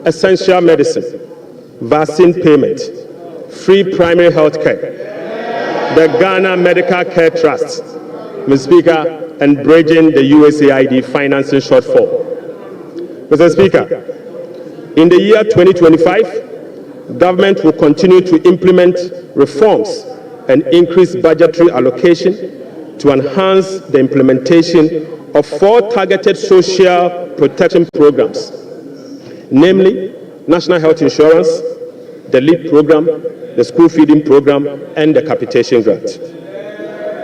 essential medicine, vaccine payment, free primary health care, the Ghana Medical Care Trust, Mr. Speaker, and bridging the USAID financing shortfall. Mr. Speaker, in the year 2025, government will continue to implement reforms and increase budgetary allocation to enhance the implementation of 4 targeted social protection programs, namely National Health Insurance, the LEAD program, the school feeding program, and the capitation grant.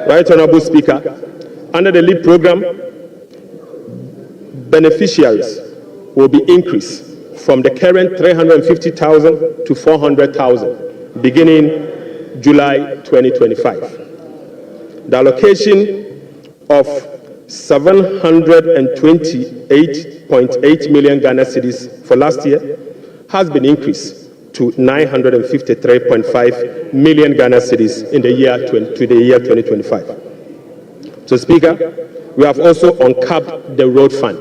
Right Honorable Speaker, under the LEAD program, beneficiaries will be increased from the current 350,000 to 400,000 beginning July 2025. The allocation of 728.8 million Ghana cedis for last year has been increased to 953.5 million Ghana cedis in the year 2025. So, Speaker, we have also uncapped the road fund.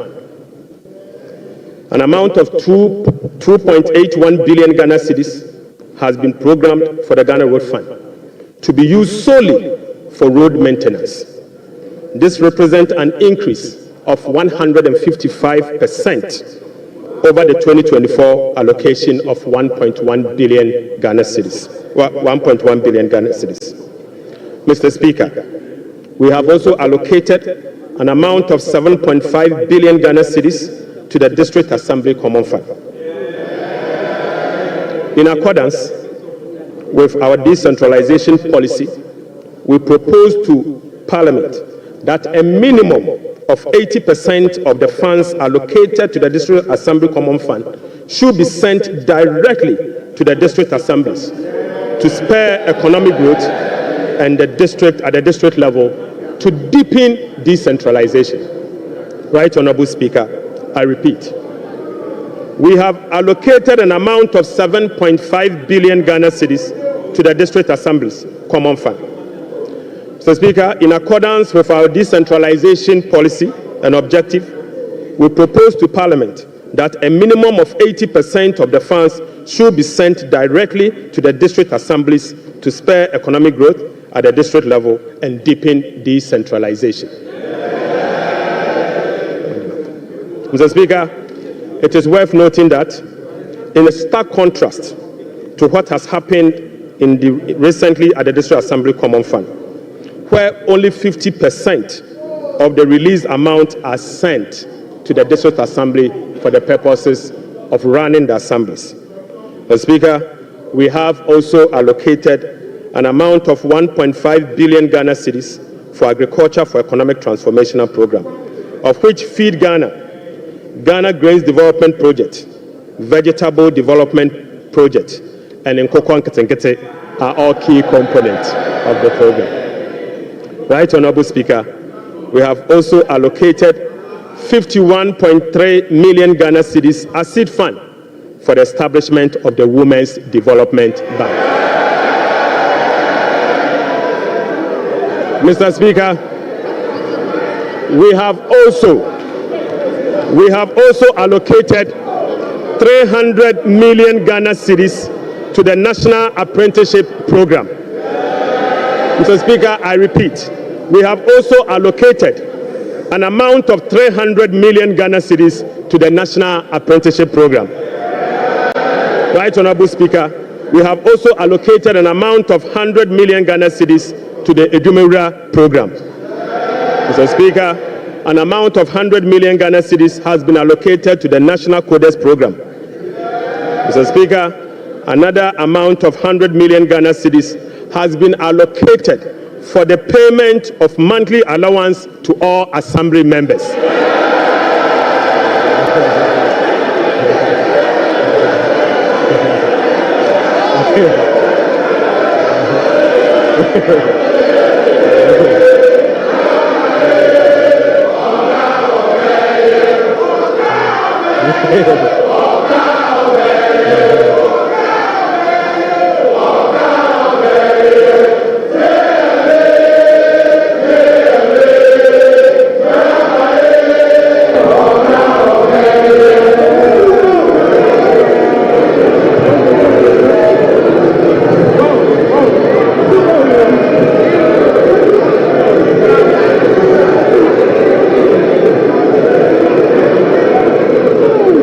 An amount of 2.81 billion Ghana cedis has been programmed for the Ghana Road Fund to be used solely for road maintenance. This represents an increase of 155% over the 2024 allocation of 1.1 billion Ghana cedis. 1.1 billion Ghana cedis. Mr. Speaker, we have also allocated an amount of 7.5 billion Ghana cedis to the District Assembly Common Fund. In accordance with our decentralization policy, we propose to Parliament that a minimum of 80% of the funds allocated to the District Assembly Common Fund should be sent directly to the district assemblies to spur economic growth and at the district level to deepen decentralization. Right Honorable Speaker, I repeat, we have allocated an amount of 7.5 billion Ghana cedis to the district assemblies common fund. Mr. Speaker, in accordance with our decentralization policy and objective, we propose to Parliament that a minimum of 80% of the funds should be sent directly to the district assemblies to spur economic growth at the district level and deepen decentralization. Mr. Speaker, it is worth noting that in a stark contrast to what has happened recently at the District Assembly Common Fund, where only 50% of the released amount are sent to the District Assembly for the purposes of running the assemblies. Mr. Speaker, we have also allocated an amount of 1.5 billion Ghana cedis for Agriculture for Economic Transformational Program, of which Feed Ghana, Ghana Grains Development Project, Vegetable Development Project, and Nkoko Nketenkete are all key components of the program. Right, Honorable Speaker, we have also allocated 51.3 million Ghana cedis as seed fund for the establishment of the Women's Development Bank. Mr. Speaker, we have also allocated 300 million Ghana cedis to the National Apprenticeship Program. Mr. Speaker, I repeat, we have also allocated an amount of 300 million Ghana cedis to the National Apprenticeship Program. Right, Honorable Speaker, we have also allocated an amount of 100 million Ghana cedis to the Edumewura Program. Mr. Speaker, an amount of 100 million Ghana cedis has been allocated to the National Codes Program. Mr. Speaker, another amount of 100 million Ghana cedis has been allocated for the payment of monthly allowance to all assembly members.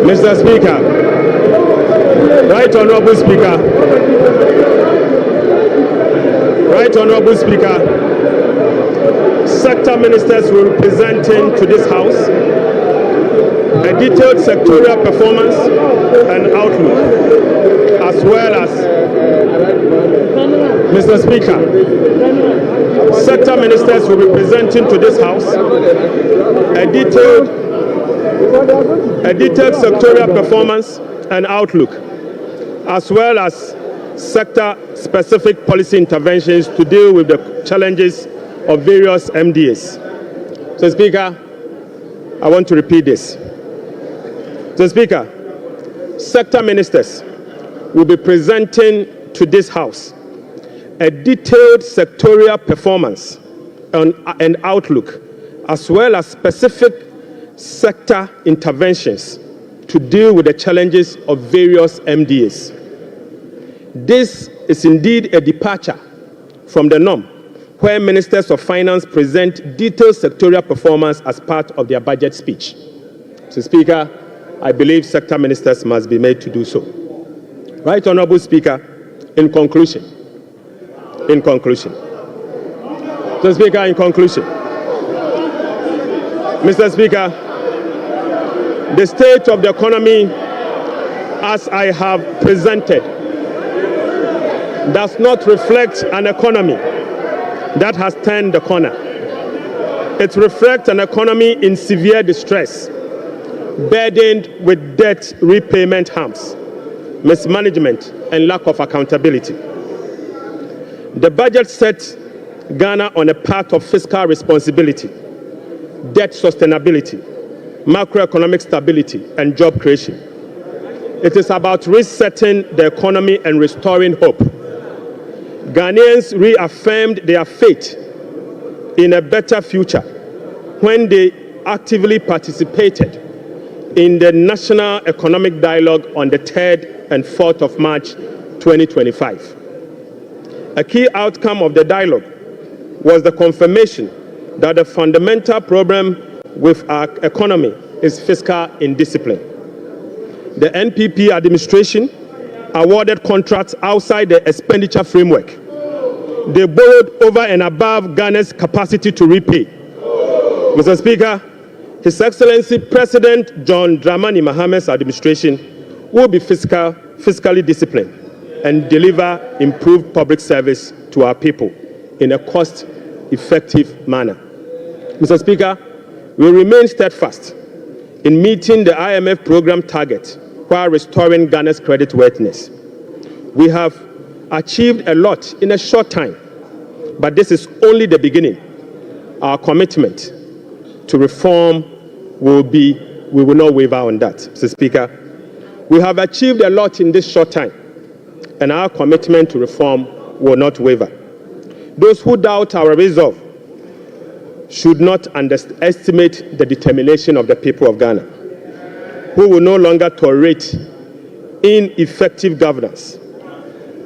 Mr. Speaker, Right Honorable Speaker, sector ministers will be presenting to this House a detailed sectorial performance and outlook, as well as, Mr. Speaker, sector ministers will be presenting to this House a detailed sectorial performance and outlook, as well as sector-specific policy interventions to deal with the challenges of various MDAs. Mr. Speaker, I want to repeat this. Mr. Speaker, sector ministers will be presenting to this House a detailed sectorial performance and outlook, as well as specific sector interventions to deal with the challenges of various MDAs. This is indeed a departure from the norm, where ministers of finance present detailed sectorial performance as part of their budget speech. Mr. Speaker, I believe sector ministers must be made to do so. Right Honorable Speaker, in conclusion, Mr. Speaker, in conclusion, Mr. Speaker, the state of the economy, as I have presented, does not reflect an economy that has turned the corner. It reflects an economy in severe distress, burdened with debt repayment harms, mismanagement, and lack of accountability. The budget sets Ghana on a path of fiscal responsibility, debt sustainability, macroeconomic stability, and job creation. It is about resetting the economy and restoring hope. Ghanaians reaffirmed their faith in a better future when they actively participated in the National Economic Dialogue on the 3rd and 4th of March 2025. A key outcome of the dialogue was the confirmation that the fundamental problem with our economy is fiscal indiscipline. The NPP administration awarded contracts outside the expenditure framework. They borrowed over and above Ghana's capacity to repay. Mr. Speaker, His Excellency President John Dramani Maham's administration will be fiscally disciplined and deliver improved public service to our people in a cost-effective manner. Mr. Speaker, we remain steadfast in meeting the IMF program target while restoring Ghana's creditworthiness. We have achieved a lot in a short time, but this is only the beginning. Our commitment to reform we will not waver on that, Mr. Speaker. We have achieved a lot in this short time, and our commitment to reform will not waver. Those who doubt our resolve should not underestimate the determination of the people of Ghana, who will no longer tolerate ineffective governance.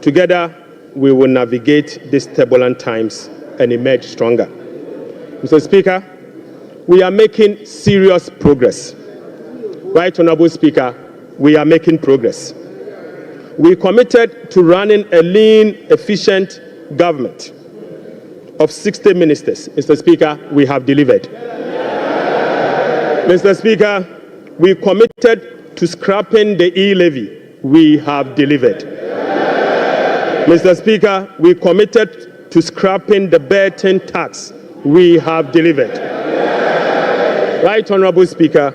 Together, we will navigate these turbulent times and emerge stronger. Mr. Speaker, we are making serious progress. Right Honorable Speaker, we are making progress. We committed to running a lean, efficient government of 60 ministers. Mr. Speaker, we have delivered. Mr. Speaker, we committed to scrapping the e-levy. We have delivered. Mr. Speaker, we committed to scrapping the Burton tax. We have delivered. Right Honorable Speaker,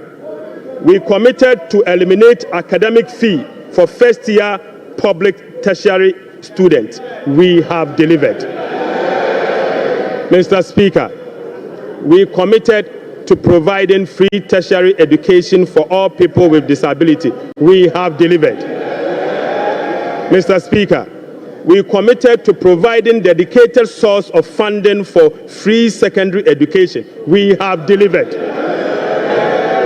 we committed to eliminate academic fee for first-year public tertiary students. We have delivered. Mr. Speaker, we committed to providing free tertiary education for all people with disability. We have delivered. Mr. Speaker, we committed to providing dedicated source of funding for free secondary education. We have delivered.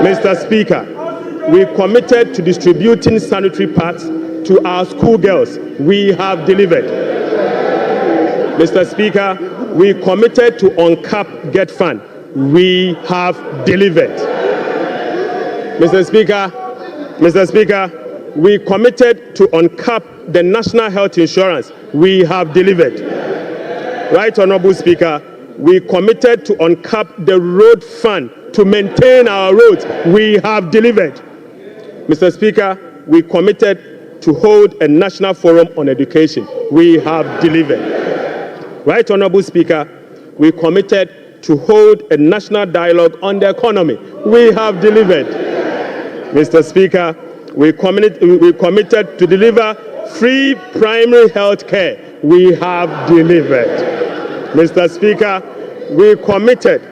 Mr. Speaker, we committed to distributing sanitary pads to our schoolgirls. We have delivered. Mr. Speaker, we committed to uncap Get Fund. We have delivered. Mr. Speaker, we committed to uncap the national health insurance. We have delivered. Right Honorable Speaker, we committed to uncap the road fund to maintain our roads. We have delivered. Mr. Speaker, we committed to hold a national forum on education. We have delivered. Right Honorable Speaker, we committed to hold a national dialogue on the economy. We have delivered. Mr. Speaker, we committed to deliver free primary health care. We have delivered. Mr. Speaker, we committed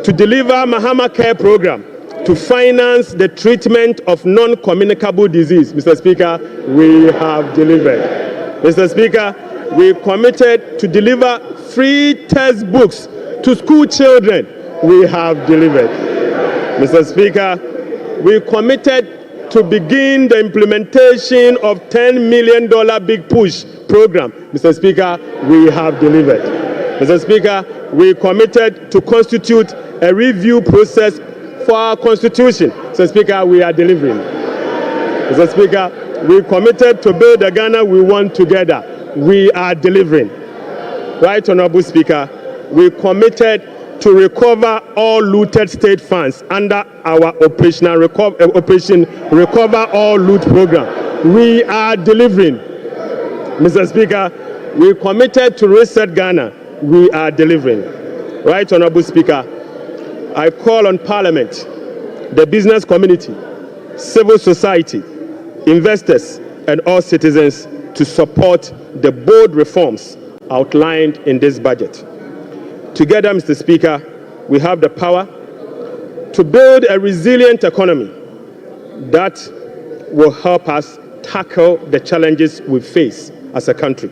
to deliver Mahama Care Program to finance the treatment of non-communicable disease. Mr. Speaker, we have delivered. Mr. Speaker, we committed to deliver free textbooks to school children. We have delivered. Mr. Speaker, we committed to begin the implementation of $10 million Big Push program. Mr. Speaker, we have delivered. Mr. Speaker, we committed to constitute a review process for our constitution. Mr. Speaker, we are delivering. Mr. Speaker, we committed to build the Ghana we want together. We are delivering. Right Honorable Speaker, we committed to recover all looted state funds under our Operation Recover All Loot program. We are delivering. Mr. Speaker, we committed to reset Ghana. We are delivering. Right Honorable Speaker, I call on Parliament, the business community, civil society, investors, and all citizens to support the bold reforms outlined in this budget. Together, Mr. Speaker, we have the power to build a resilient economy that will help us tackle the challenges we face as a country.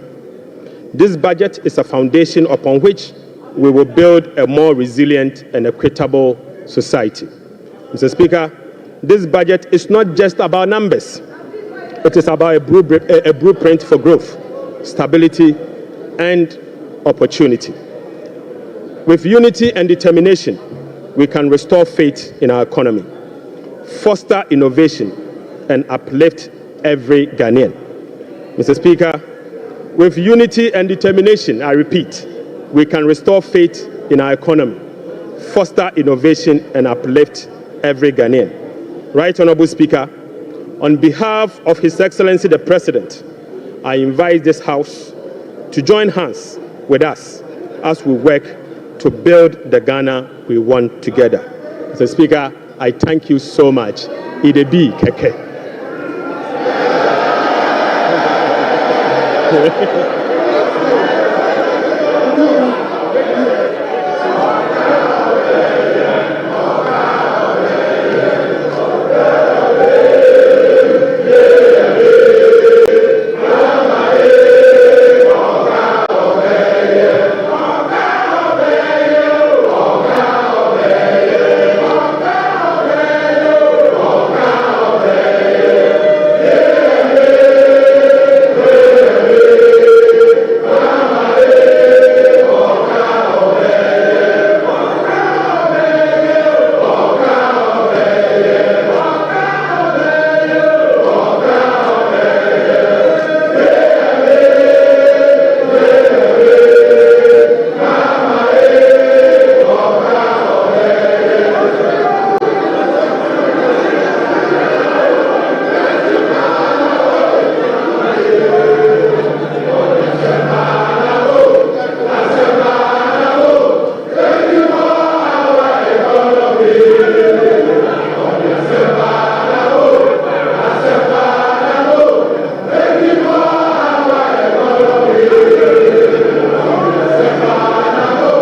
This budget is a foundation upon which we will build a more resilient and equitable society. Mr. Speaker, this budget is not just about numbers. It is about a blueprint for growth, stability, and opportunity. With unity and determination, we can restore faith in our economy, foster innovation, and uplift every Ghanaian. Mr. Speaker, with unity and determination, I repeat, we can restore faith in our economy, foster innovation, and uplift every Ghanaian. Right Honorable Speaker, on behalf of His Excellency the President, I invite this House to join hands with us as we work to build the Ghana we want together. Mr. Speaker, I thank you so much. Idebi Keke.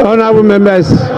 Honorable members.